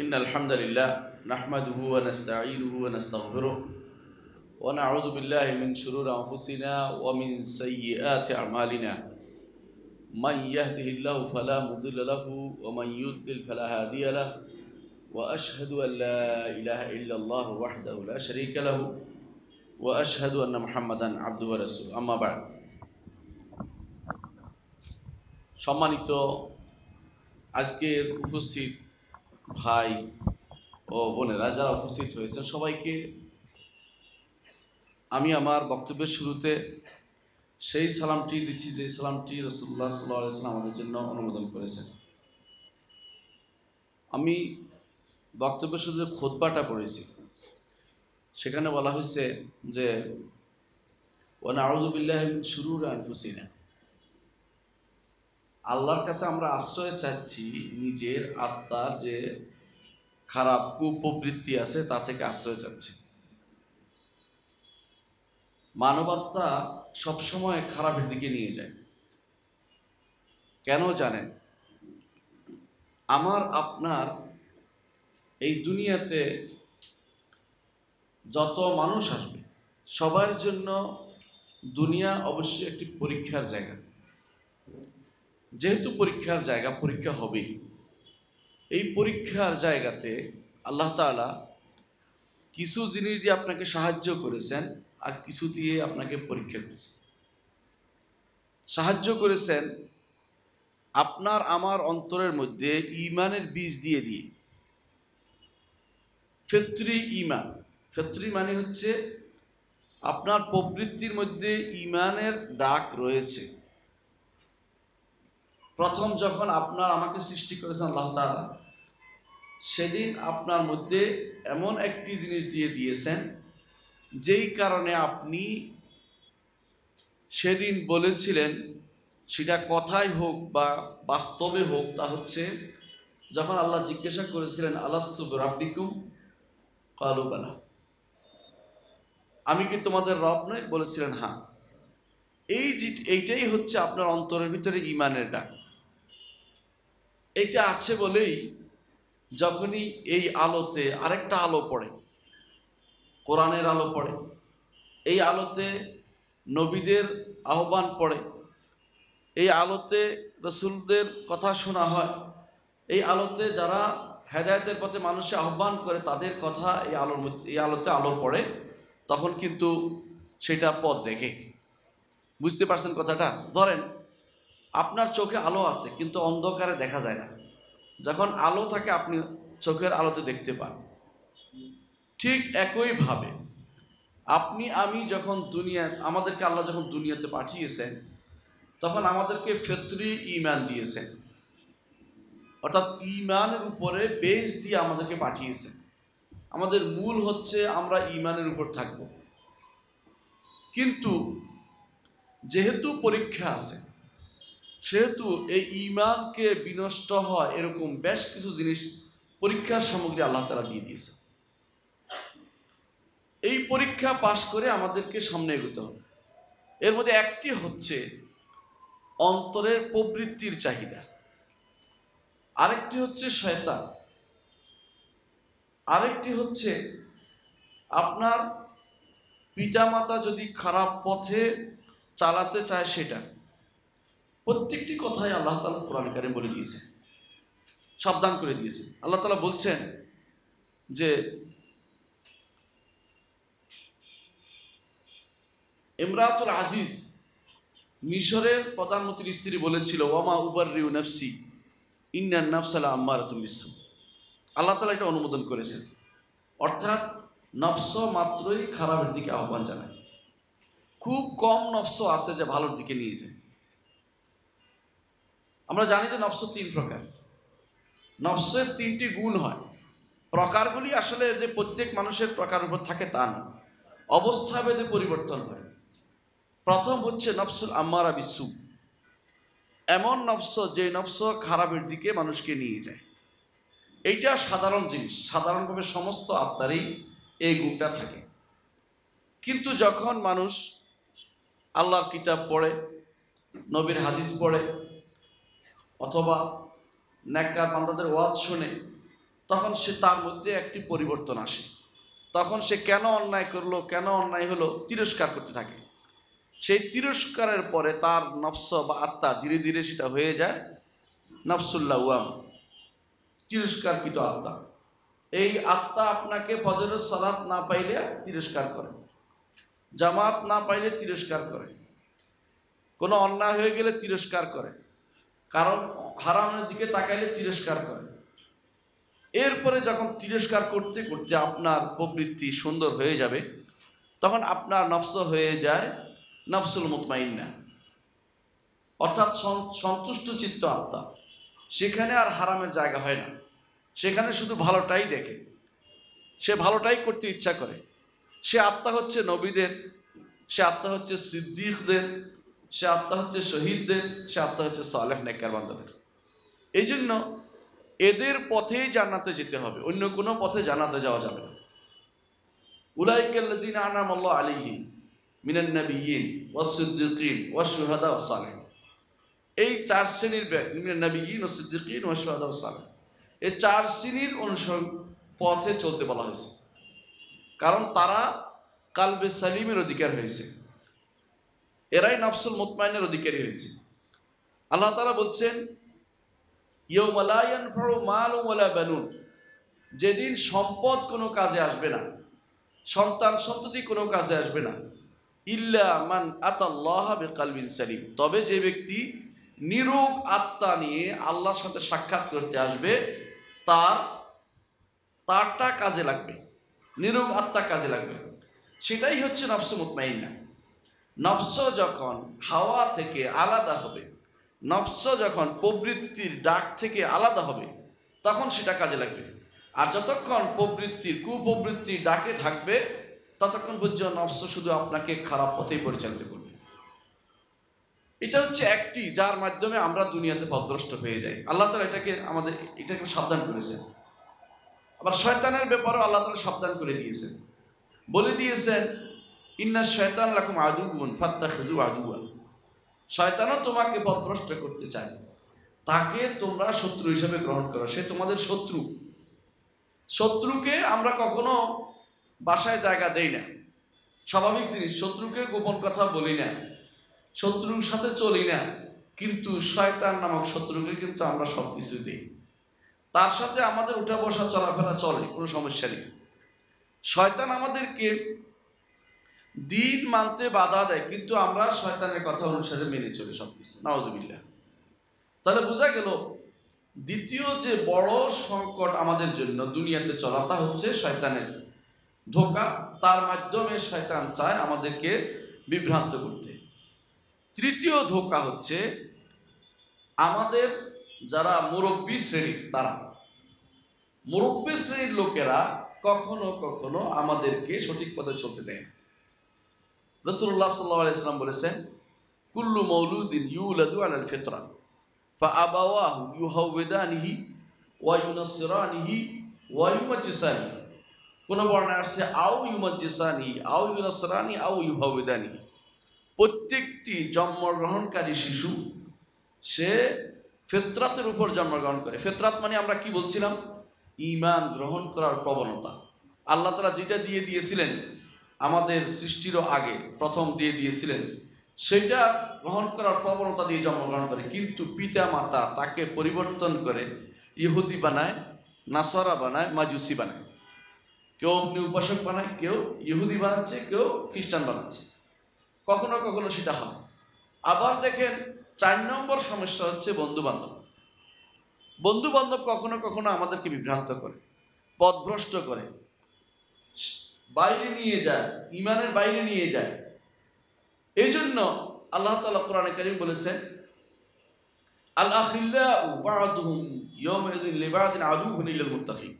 إن الحمد لله نحمده ونستعينه ونستغفره ونعوذ بالله من شرور أنفسنا ومن سيئات أعمالنا من يهده الله فلا مضل له ومن يضلل فلا هادي له وأشهد أن لا إله إلا الله وحده لا شريك له وأشهد أن محمدا عبده ورسوله أما بعد সম্মানিত আজকের উপস্থিত ভাই ও বোনেরা যারা উপস্থিত হয়েছেন সবাইকে আমি আমার বক্তব্যের শুরুতে সেই সালামটি দিচ্ছি যে সালামটি রাসূলুল্লাহ সাল্লাল্লাহু আলাইহি ওয়াসাল্লাম আমাদের জন্য অনুমোদন করেছেন। আমি বক্তব্যের শুরুতে খুতবাটা পড়েছি, সেখানে বলা হয়েছে যে ওয়া নাউযু বিল্লাহি মিন শুরুরি আনফুসিনা, আল্লাহর কাছে আমরা আশ্রয় চাচ্ছি নিজের আত্মার যে খারাপ কুপ্রবৃত্তি আছে তা থেকে আশ্রয় চাচ্ছি। মানবাত্মা সবসময় খারাপের দিকে নিয়ে যায়। কেন জানেন? আমার আপনার এই দুনিয়াতে যত মানুষ আসবে সবার জন্য দুনিয়া অবশ্যই একটি পরীক্ষার জায়গা। যেহেতু পরীক্ষার জায়গা, পরীক্ষা হবেই। এই পরীক্ষার জায়গাতে আল্লাহ তাআলা কিছু জিনিস দিয়ে আপনাকে সাহায্য করেছেন আর কিছু দিয়ে আপনাকে পরীক্ষা করেছেন। সাহায্য করেছেন আপনার আমার অন্তরের মধ্যে ঈমানের বীজ দিয়ে দিয়ে। ফিতরি ঈমান, ফিতরি মানে হচ্ছে আপনার প্রবৃত্তির মধ্যে ঈমানের ডাক রয়েছে। প্রথম যখন আপনার আমাকে সৃষ্টি করেছেন আল্লাহ তাআলা, সেদিন আপনার মধ্যে এমন একটি জিনিস দিয়ে দিয়েছেন যেই কারণে আপনি সেদিন বলেছিলেন, সেটা কথাই হোক বা বাস্তবে হোক, তা হচ্ছে যখন আল্লাহ জিজ্ঞাসা করেছিলেন আলাস্তু বিরাব্বিকুম ক্বালু বালা, আমি কি তোমাদের রব নই? বলেছিলেন হ্যাঁ। এইটাই হচ্ছে আপনার অন্তরের ভিতরে ঈমানের ডাক। এইটা আছে বলেই যখনই এই আলোতে আরেকটা আলো পড়ে, কোরআনের আলো পড়ে, এই আলোতে নবীদের আহ্বান পড়ে, এই আলোতে রাসূলদের কথা শোনা হয়, এই আলোতে যারা হেদায়েতের পথে মানুষকে আহ্বান করে তাদের কথা এই আলোতে আলো পড়ে, তখন কিন্তু সেটা পথ দেখে। বুঝতে পারছেন কথাটা? ধরেন আপনার চোখে আলো আছে কিন্তু অন্ধকারে দেখা যায় না। যখন আলো থাকে আপনি চোখের আলোতে দেখতে পান। ঠিক একইভাবে আপনি আমি যখন আমাদেরকে আল্লাহ যখন দুনিয়াতে পাঠিয়েছেন, তখন আমাদেরকে ফিতরি ঈমান দিয়েছেন, অর্থাৎ ঈমানের উপরে বেস দিয়ে আমাদেরকে পাঠিয়েছেন। আমাদের মূল হচ্ছে আমরা ঈমানের উপর থাকব। কিন্তু যেহেতু পরীক্ষা আছে, সেহেতু এই ঈমানকে বিনষ্ট হয় এরকম বেশ কিছু জিনিস, পরীক্ষার সামগ্রী আল্লাহ তাআলা দিয়ে দিয়েছে। এই পরীক্ষা পাশ করে আমাদেরকে সামনে এগোতে হবে। এর মধ্যে একটি হচ্ছে অন্তরের প্রবৃত্তির চাহিদা, আরেকটি হচ্ছে শয়তান, আরেকটি হচ্ছে আপনার পিতামাতা যদি খারাপ পথে চালাতে চায় সেটা। প্রত্যেকটি কথাই আল্লাহ তাআলা কোরআনে কারিমে বলে দিয়েছে, সাবধান করে দিয়েছে। আল্লাহ তাআলা বলছেন যে ইমরাতুল আজিজ, মিশরের প্রধানমন্ত্রীর স্ত্রী বলেছিল ওয়ামা উবাররিউ নাফসি ইন্নান নাফসা লাআম্মারাতুম বিসসু। আল্লাহ তাআলা এটা অনুমোদন করেছেন। অর্থাৎ নফস মাত্রই খারাপের দিকে আহ্বান জানায়। খুব কম নফস আছে যে ভালোর দিকে নিয়ে যায়। আমরা জানি যে নফস তিন প্রকার। নফসের তিনটি গুণ হয়। প্রকারগুলি আসলে যে প্রত্যেক মানুষের প্রকারের উপর থাকে তা না, অবস্থাভেদে পরিবর্তন হয়। প্রথম হচ্ছে নফসুল আম্মারা বিসসু, এমন নফস যে নফস খারাপের দিকে মানুষকে নিয়ে যায়। এইটা সাধারণ জিনিস, সাধারণভাবে সমস্ত আত্মারই এই গুণটা থাকে। কিন্তু যখন মানুষ আল্লাহর কিতাব পড়ে, নবীর হাদিস পড়ে, অথবা নেককার বান্দাদের ওয়াজ শুনে, তখন সে তার মধ্যে একটি পরিবর্তন আসে। তখন সে কেন অন্যায় করলো, কেন অন্যায় হলো, তিরস্কার করতে থাকে। সেই তিরস্কারের পরে তার নফস বা আত্মা ধীরে ধীরে সেটা হয়ে যায় নফসুল্লাহ ওয়াম, তিরস্কারকৃত আত্মা। এই আত্মা আপনাকে ফজরের সালাত না পাইলে তিরস্কার করে, জামাত না পাইলে তিরস্কার করে, কোনো অন্যায় হয়ে গেলে তিরস্কার করে, কারণ হারামের দিকে তাকাইলে তিরস্কার করে। এরপরে যখন তিরস্কার করতে করতে আপনার প্রবৃত্তি সুন্দর হয়ে যাবে, তখন আপনার নফস হয়ে যায় নফসুল মুতমাইন্না, অর্থাৎ সন্তুষ্ট চিত্ত আত্মা। সেখানে আর হারামের জায়গা হয় না, সেখানে শুধু ভালোটাই দেখে, সে ভালোটাই করতে ইচ্ছা করে। সে আত্মা হচ্ছে নবীদের, সে আত্মা হচ্ছে সিদ্দিকদের, সে আত্মা হচ্ছে শহীদদের, সে আত্মা হচ্ছে সালেহ নেককার বান্দাদের। এই জন্য এদের পথেই জান্নাতে যেতে হবে, অন্য কোনো পথে জান্নাতে যাওয়া যাবে না। উলাইকাল্লাযিনা আনআমাল্লাহু আলাইহিম মিনান নাবিয়্যিন ওয়াস সিদ্দিকিন ওয়াস শুহাদা ওয়াস সালিহিন। এই চার শ্রেণীর মিনান নাবিয়্যিন ওয়াস সিদ্দিকিন ওয়াস শুহাদা ওয়াস সালিহিন, এই চার শ্রেণীর অনুসরণ পথে চলতে বলা হয়েছে, কারণ তারা কালবে সালিমের অধিকার হয়েছে, এরাই নফসুল মুতমাইনের অধিকারী হয়েছে। আল্লাহ তাআলা বলছেন, ইয়াউমা লা ইয়ানফাউ মালুন ওয়ালা বানুন, যেদিন সম্পদ কোনো কাজে আসবে না, সন্তান সন্ততি কোনো কাজে আসবে না, ইল্লা মান আতাল্লাহ বিকালবিন সালিম, তবে যে ব্যক্তি নিরোগ আত্মা নিয়ে আল্লাহর সাথে সাক্ষাৎ করতে আসবে, তারটা কাজে লাগবে, নিরোগ আত্মা কাজে লাগবে। সেটাই হচ্ছে নফস মুতমাইন্না। নফস যখন হাওয়া থেকে আলাদা হবে, নফস যখন প্রবৃত্তির ডাক থেকে আলাদা হবে, তখন সেটা কাজে লাগবে। আর যতক্ষণ প্রবৃত্তির কুপ্রবৃত্তির ডাকে থাকবে, ততক্ষণ পর্যন্ত নফস শুধু আপনাকে খারাপ পথেই পরিচালিত করবে। এটা হচ্ছে একটি যার মাধ্যমে আমরা দুনিয়াতে পথভ্রষ্ট হয়ে যাই। আল্লাহ তাআলা এটাকে সাবধান করেছেন। আবার শয়তানের ব্যাপারেও আল্লাহ তাআলা সাবধান করে দিয়েছেন, বলে দিয়েছেন, ইন্না শায়তান লাকুম আদুউন ফাত্তাখিযু আদুওয়া, শয়তানও তোমাকে পথভ্রষ্ট করতে চায়, তাকে তোমরা শত্রু হিসেবে গ্রহণ করো, সে তোমাদের শত্রু। শত্রুকে আমরা কখনো বাসায় জায়গা দেই না, স্বাভাবিক জিনিস, শত্রুকে গোপন কথা বলি না, শত্রুর সাথে চলি না, কিন্তু শয়তান নামক শত্রুকে কিন্তু আমরা সব কিছু দিই, তার সাথে আমাদের উঠা বসা চলাফেরা চলে, কোনো সমস্যা নেই। শয়তান আমাদেরকে দিন মানতে বাধা দেয়, কিন্তু আমরা শয়তানের কথা অনুসারে মেনে চলি সবকিছু, নাউযুবিল্লাহ। তাহলে বোঝা গেল দ্বিতীয় যে বড় সংকট আমাদের জন্য দুনিয়াতে চলা, তা হচ্ছে শয়তানের ধোঁকা। তার মাধ্যমে শয়তান চায় আমাদেরকে বিভ্রান্ত করতে। তৃতীয় ধোঁকা হচ্ছে আমাদের যারা মুরব্বী শ্রেণীর, তারা মুরব্বী শ্রেণীর লোকেরা কখনো কখনো আমাদেরকে সঠিক পথে চলতে দেয়। রাসূলুল্লাহ সাল্লাল্লাহু আলাইহি ওয়াসাল্লাম বলেছেন, কুল্লু মাউলুদিন ইউলাদু আলাল ফিতরা ফাআবাওয়াহু ইউহাউবিদানিহি ওয়া ইউনাসসিরানিহি ওয়া ইউমাজ্জিসানিহি। কোন বর্ণনা আসছে আও ইউমাজ্জিসানিহি আও ইউনাসসিরানি আও ইউহাউবিদানিহি। প্রত্যেকটি জন্মগ্রহণকারী শিশু সে ফিতরাতের উপর জন্মগ্রহণ করে। ফিতরাত মানে আমরা কি বলছিলাম? ঈমান গ্রহণ করার প্রবণতা। আল্লাহ তাআলা যেটা দিয়ে দিয়েছিলেন আমাদের সৃষ্টিরও আগে, প্রথম দিয়ে দিয়েছিলেন, সেটা গ্রহণ করার প্রবণতা দিয়ে জন্মগ্রহণ করে। কিন্তু পিতা মাতা তাকে পরিবর্তন করে ইহুদি বানায়, নাসারা বানায়, মাজুসি বানায়। কেউ অগ্নি উপাসক বানায়, কেউ ইহুদি বানাচ্ছে, কেউ খ্রিস্টান বানাচ্ছে। কখনো কখনো সেটা হয়। আবার দেখেন 4 নম্বর সমস্যা হচ্ছে বন্ধু বান্ধব। বন্ধু বান্ধব কখনো কখনো আমাদেরকে বিভ্রান্ত করে, পথভ্রষ্ট করে, বাইরে নিয়ে যায়, ঈমানের বাইরে নিয়ে যায়। এই জন্য আল্লাহ তাআলা কোরআনে কারীম বলেছেন, আল আখিল্লাউ বা'দুহুম ইয়াওমাইযিন লিবা'দিন আদুউহুন ইল্লাল মুত্তাকিন।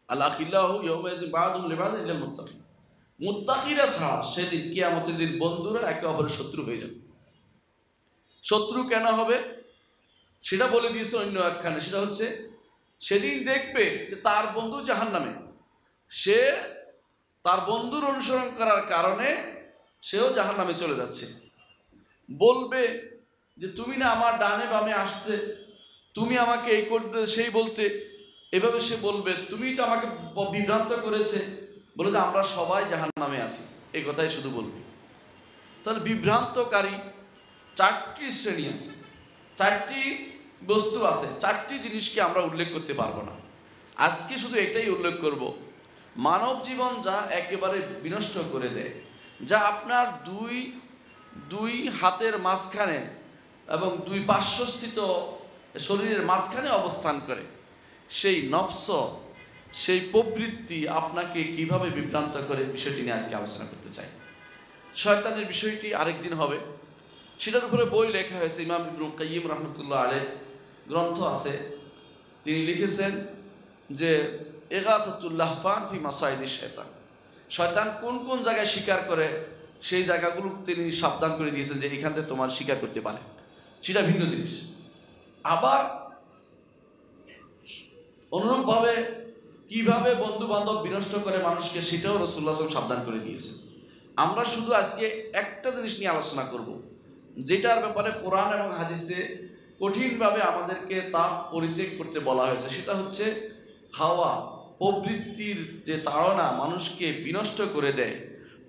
আল আখিল্লাউ ইয়াওমাইযিন বা'দুহুম লিবা'দিন ইল্লাল মুত্তাকিন। মুত্তাকিরা ছাড়া সেদিন কিয়ামতের দিন বন্ধুরা একে অপরের শত্রু হয়ে যাবে। শত্রু কেন হবে সেটা বলে দিয়েছে অন্য একখানে, সেটা হচ্ছে সেদিন দেখবে যে তার বন্ধু জাহান্নামে, সে তার বন্ধুর অনুসরণ করার কারণে সেও জাহান্নামে চলে যাচ্ছে। বলবে যে তুমি না আমার ডানে বামে আসতে, তুমি আমাকে এই করতে সেই বলতে, এভাবে সে বলবে তুমি তো আমাকে বিভ্রান্ত করেছে, বলে যে আমরা সবাই জাহান্নামে আছি, এই কথাই শুধু বলবে। তাহলে বিভ্রান্তকারী চারটি শ্রেণী আছে, চারটি বস্তু আছে, চারটি জিনিসকে আমরা উল্লেখ করতে পারবো না। আজকে শুধু এটাই উল্লেখ করব, মানব জীবন যা একেবারে বিনষ্ট করে দেয়, যা আপনার দুই হাতের মাঝখানে এবং দুই পার্শ্বস্থিত শরীরের মাঝখানে অবস্থান করে, সেই নফস, সেই প্রবৃত্তি আপনাকে কিভাবে বিভ্রান্ত করে, বিষয়টি নিয়ে আজকে আলোচনা করতে চাই। শয়তানের বিষয়টি আরেকদিন হবে, সেটার উপরে বই লেখা হয়েছে। ইমাম ইবনুল কাইয়িম রাহমাতুল্লাহ আলাইহি গ্রন্থ আছে, তিনি লিখেছেন যে ইগাসাতুল লাহফান ফি মাসাইদিশ শয়তান, শয়তান কোন কোন জায়গায় শিকার করে সেই জায়গাগুলো তিনি সাবধান করে দিয়েছেন যে এখান থেকে তোমার শিকার করতে পারে, সেটা ভিন্ন জিনিস। আবার অনুরূপভাবে কিভাবে বন্ধু বান্ধব বিনষ্ট করে মানুষকে, সেটাও রাসূলুল্লাহ সাল্লাল্লাহু আলাইহি ওয়াসাল্লাম সাবধান করে দিয়েছেন। আমরা শুধু আজকে একটা জিনিস নিয়ে আলোচনা করব, যেটার ব্যাপারে কোরআন এবং হাদিসে কঠিনভাবে আমাদেরকে তা পরিত্যাগ করতে বলা হয়েছে। সেটা হচ্ছে হাওয়া, প্রবৃত্তির যে তাড়না মানুষকে বিনষ্ট করে দেয়,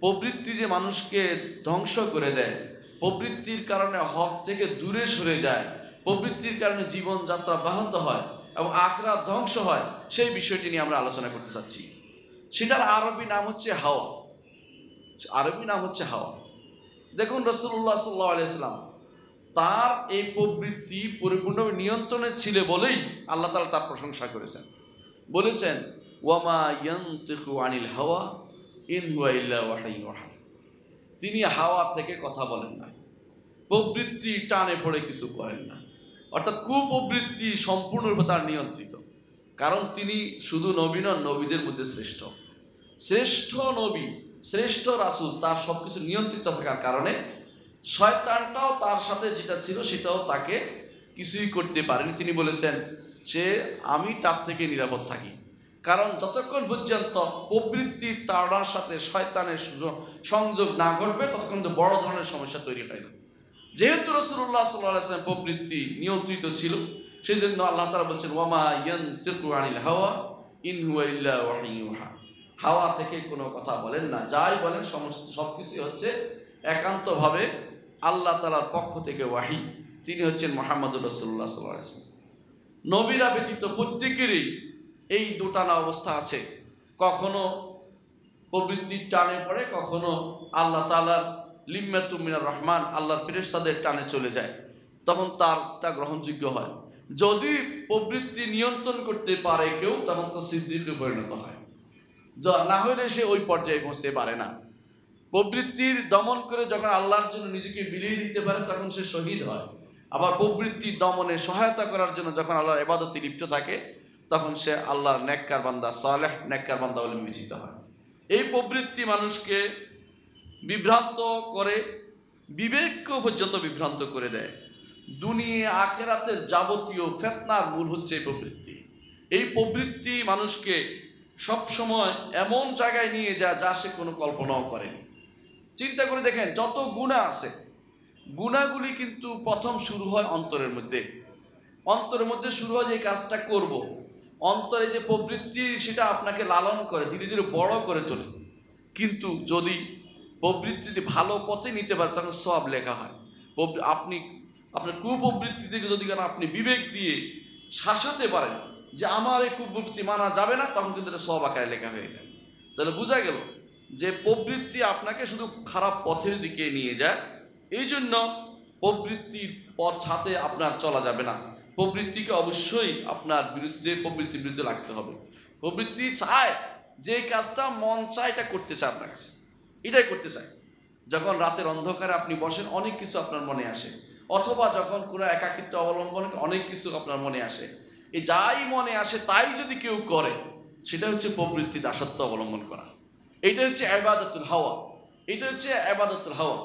প্রবৃত্তি যে মানুষকে ধ্বংস করে দেয়, প্রবৃত্তির কারণে হক থেকে দূরে সরে যায়, প্রবৃত্তির কারণে জীবনযাত্রা ব্যাহত হয় এবং আখিরাত ধ্বংস হয়, সেই বিষয়টি নিয়ে আমরা আলোচনা করতে চাচ্ছি। সেটার আরবি নাম হচ্ছে হাওয়া, আরবি নাম হচ্ছে হাওয়া। দেখুন রাসূলুল্লাহ সাল্লাল্লাহু আলাইহি ওয়াসাল্লাম তার এই প্রবৃত্তি পরিপূর্ণভাবে নিয়ন্ত্রণে ছিল বলেই আল্লাহ তাআলা তার প্রশংসা করেছেন, বলেছেন ওয়ামা ইয়ানতিকু আনিল হাওয়া ইন হুয়া ইল্লা ওয়াহয়ুন ইউহা, তিনি হাওয়া থেকে কথা বলেন না, প্রবৃত্তি টানে পড়ে কিছু করেন না, অর্থাৎ কুপ্রবৃত্তি সম্পূর্ণরূপে তার নিয়ন্ত্রিত। কারণ তিনি শুধু নবী নন, নবীদের মধ্যে শ্রেষ্ঠ, শ্রেষ্ঠ নবী, শ্রেষ্ঠ রাসূল, তার সবকিছু নিয়ন্ত্রিত থাকার কারণে শয়তানটাও তার সাথে যেটা ছিল সেটাও তাকে কিছুই করতে পারেনি। তিনি বলেছেন যে আমি তার থেকে নিরাপদ থাকি, কারণ যতক্ষণ পর্যন্ত প্রবৃত্তি তার সাথে শয়তানের সংযোগ না ঘটবে ততক্ষণ তো বড় ধরনের সমস্যা তৈরি হয় না। যেহেতু রাসূলুল্লাহ সাল্লাল্লাহু আলাইহি ওয়াসাল্লাম প্রবৃত্তি নিয়ন্ত্রিত ছিল, সেই জন্য আল্লাহ তাআলা বলেছেন ওয়ামা ইয়ানতিকু আনিল হাওয়া ইন হুয়া ইল্লা ওয়াহয়ুন ইউহা, হাওয়া থেকে কোনো কথা বলেন না, যাই বলেন সমস্ত সবকিছু হচ্ছে একান্তভাবে আল্লাহ তাআলার পক্ষ থেকে ওয়াহী। তিনি হচ্ছেন মুহাম্মদুর রাসূলুল্লাহ সাল্লাল্লাহু আলাইহি ওয়াসাল্লাম। নবীরা ব্যতীত প্রত্যেকেরই এই দুটানা অবস্থা আছে, কখনো প্রবৃত্তির টানে পড়ে, কখনো আল্লাহ তাআলার লিম্মাতু মিনার রহমান, আল্লাহর ফেরেশতাদের টানে চলে যায়, তখন তা গ্রহণযোগ্য হয়। যদি প্রবৃত্তি নিয়ন্ত্রণ করতে পারে কেউ, তখন তো সিদ্দিকে পরিণত হয়, না হলে সে ওই পর্যায়ে পৌঁছতে পারে না। প্রবৃত্তির দমন করে যখন আল্লাহর জন্য নিজেকে বিলিয়ে দিতে পারে তখন সে শহীদ হয়। আবার প্রবৃত্তির দমনে সহায়তা করার জন্য যখন আল্লাহর ইবাদতে লিপ্ত থাকে তখন সে আল্লাহর নেককার বান্দা, সালেহ নেককার বান্দা বলে বিবেচিত হয়। এই প্রবৃত্তি মানুষকে বিভ্রান্ত করে, বিবেককে পর্যন্ত বিভ্রান্ত করে দেয়। দুনিয়া আখিরাতের যাবতীয় ফিতনার মূল হচ্ছে এই প্রবৃত্তি। এই প্রবৃত্তি মানুষকে সবসময় এমন জায়গায় নিয়ে যায় যা সে কোনো কল্পনাও করেনি। চিন্তা করে দেখেন, যত গুনাহ আছে, গুনাহগুলি কিন্তু প্রথম শুরু হয় অন্তরের মধ্যে। অন্তরের মধ্যে শুরু হয় যে এই কাজটা করব, অন্তরে যে প্রবৃত্তি সেটা আপনাকে লালন করে, ধীরে ধীরে বড় করে তোলে। কিন্তু যদি প্রবৃত্তি ভালো পথে নিতে পারে তখন সওয়াব লেখা হয়। আপনি আপনার কুপ্রবৃত্তি থেকে যদি আপনি বিবেক দিয়ে শাসাতে পারেন যে আমার এই কুপ্রবৃত্তি মানা যাবে না, তখন কিন্তু এটা সওয়াব আকারে লেখা হয়ে যায়। তাহলে বোঝা গেল যে প্রবৃত্তি আপনাকে শুধু খারাপ পথের দিকে নিয়ে যায়। এই জন্য প্রবৃত্তির পথ হাতে আপনার চলা যাবে না, প্রবৃত্তিকে অবশ্যই আপনার বিরুদ্ধে, প্রবৃত্তির বিরুদ্ধে লাগতে হবে। প্রবৃত্তি চায় যে কাজটা মন চায় এটা করতে চায়, আপনার কাছে এটাই করতে চায়। যখন রাতের অন্ধকারে আপনি বসেন অনেক কিছু আপনার মনে আসে, অথবা যখন কোনো একাকিত্ব অবলম্বন অনেক কিছু আপনার মনে আসে, এই যাই মনে আসে তাই যদি কেউ করে সেটা হচ্ছে প্রবৃত্তি দাসত্ব অবলম্বন করা। এটা হচ্ছে ইবাদাতুল হাওয়া, এটা হচ্ছে ইবাদাতুল হাওয়া,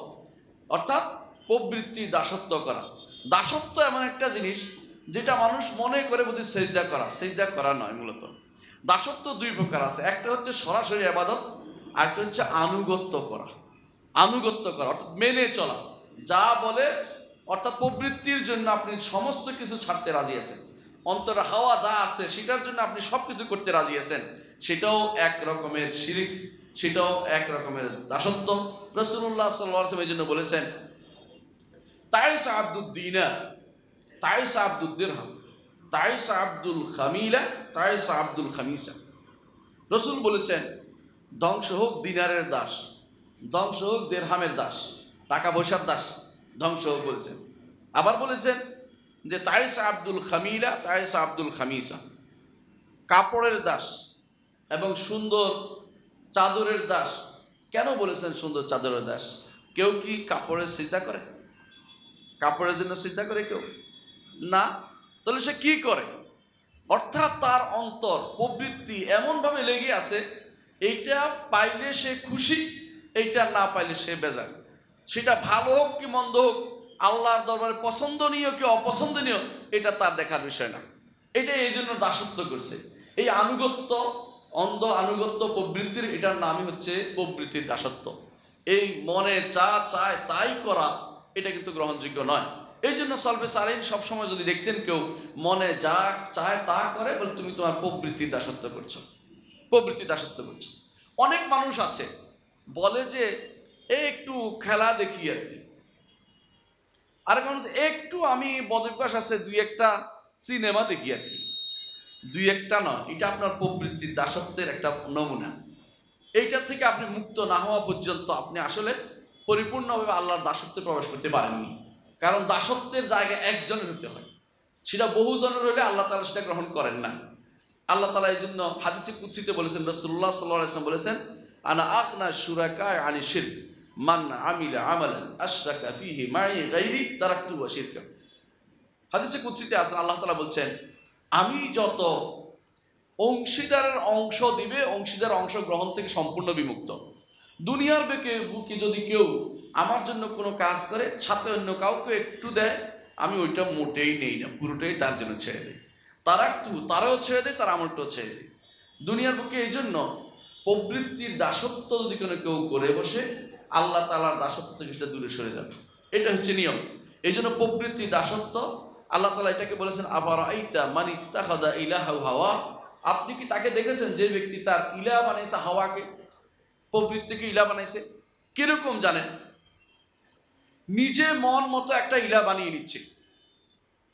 অর্থাৎ প্রবৃত্তি দাসত্ব করা। দাসত্ব এমন একটা জিনিস যেটা মানুষ মনে করে বুঝি সেজদা করা, সেজদা করা নয়। মূলত দাসত্ব দুই প্রকার আছে, একটা হচ্ছে সরাসরি ইবাদত, আর একটা হচ্ছে আনুগত্য করা। আনুগত্য করা অর্থাৎ মেনে চলা, যা বলে, অর্থাৎ প্রবৃত্তির জন্য আপনি সমস্ত কিছু ছাড়তে রাজি আছেন, অন্তরে হাওয়া যা আছে সেটার জন্য আপনি সবকিছু করতে রাজি আছেন, সেটাও এক রকমের শিরিক, সেটাও এক রকমের দাসত্ব। রাসূলুল্লাহ সাল্লাল্লাহু আলাইহি ওয়াসাল্লাম এই জন্য বলেছেন তাইস আব্দুদ দিনার, তাইস আব্দুদ দিরহাম, তাইস আব্দুল খামিলা, তাইস আব্দুল খামিসা। রসুল বলেছেন ধ্বংস হোক দিনারের দাস, ধ্বংস হোক দিরহামের দাস, টাকা পয়সার দাস, ধ্বংস হোক বলেছেন। আবার বলেছেন যে তাইস আব্দুল খামিলা, তাইস আব্দুল খামিসা, কাপড়ের দাস এবং সুন্দর চাদরের দাস। কেন বলেছেন সুন্দর চাদরের দাস? কেউ কি কাপড়ের সিজদা করে? কাপড়ের জন্য সিজদা করে কেউ? না। তাহলে সে কি করে? অর্থাৎ তার অন্তর প্রবৃত্তি এমনভাবে লেগে আছে, এইটা পাইলে সে খুশি, এইটা না পাইলে সে বেজার। সেটা ভালো হোক কি মন্দ হোক, আল্লাহর দরবারে পছন্দনীয় কি অপছন্দনীয়, এটা তার দেখার বিষয় না। এটা এই জন্য দাসত্ব করছে। এই আনুগত্য, অন্ধ আনুগত্য প্রবৃত্তির, এটার নামই হচ্ছে প্রবৃত্তির দাসত্ব। এই মনে যা চায় তাই করা, এটা কিন্তু গ্রহণযোগ্য নয়। এই জন্য সলফে সালেহিন সবসময় যদি দেখতেন কেউ মনে যা চায় তা করে, বলে তুমি তোমার প্রবৃত্তির দাসত্ব করছো, প্রবৃত্তির দাসত্ব করছো। অনেক মানুষ আছে বলে যে একটু খেলা দেখি আর কি, আর একটু আমি বদভ্যাস আছে দুই একটা সিনেমা দেখি আর কি। দুই একটা নয়, এটা আপনার প্রবৃত্তির দাসত্বের একটা নমুনা। এইটা থেকে আপনি মুক্ত না হওয়া পর্যন্ত আপনি আসলে পরিপূর্ণভাবে আল্লাহর দাসত্বে প্রবেশ করতে পারেননি। কারণ দাসত্বের জায়গায় একজনের হতে হয়, সেটা বহুজনের হলে আল্লাহ তাআলা সেটা গ্রহণ করেন না। আল্লাহ তাআলা এই জন্য হাদিসে কুদসিতে বলেছেন, রাসূলুল্লাহ সাল্লাল্লাহু আলাইহি ওয়াসাল্লাম বলেছেন আনা আগনা শুরাকা আনি শিরক মান আমিলা আমালান আশরাকা ফিহি মাই গায়রি তারাকতু ওয়া শিরকা। হাদিসে কুদসিতে আছে আল্লাহ তাআলা বলছেন আমি যত অংশীদারের অংশ দিবে, অংশীদার অংশ গ্রহণ থেকে সম্পূর্ণ বিমুক্ত। দুনিয়ার বুকে যদি কেউ আমার জন্য কোনো কাজ করে, সাথে অন্য কাউকে একটু দেয়, আমি ওইটা মোটেই নেই না, পুরোটাই তার জন্য ছেড়ে দেয়। তারাও ছেড়ে দেয়, তার আমলটাও ছেড়ে দেয়। দুনিয়ার বুকে এই জন্য প্রবৃত্তির দাসত্ব যদি কোনো কেউ করে বসে, আল্লাহ তাআলার দাসত্ব থেকে সেটা দূরে সরে যাবে। এটা হচ্ছে নিয়ম। এই জন্য প্রবৃত্তির দাসত্ব আল্লাহ তাআলা এটাকে বলেছেন আফারাআইতা মান ইত্তাখাযা ইলাহু হাওয়া। আপনি কি তাকে দেখেছেন যে ব্যক্তি তার ইলাহ বানাইছে হাওয়াকে, প্রবৃত্তিকে ইলাহ বানাইছে? কিরকম জানেন? নিজে মন মতো একটা ইলাহ বানিয়ে নিচ্ছে।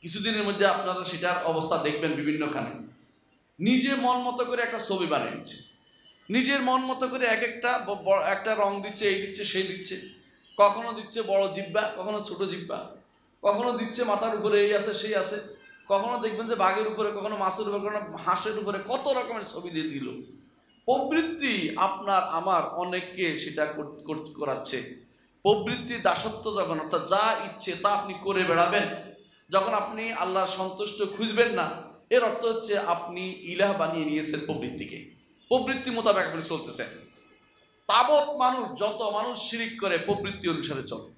কিছুদিনের মধ্যে আপনারা সেটার অবস্থা দেখবেন বিভিন্নখানে। নিজে মন মতো করে একটা ছবি বানিয়ে নিচ্ছে, নিজের মন মতো করে এক একটা রং দিচ্ছে, এই দিচ্ছে সেই দিচ্ছে। কখনো দিচ্ছে বড় জিহ্বা, কখনো ছোট জিহ্বা, কখনো দিচ্ছে মাথার উপরে এই আছে সেই আছে, কখনো দেখবেন যে বাঘের উপরে, কখনো মাছের উপরে, কখনো হাঁসের উপরে, কত রকমের ছবি দিয়ে দিল। প্রবৃত্তি আপনার আমার অনেককে সেটা করাচ্ছে। প্রবৃত্তির দাসত্ব যখন, অর্থাৎ যা ইচ্ছে তা আপনি করে বেড়াবেন, যখন আপনি আল্লাহর সন্তুষ্ট খুঁজবেন না, এর অর্থ হচ্ছে আপনি ইলাহ বানিয়ে নিয়েছেন প্রবৃত্তিকে। প্রবৃত্তি মোতাবেক আপনি চলতেছেন। তাবৎ মানুষ, যত মানুষ শিরিক করে প্রবৃত্তি অনুসারে চলে।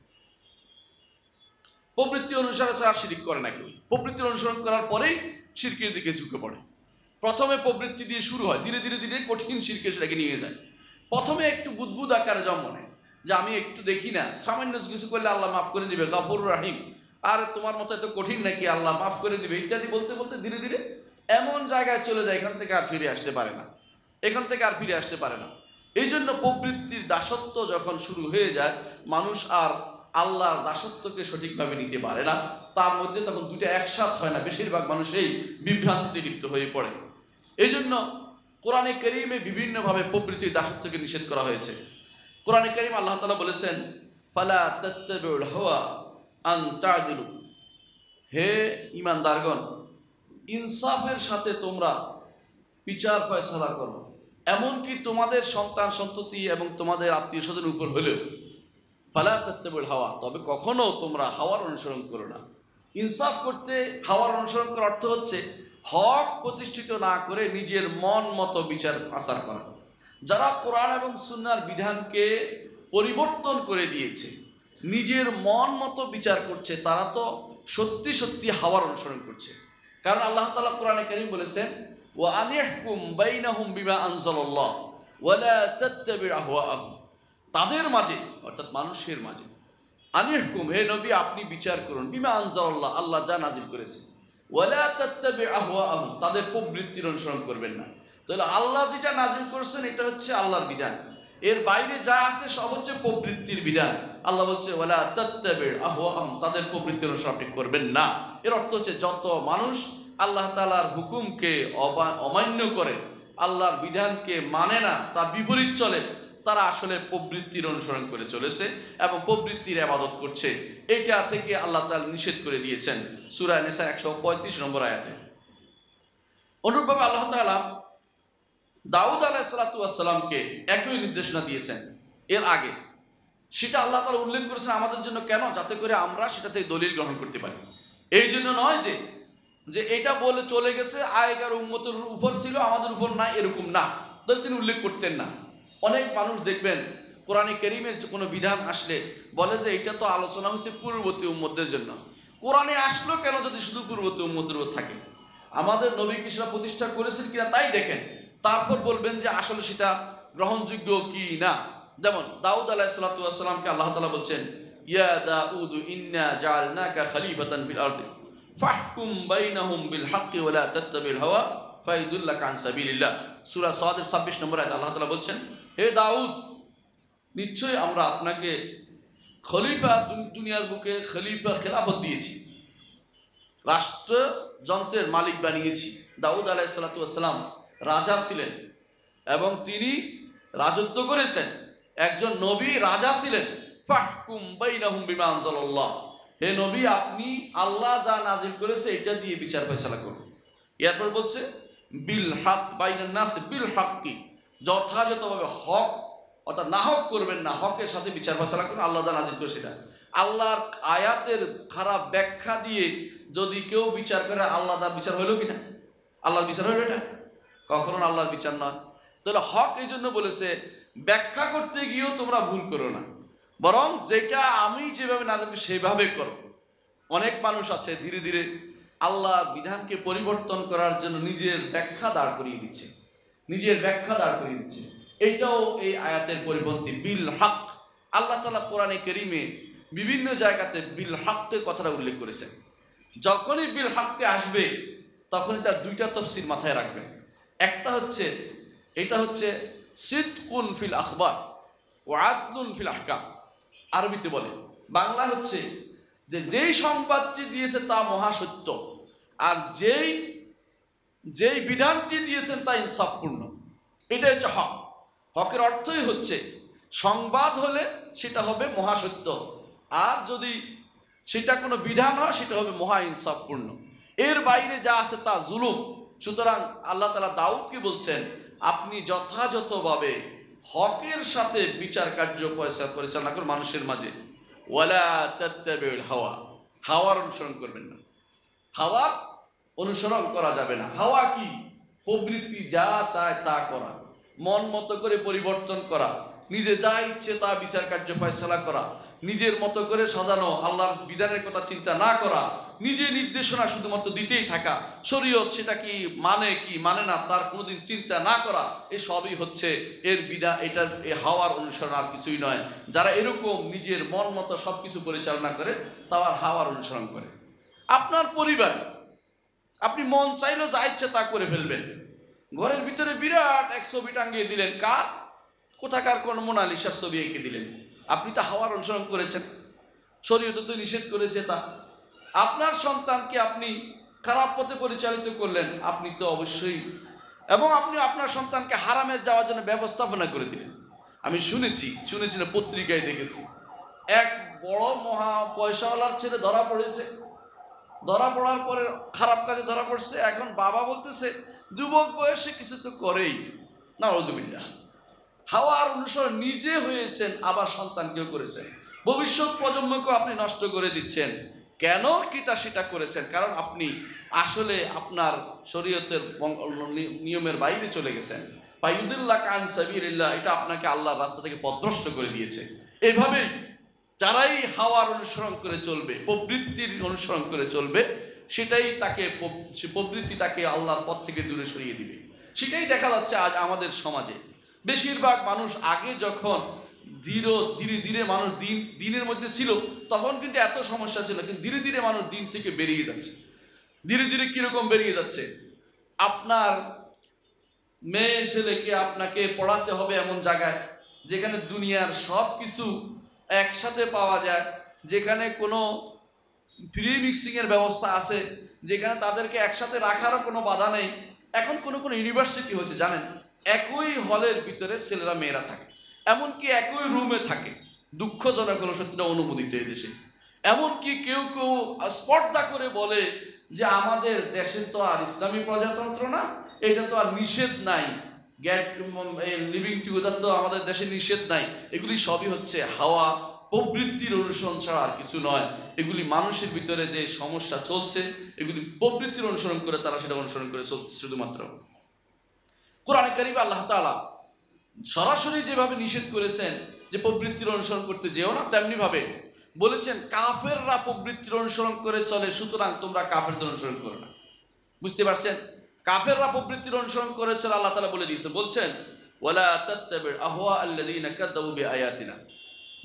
প্রবৃত্তি অনুসারে ছাড়া শিরিক করে না কেউ। প্রবৃত্তির অনুসরণ করার পরেই শিরকের দিকে ঝুঁকে পড়ে। প্রথমে প্রবৃত্তি দিয়ে শুরু হয়, ধীরে ধীরে ধীরে কঠিন শিরকে সেটাকে নিয়ে যায়। প্রথমে একটু বুদবুদ আকারে জন্ম নেয়, যে আমি একটু দেখি না, সামান্য কিছু করলে আল্লাহ মাফ করে দিবে, গফুর রাহিম, আর তোমার মতো এত কঠিন নাকি, আল্লাহ মাফ করে দিবে ইত্যাদি বলতে বলতে ধীরে ধীরে এমন জায়গায় চলে যায় এখান থেকে আর ফিরে আসতে পারে না, এখান থেকে আর ফিরে আসতে পারে না। এই জন্য প্রবৃত্তির দাসত্ব যখন শুরু হয়ে যায়, মানুষ আর আল্লাহর দাসত্বকে সঠিকভাবে নিতে পারে না। তার মধ্যে তখন দুটো একসাথ হয় না, বেশিরভাগ মানুষ এই বিভ্রান্তিতে লিপ্ত হয়ে পড়ে। এই জন্য কোরআনে কারীমে বিভিন্নভাবে প্রবৃত্তির দাসত্বকে নিষেধ করা হয়েছে। কোরআনে কারীম আল্লাহ তাআলা বলেছেন ফালা তাত্তাবিউল হাওয়া আন তা'দিলু, হে ঈমানদারগণ, ইনসাফের সাথে তোমরা বিচার ফয়সালা করো, এমনকি তোমাদের সন্তান সন্ততি এবং তোমাদের আত্মীয় স্বজন উপর হলেও। ফালা তাত্তাবিউল হাওয়া, তবে কখনো তোমরা হাওয়ার অনুসরণ করো না। ইনসাফ করতে হাওয়ার অনুসরণ করার অর্থ হচ্ছে হক প্রতিষ্ঠিত না করে নিজের মন মতো বিচার আচার করা। যারা কোরআন এবং সুন্নাহর বিধানকে পরিবর্তন করে দিয়েছে, নিজের মন মতো বিচার করছে, তারা তো সত্যি সত্যি হাওয়ার অনুসরণ করছে। কারণ আল্লাহ তাআলা কোরআনে কারীম বলেছেন ওয়া আনিহকুম বাইনাহুম বিমা আনজালাল্লাহ ওয়া লা তাত্তাবি আহওয়াআহুম, তাদের মাঝে অর্থাৎ মানুষের মাঝে, আনিহকুম, হে নবী আপনি বিচার করুন, বিমা আনজালাল্লাহ, আল্লাহ যা নাজিল করেছে, ওয়ালা তাত্তাবি আহওয়াআহুম, তাদের প্রবৃত্তির অনুসরণ করবেন না। তাহলে আল্লাহ যেটা নাযিল করেছেন এটা হচ্ছে আল্লাহর বিধান, এর বাইরে যা আছে সব হচ্ছে প্রবৃত্তির বিধান। আল্লাহ বলছে ওয়ালা তাত্তাবি আহওয়াআহুম, তাদের প্রবৃত্তির অনুসরণ আপনি করবেন না। এর অর্থ হচ্ছে যত মানুষ আল্লাহ তাআলার হুকুমকে অমান্য করে, আল্লাহর বিধানকে মানে না, তার বিপরীত চলে, তারা আসলে প্রবৃত্তির অনুসরণ করে চলেছে এবং প্রবৃত্তির ইবাদত করছে। এটা থেকে আল্লাহ তাআলা নিষেধ করে দিয়েছেন সূরা নিসা 135 নম্বর আয়াতে। অনুরূপভাবে আল্লাহ তাআলা দাউদ আলাইহিস সালাতু ওয়াস সালামকে একই নির্দেশনা দিয়েছেন এর আগে। সেটা আল্লাহ তাআলা উল্লেখ করেছেন আমাদের জন্য, কেন? যাতে করে আমরা সেটা থেকে দলিল গ্রহণ করতে পারি। এই জন্য নয় যে এটা বলে চলে গেছে, আগেকার উম্মতের উপর ছিল, আমাদের উপর না, এরকম না, তাহলে তিনি উল্লেখ করতেন না। অনেক মানুষ দেখবেন কোরআনে কারীমের কোনো বিধান আসলে বলে যে এটা তো আলোচনা হচ্ছে পূর্ববর্তী উম্মতদের জন্য। কোরআনে আসলো কেন যদি শুধু পূর্ববর্তী উম্মতের উপর থাকে? আমাদের নবী কি সেটা প্রতিষ্ঠা করেছেন কিনা তাই দেখেন, তারপর বলবেন যে আসলে সেটা গ্রহণযোগ্য কি না। যেমন দাউদ আলাইহিস সালাতু ওয়াস সালামকে আল্লাহ তাআলা বলছেন, ইয়া দাউদ ইন্না জাআলনাকা খলিফাতান ফিল আরদি ফাহকুম বাইনাহুম বিল হাক্কি ওয়া লা তাত্তাবিল হাওয়া ফায়দুল্লাকা আন সাবিলিল্লাহ। সূরা সাদের 26 নম্বর আয়াতে আল্লাহ তাআলা বলছেন, হে দাউদ, নিশ্চয়ই আমরা আপনাকে খলিফা, দুনিয়ার বুকে খলিফা, খেলাফত দিয়েছি, রাষ্ট্রযন্ত্রের মালিক বানিয়েছি। দাউদ আলাইহিস সালাতু ওয়াস সালাম রাজা ছিলেন এবং তিনি রাজত্ব করেছেন, একজন নবী রাজা ছিলেন। ফাহকুম বাইনাহুম বিমা আনজালাল্লাহ, হে নবী আপনি আল্লাহ যা নাযিল করেছে এটা দিয়ে বিচার ফয়সালা করুন। এরপর বলছে বিল হক বাইনান নাস বিল হক্কি, যথাযথভাবে হক অর্থাৎ নাহক করবেন না, হকের সাথে বিচার ফয়সালা করুন। আল্লাহ যা নাযিল করে সেটা। আল্লাহর আয়াতের খারাপ ব্যাখ্যা দিয়ে যদি কেউ বিচার করে, আল্লাহ তার বিচার হইল কিনা? আল্লাহর বিচার হইল এটা? কখনো আল্লাহর বিচার নয়। তাহলে হক এই জন্য বলেছে ব্যাখ্যা করতে গিয়েও তোমরা ভুল করো না, বরং যেটা আমি যেভাবে নাযিল করি সেভাবে করো। অনেক মানুষ আছে ধীরে ধীরে আল্লাহ বিধানকে পরিবর্তন করার জন্য নিজের ব্যাখ্যা দাঁড় করিয়ে দিচ্ছে, এইটাও এই আয়াতের পরিপন্থী। বিল হক, আল্লাহ তাআলা কোরআনে কারীমে বিভিন্ন জায়গাতে বিল হকের কথাটা উল্লেখ করেছেন। যখনই বিল হককে আসবে তখনই তার দুইটা তাফসীর মাথায় রাখবেন। একটা হচ্ছে, এটা হচ্ছে সিদকুন ফিল আখবার ওয়া আদলুন ফিল আহকাম, আরবিতে বলে। বাংলা হচ্ছে যে যেই সংবাদটি দিয়েছে তা মহাসত্য, আর যেই বিধানটি দিয়েছেন তা ইনসাফপূর্ণ। এটা হচ্ছে হক। হকের অর্থই হচ্ছে সংবাদ হলে সেটা হবে মহাসত্য, আর যদি সেটা কোনো বিধান হয় সেটা হবে মহা ইনসাফপূর্ণ। এর বাইরে যা আছে তা জুলুম। সুতরাং আল্লাহ তাআলা দাউদকে বলছেন আপনি যথাযথভাবে হকের সাথে বিচার কার্য পরিচালনা করুন মানুষের মাঝে। ওয়ালা তাত্তাবিউল হাওয়া, হাওয়ার অনুসরণ করবেন না, হাওয়ার অনুসরণ করা যাবে না। হাওয়া কি? প্রবৃত্তি, যা চায় তা করা, মন মতো করে পরিবর্তন করা, নিজে যা ইচ্ছে তা বিচার কার্য ফয়সালা করা, নিজের মতো করে সাজানো, আল্লাহর বিধানের কথা চিন্তা না করা, নিজে নির্দেশনা শুধুমাত্র দিতেই থাকা, শরীয়ত সেটা কি মানে না তার কোনোদিন চিন্তা না করা, এসবই হচ্ছে এর বিধান। এটার এই হাওয়ার অনুসরণ আর কিছুই নয়। যারা এরকম নিজের মন মতো সবকিছু পরিচালনা করে তারা হাওয়ার অনুসরণ করে। আপনার পরিবার আপনি মন চাইলেও যা ইচ্ছে তা করে ফেলবেন। ঘরের ভিতরে বিরাট এক ছবি টাঙ্গিয়ে দিলেন, কার? কোথাকার কোন মোনালিসার ছবি এঁকে দিলেন, আপনি তো হাওয়ার অনুসরণ করেছেন। শরীয়ত তো নিষেধ করেছে তা। আপনার সন্তানকে আপনি খারাপ পথে পরিচালিত করলেন, আপনি তো অবশ্যই, এবং আপনি আপনার সন্তানকে হারামে যাওয়ার জন্য ব্যবস্থাপনা করে দিলেন। আমি শুনেছি না, পত্রিকায় দেখেছি, এক বড় মহা পয়সাওয়ালার ছেলে ধরা পড়েছে। ধরা পড়ার পরে খারাপ কাজে ধরা পড়ছে। এখন বাবা বলতেছে যুবক বয়সে কিছু তো করেই, নাউযুবিল্লাহ। হাওয়ার অনুসরণ নিজে হয়েছেন, আবার সন্তানকেও করেছেন, ভবিষ্যৎ প্রজন্মকেও আপনি নষ্ট করে দিচ্ছেন। কেন কিটা সেটা করেছেন? কারণ আপনি আসলে আপনার শরীয়তের নিয়মের বাইরে চলে গেছেন। ফায়ুদিল্লাকা আন সাবিলিল্লাহ, এটা আপনাকে আল্লাহর রাস্তা থেকে পথভ্রষ্ট করে দিয়েছে। এইভাবেই যারাই হাওয়ার অনুসরণ করে চলবে, প্রবৃত্তির অনুসরণ করে চলবে, সেটাই তাকে, প্রবৃত্তি তাকে আল্লাহর পথ থেকে দূরে সরিয়ে দিবে। সেটাই দেখা যাচ্ছে আজ আমাদের সমাজে। বেশিরভাগ মানুষ আগে যখন ধীরে ধীরে মানুষ দিনের মধ্যে ছিল তখন কিন্তু এত সমস্যা ছিল, কিন্তু ধীরে ধীরে মানুষ দিন থেকে বেরিয়ে যাচ্ছে। ধীরে ধীরে কিরকম বেরিয়ে যাচ্ছে। আপনার মেয়ে ছেলেকে আপনাকে পড়াতে হবে এমন জায়গায় যেখানে দুনিয়ার সব কিছু একসাথে পাওয়া যায়, যেখানে কোনো ফ্রি মিক্সিং এর ব্যবস্থা আছে, যেখানে তাদেরকে একসাথে রাখারও কোনো বাধা নেই। এখন কোনো কোনো ইউনিভার্সিটি হয়েছে জানেন, একই হলের ভিতরে ছেলেরা মেয়েরা থাকে, এমনকি একই রুমে থাকে। দুঃখজনক হলো সত্যিটা অনুমোদিত এই দেশে। এমনকি কেউ কেউ স্পর্ধা করে বলে যে আমাদের দেশে তো আর ইসলামী প্রজাতন্ত্র না, এটা তো আর নিষেধ নাই, গেট লিভিং টুগেদার তো আমাদের দেশে নিষেধ নাই। এগুলি সবই হচ্ছে হাওয়া প্রবৃত্তির অনুসরণ ছাড়া আর কিছু নয়। এগুলি মানুষের ভিতরে যে সমস্যা চলছে, এগুলি প্রবৃত্তির অনুসরণ করে তারা সেটা অনুসরণ করে চলছে শুধুমাত্র। কোরআনে কারিমে আল্লাহ তাআলা সরাসরি যেভাবে নিষেধ করেছেন যে প্রবৃত্তির অনুসরণ করতে যেও না, তেমনি ভাবে বলেছেন কাফেররা প্রবৃত্তির অনুসরণ করে চলে, সুতরাং তোমরা কাফেরদের অনুসরণ করো না। বুঝতে পারছেন? কাফেররা প্রবৃত্তির অনুসরণ করে চলে, আল্লাহ তাআলা বলে দিয়েছে, বলছেন ওয়ালা তাত্তাবি'উ আহওয়া আল্লাযীনা কাযযাবু বিআয়াতিনা,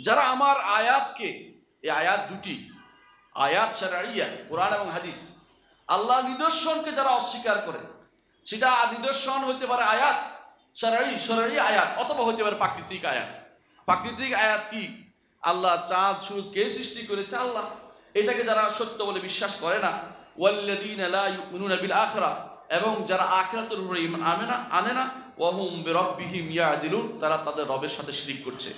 যারা আমার আয়াতকে, এই আয়াত দুটি আয়াত শারঈয়া, কোরআন এবং হাদিস, আল্লাহ নিদর্শনকে যারা অস্বীকার করে, সেটা নিদর্শন হইতে পারে আয়াত শরঈ আয়াত, অথবা হইতে পারে প্রাকৃতিক আয়াত। প্রাকৃতিক আয়াত কি? আল্লাহ চাঁদ সূরজ কে সৃষ্টি করেছে? আল্লাহ। এটাকে যারা সত্য বলে বিশ্বাস করে না, ওয়াল্লাযীনা লা ইউমিনুনা বিল আখিরাহ, এবং যারা আখিরাতের উপরে ঈমান আনে না, ওয়া হুম বিরাব্বিহিম ইয়াদিলুন, তারা তাদের রবের সাথে শিরক করছে।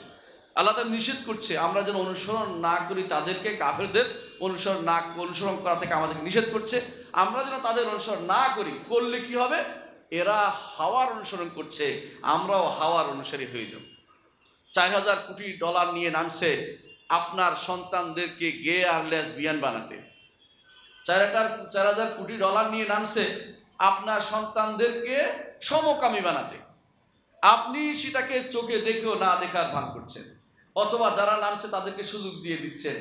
আল্লাহ তাআলা নিষেধ করছে আমরা যেন অনুসরণ না করি তাদেরকে, কাফেরদের অনুসরণ করা থেকে আমাদেরকে নিষেধ করছে। আমরা যেন তাদের অনুসরণ না করি, করলে কি হবে? এরা হাওয়ার অনুসরণ করছে, আমরাও হাওয়ার অনুসারী হয়ে যাব। $4000 কোটি নিয়ে নামছে আপনার সন্তানদেরকে গে আর লেসবিয়ান বানাতে। $4000 কোটি নিয়ে নামছে আপনার সন্তানদেরকে সমকামী বানাতে। আপনি সেটাকে চোখে দেখেও না দেখার ভান করছেন, অথবা যারা নামছে তাদেরকে সুযোগ দিয়ে দিচ্ছেন।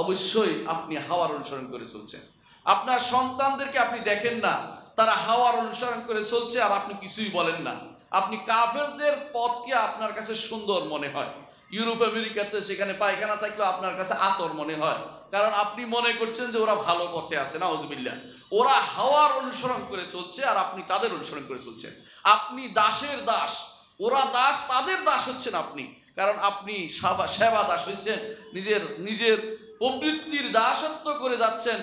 অবশ্যই আপনি হাওয়ার অনুসরণ করে চলছেন। আপনার সন্তানদেরকে আপনি দেখেন না, তারা হাওয়ার অনুসরণ করে চলছে, আর আপনি কিছুই বলেন না। আপনি কাফেরদের পথকে আপনার কাছে সুন্দর মনে হয়। ইউরোপ আমেরিকাতে সেখানে পায়খানা থাকলেও আপনার কাছে আতর মনে হয়, কারণ আপনি মনে করছেন যে ওরা ভালো পথে আছে। নাউযুবিল্লাহ। ওরা হাওয়ার অনুসরণ করে চলছে, আর আপনি তাদের অনুসরণ করে চলছেন। আপনি দাসের দাস, ওরা দাস, তাদের দাস হচ্ছেন আপনি, কারণ আপনি সেবা দাস হয়েছেন, নিজের প্রবৃত্তির দাসত্ব করে যাচ্ছেন।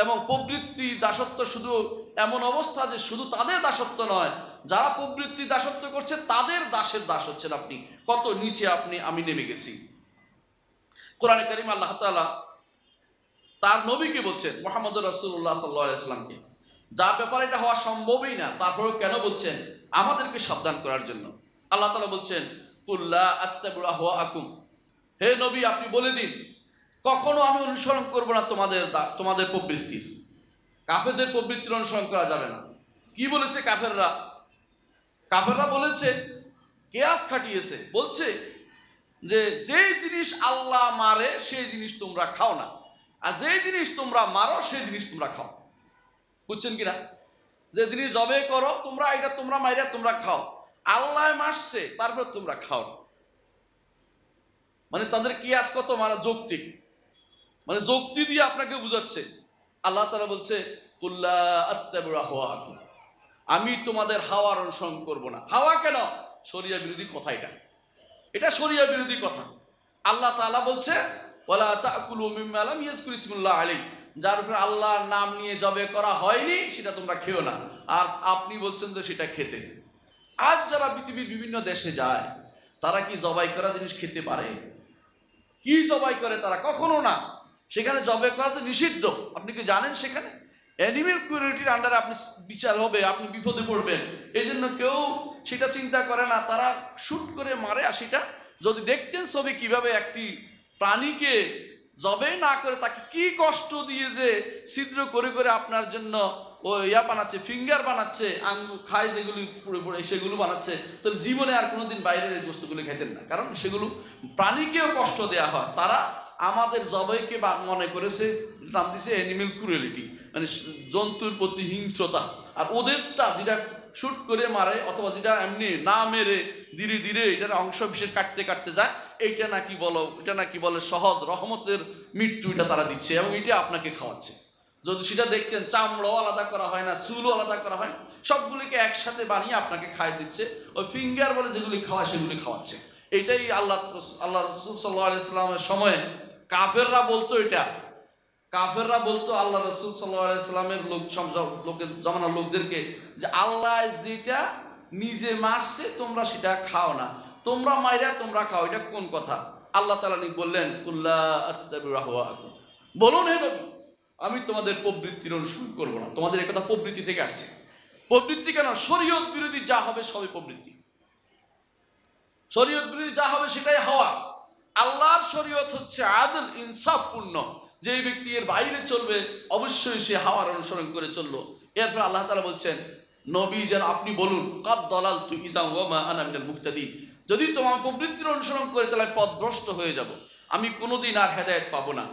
এবং প্রবৃত্তি দাসত্ব শুধু এমন অবস্থা যে শুধু তাদের দাসত্ব নয়, যারা প্রবৃত্তি দাসত্ব করছে তাদের দাসের দাস হচ্ছেন আপনি। কত নিচে আমি নেমে গেছি। কোরআনে কারিমে আল্লাহ তাআলা তার নবীকে বলছেন, মুহাম্মদুর রাসূলুল্লাহ সাল্লাল্লাহু আলাইহি ওয়াসাল্লামকে, যার ব্যাপারে এটা হওয়া সম্ভবই না, তারপরেও কেন বলছেন? আমাদেরকে সাবধান করার জন্য। আল্লাহ তাআলা বলছেন কুল লা আত্তাবি'উ আহওয়াআকুম, হে নবী আপনি বলে দিন কখনো আমি অনুসরণ করব না তোমাদের প্রবৃত্তির। কাফেরদের প্রবৃত্তির অনুসরণ করা যাবে না। কি বলেছে কাফেররা বলেছে, কিয়াস খাটিয়েছে, বলছে যে যেই জিনিস আল্লাহ মারে সেই জিনিস তোমরা খাও না, আর যেই জিনিস তোমরা মারো সেই জিনিস তোমরা খাও। বুঝছেন কিনা? যে জিনিস জবে করো তোমরা, এটা তোমরা মাইরা তোমরা খাও, আল্লাহ মারছে তারপর তোমরা খাও। মানে তাদের কিয়াস কত যৌক্তিক, মানে যুক্তি দিয়ে আপনাকে বুঝাচ্ছে। আল্লাহ তাআলা বলছে কুল লা আত্তাবি'উ আহওয়াআকুম, আমি তোমাদের হাওয়ার অনুসরণ করব না। হাওয়া কেন? শরিয়া বিরোধী কথা, এটা শরিয়া বিরোধী কথা। আল্লাহ তাআলা বলছে ওয়ালা তাকুলু মিম্মা লাম ইয়াযকুর ইসমুল্লাহ আলাইহি, যার উপরে আল্লাহর নাম নিয়ে জবে করা হয়নি সেটা তোমরা খেও না। আর আপনি বলছেন যে সেটা খেতে। আজ যারা পৃথিবীর বিভিন্ন দেশে যায়, তারা কি জবাই করা জিনিস খেতে পারে? কি জবাই করে তারা? কখনো না। সেখানে জবাই করা তো নিষিদ্ধ। আপনি কি জানেন? সেখানে অ্যানিমেল ক্রুয়েলিটির আন্ডারে আপনি বিচার হবে, আপনি বিপদে পড়বেন। এই জন্য কেউ সেটা চিন্তা করে না, তারা শুট করে মারে। আর সেটা যদি দেখতেন ছবি, কিভাবে একটি প্রাণীকে জবে না করে তাকে কি কষ্ট দিয়ে যে ছিদ্র করে করে আপনার জন্য ও বানাচ্ছে, ফিঙ্গার বানাচ্ছে, আঙ্গুল খায় যেগুলি পুড়ে পুড়ে সেগুলো বানাচ্ছে, তো জীবনে আর কোনোদিন বাইরের এই বস্তুগুলো খাইতেন না, কারণ সেগুলো প্রাণীকেও কষ্ট দেওয়া হয়। তারা আমাদের জবাইকে মনে করেছে, নাম দিছে অ্যানিমেল ক্রুয়েলিটি, মানে জন্তুর প্রতি হিংস্রতা। আর ওদেরটা যেটা শুট করে মারে, অথবা যেটা এমনি না মেরে ধীরে ধীরে এটার অংশ বিশেষ কাটতে কাটতে যায়, এটা নাকি বলে সহজ রহমতের মৃত্যু, এটা তারা দিচ্ছে এবং এটা আপনাকে খাওয়াচ্ছে। যদি সেটা দেখতেন চামড়াও আলাদা করা হয় না, চুলও আলাদা করা হয়, সবগুলিকে একসাথে বানিয়ে আপনাকে খাই দিচ্ছে। ওই ফিঙ্গার বলে যেগুলি খাওয়া সেগুলি খাওয়াচ্ছে। এইটাই আল্লাহ রসুল সাল্লাল্লাহু আলাইহি সাল্লামের সময়ে কাফেররা বলতো, এটা কাফেররা বলতো আল্লাহ রসুল সাল্লাল্লাহু আলাইহি সাল্লামের লোকের জমানার লোকদেরকে, যে আল্লাহ যেটা নিজে মারছে তোমরা সেটা খাও না, তোমরা মাইরা তোমরা খাও, এটা কোন কথা? আল্লাহ তাআলা বললেন, কুল্লা আত্তাবিউ আহওয়াকুম, বলুন হে নবী আমি তোমাদের প্রবৃত্তির অনুসরণ করবো না। তোমাদের একটা প্রবৃত্তি থেকে আসছে। প্রবৃত্তি কেন? শরীয়ত বিরোধী যা হবে সবই প্রবৃত্তি। শরীয়ত বিরোধী যা হবে সেটাই হওয়া। আল্লাহর শরীয়ত হচ্ছে আদল, ইনসাফপূর্ণ। যে ব্যক্তি এর বাইরে চলবে অবশ্যই সে হাওয়ার অনুসরণ করে চললো। এরপর আল্লাহ তাআলা বলছেন, নবী যেন আপনি বলুন, কাদ দালালতু ইযা ওয়া মা আনা মিনাল মুহতাদিন, যদি তোমার প্রবৃত্তির অনুসরণ করে তাহলে পথভ্রষ্ট হয়ে যাব, আমি কোনোদিন আর হেদায়েত পাবো না।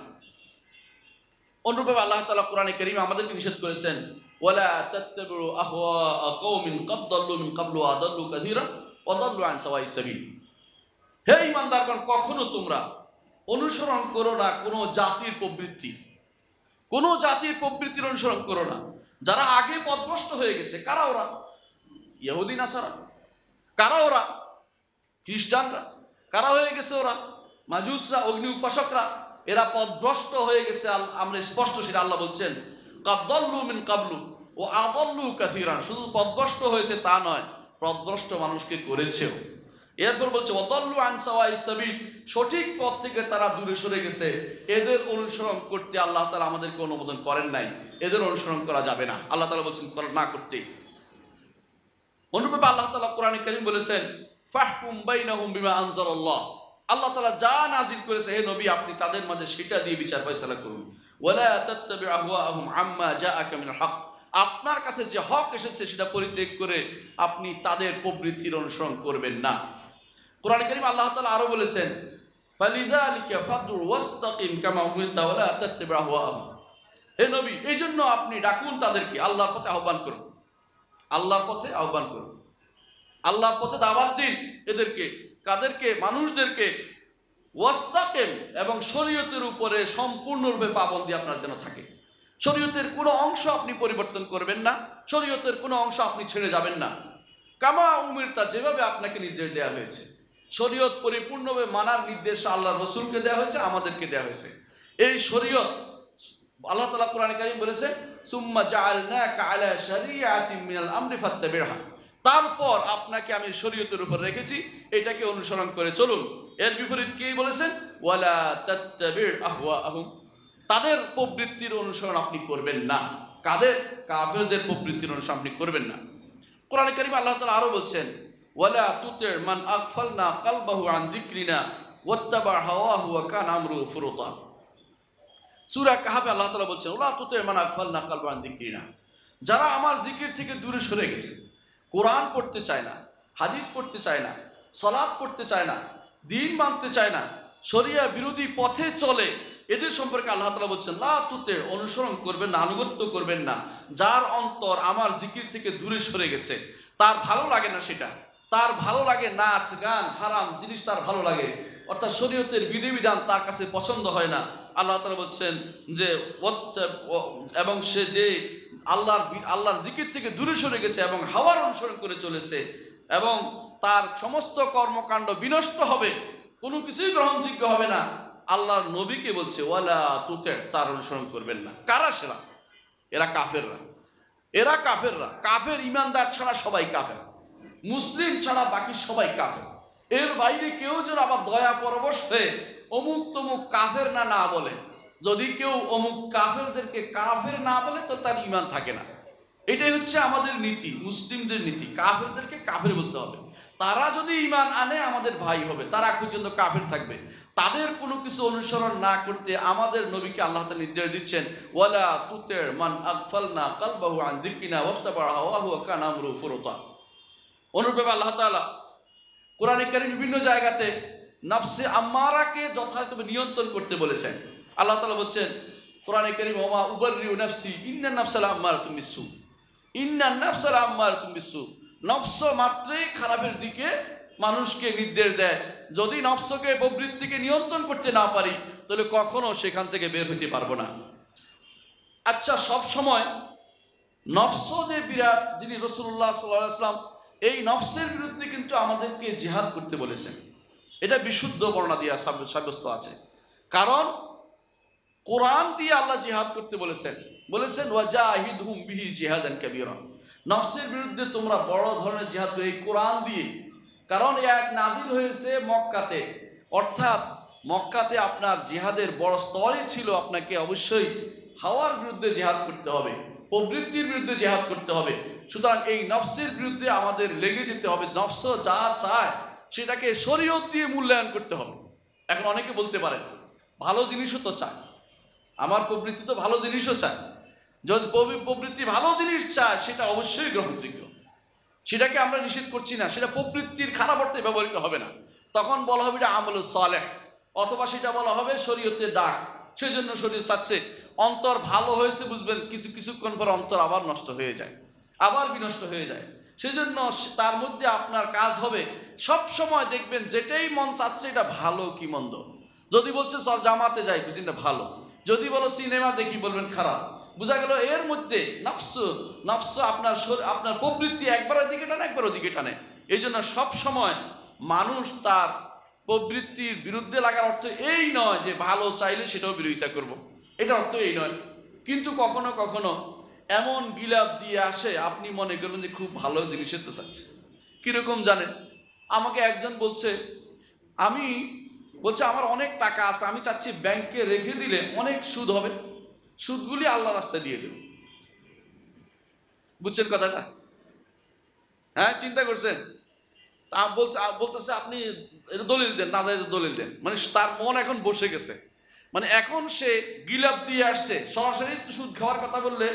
অনুরূপভাবে আল্লাহ তাআলা কোরআনে কারীমে আমাদেরকে নিষেধ করেছেন, ওয়ালা তাত্তাবিউ আহওয়া কওমিন কাদ দাল্লু মিন কাবলু ওয়া আদাল্লু কাসীরান ওয়া দাল্লু আন সাওয়াইস সাবিল। হে ঈমানদারগণ, কখনো তোমরা অনুসরণ করো না কোনো জাতির প্রবৃত্তি, কোনো জাতির প্রবৃত্তির অনুসরণ করো না যারা আগে পথভ্রষ্ট হয়ে গেছে। কারা ওরা? ইহুদি নাসারা। কারা ওরা? খ্রিস্টানরা। কারা হয়ে গেছে ওরা? মাজুসরা, অগ্নি উপাসকরা। এরা পথভ্রষ্ট হয়ে গেছে। আমরা স্পষ্ট সেটা আল্লাহ বলছেন, কাদ দাল্লু মিন কাবলু ওয়া আদাল্লু কাসীরান। শুধু পথভ্রষ্ট হয়েছে তা নয়, পথভ্রষ্ট মানুষকে করেছেও। এরপর বলছে ওয়াদাল্লু আন সাওয়াইস সাবিল, সঠিক পথ থেকে তারা দূরে সরে গেছে। এদের অনুসরণ করতে আল্লাহ তাআলা আমাদেরকে অনুমোদন করেন নাই, এদের অনুসরণ করা যাবে না। আল্লাহ তাআলা বলছেন না করতে। অনুরূপে আল্লাহ তাআলা কোরআনে কারীম বলেছেন, ফাহকুম বাইনাহুম বিমা আনজালাল্লাহ, আল্লাহ তাআলা যা নাজিল করেছে হে নবী আপনি তাদের মাঝে সেটা দিয়ে বিচার ফয়সালা করুন। ওয়ালা তাত্তাবি আহওয়াহুম আম্মা জাআকা মিনাল হক, আপনার কাছে যে হক এসেছে সেটা পরিত্যাগ করে আপনি তাদের প্রবৃত্তির অনুসরণ করবেন না। কোরআনে কারীমে আল্লাহ তাআলা আরো বলেছেন, ফালিযালিকা ফাদউ ওয়াস্তাকিম কামা উমিরতা ওয়ালা তাত্তাবি আহওয়াহুম, হে নবী এই জন্য আপনি ডাকুন তাদেরকে, আল্লাহর পথে আহ্বান করুন, আল্লাহর পথে আহ্বান করুন, আল্লাহর পথে দাওয়াত দিন এদেরকে। কাদেরকে? মানুষদেরকে। ওয়াস্তাকিম, এবং শরীয়তের উপরে সম্পূর্ণরূপে পাবন্দী আপনার যেন থাকে। শরীয়তের কোনো অংশ আপনি পরিবর্তন করবেন না, শরীয়তের কোনো অংশ আপনি ছেড়ে যাবেন না। কামা উমিরতা, যেভাবে আপনাকে নির্দেশ দেওয়া হয়েছে। শরীয়ত পরিপূর্ণভাবে মানার নির্দেশ আল্লাহ রসুলকে দেওয়া হয়েছে, আমাদেরকে দেওয়া হয়েছে। এই শরীয়ত আল্লাহ তাআলা কোরআনে কারীম বলেছে, সুম্মা জাআলনাকা আলা শারিআতিন মিনাল আমরি ফাত্তাবি'হা, তারপর আপনাকে আমি শরীয়তের উপর রেখেছি, এটাকে অনুসরণ করে চলুন। এর বিপরীত কি বলেছেন? ওয়ালা তাত্তাবি' আহওয়াহুম, তাদের প্রবৃত্তির অনুসরণ আপনি করবেন না। কাদের? কাফেরদের প্রবৃত্তির অনুসরণ আপনি করবেন না। কোরআনে কারীমে আল্লাহ তাআলা আরো বলছেন, ওয়ালা তুতি' মান আগফালনা কলবাহু আন যিকরিনা ওয়াত্তাবা হাওয়াহু ওয়া কানা আমরুহু ফুরুতা। সূরা কাহফে আল্লাহ তাআলা বলছেন, ওয়ালা তুতি' মান আগফালনা কলবাহু আন যিকরিনা, যারা আমার জিকির থেকে দূরে সরে গেছে, কোরআন পড়তে চায় না, হাদিস পড়তে চায় না, সালাত পড়তে চায় না, দ্বীন মানতে চায় না, শরিয়া বিরোধী পথে চলে, এদের সম্পর্কে আল্লাহ তাআলা বলছেন, লা তুতি', অনুসরণ করবেন না, আনুগত্য করবেন না। যার অন্তর আমার জিকির থেকে দূরে সরে গেছে, তার ভালো লাগে না সেটা, তার ভালো লাগে নাচ গান, হারাম জিনিস তার ভালো লাগে, অর্থাৎ শরীয়তের বিধিবিধান তার কাছে পছন্দ হয় না। আল্লাহ তাআলা বলছেন যে এবং সে যে আল্লাহর জিকির থেকে দূরে সরে গেছে এবং হাওয়ার অনুসরণ করে চলেছে, এবং তার সমস্ত কর্মকাণ্ড বিনষ্ট হবে, কোনো কিছুই গ্রহণযোগ্য হবে না। আল্লাহর নবীকে বলছে ওয়ালা তুতি', তার অনুসরণ করবেন না। কারা সেরা? এরা কাফেররা। এরা কাফেররা। কাফের ইমানদার ছাড়া সবাই কাফের, মুসলিম ছাড়া বাকি সবাই কাফের। এর বাইরে কেউ যেন আবার দয়া পরবশ হয়ে অমুক তমুক কাফের না বলে। যদি কেউ অমুক কাফেরদেরকে কাফের না বলে তো তার ঈমান থাকে না। এটাই হচ্ছে আমাদের নীতি, মুসলিমদের নীতি। কাফেরদেরকে কাফের বলতে হবে। তারা যদি ঈমান আনে আমাদের ভাই হবে, তারা পর্যন্ত কাফের থাকবে। তাদের কোনো কিছু অনুসরণ না করতে আমাদের নবীকে আল্লাহ তাআলা নির্দেশ দিচ্ছেন, ওয়ালা তুতি' মান আগফালনা কলবাহু আন যিকরিনা ওয়াত্তাবা হাওয়াহু ওয়া কানা আমরুহু ফুরুতা। অনুরূপভাবে আল্লাহ তাআলা কোরআনে কারীম বিভিন্ন জায়গাতে নফসে আম্মারাকে যথাযথভাবে নিয়ন্ত্রণ করতে বলেছেন। আল্লাহ তাআলা বলছেন কোরআনে কারীম, ওমা উবাররিউ নাফসি ইন্নান নাফসা লাআম্মারাতুম বিসসু, ইন্নান নাফসা লাআম্মারাতুম বিসসু, নফস মাত্রই খারাপের দিকে মানুষকে নির্দেশ দেয়। যদি নফসকে প্রবৃত্তিকে নিয়ন্ত্রণ করতে না পারি তাহলে কখনো সেখান থেকে বের হতে পারবো না। আচ্ছা, সব সময় নফস যে বিরাট, যিনি রাসূলুল্লাহ সাল্লাল্লাহু আলাইহি ওয়াসাল্লাম এই নফসের বিরুদ্ধে কিন্তু আমাদেরকে জিহাদ করতে বলেছেন। এটা বিশুদ্ধ বর্ণনা দিয়ে সাব্যস্ত আছে। কারণ কোরআন দিয়ে আল্লাহ জিহাদ করতে বলেছেন ওয়াজাহিদহুম বিহি জিহাদান কাবীরা, নফসের বিরুদ্ধে তোমরা বড় ধরনের জিহাদ করে এই কোরআন দিয়ে। কারণ এক নাজিল হয়েছে মক্কাতে, অর্থাৎ মক্কাতে আপনার জিহাদের বড় স্তরই ছিল, আপনাকে অবশ্যই হাওয়ার বিরুদ্ধে জিহাদ করতে হবে, প্রবৃত্তির বিরুদ্ধে জিহাদ করতে হবে। সুতরাং এই নফসের বিরুদ্ধে আমাদের লেগে যেতে হবে। নফস যা চায় সেটাকে শরীয়ত দিয়ে মূল্যায়ন করতে হবে। এখন অনেকে বলতে পারে ভালো জিনিসও তো চায়, আমার প্রবৃত্তি তো ভালো জিনিসও চায়। যদি প্রবৃত্তি ভালো জিনিস চায় সেটা অবশ্যই গ্রহণযোগ্য, সেটাকে আমরা নিষেধ করছি না, সেটা প্রবৃত্তির খারাপ অর্থে ব্যবহৃত হবে না। তখন বলা হবে এটা আমলুস সালেহ, অথবা সেটা বলা হবে শরীয়তের ডাক। সেজন্য শরীয়ত চাচ্ছে। অন্তর ভালো হয়েছে বুঝবেন, কিছুক্ষণ পর অন্তর আবার নষ্ট হয়ে যায়, আবার বিনষ্ট হয়ে যায়। সেজন্য তার মধ্যে আপনার কাজ হবে সব সময় দেখবেন যেটাই মন চাচ্ছে এটা ভালো কি মন্দ। যদি বলছে সব জামাতে যাই, বুঝছেন এটা ভালো। যদি বলো সিনেমা দেখি, বলবেন খারাপ। বোঝা গেল এর মধ্যে নফস আপনার প্রবৃত্তি একবার ওদিকে টানে, একবার ওদিকে টানে। এই জন্য সব সময় মানুষ তার প্রবৃত্তির বিরুদ্ধে লাগার অর্থ এই নয় যে ভালো চাইলে সেটাও বিরোধিতা করব, এটা অর্থ এই নয়। কিন্তু কখনো কখনো এমন গিলাপ দিয়ে আসে আপনি মনে করবেন যে খুব ভালো জিনিসের তো চাচ্ছে। কিরকম জানেন? আমাকে একজন বলছে আমার অনেক টাকা আছে, আমি চাচ্ছি ব্যাংকে রেখে দিলে অনেক সুদ হবে, সুদগুলি আল্লাহ রাস্তায় দিয়ে দেব। বুঝছেন কথাটা? হ্যাঁ, চিন্তা করছেন? তা বলতেছে আপনি এটা দলিল দেন, নাজায়েজ দলিল দেন। মানে তার মন এখন বসে গেছে, মানে এখন সে গিলাপ দিয়ে আসছে। সরাসরি সুদ খাওয়ার কথা বললে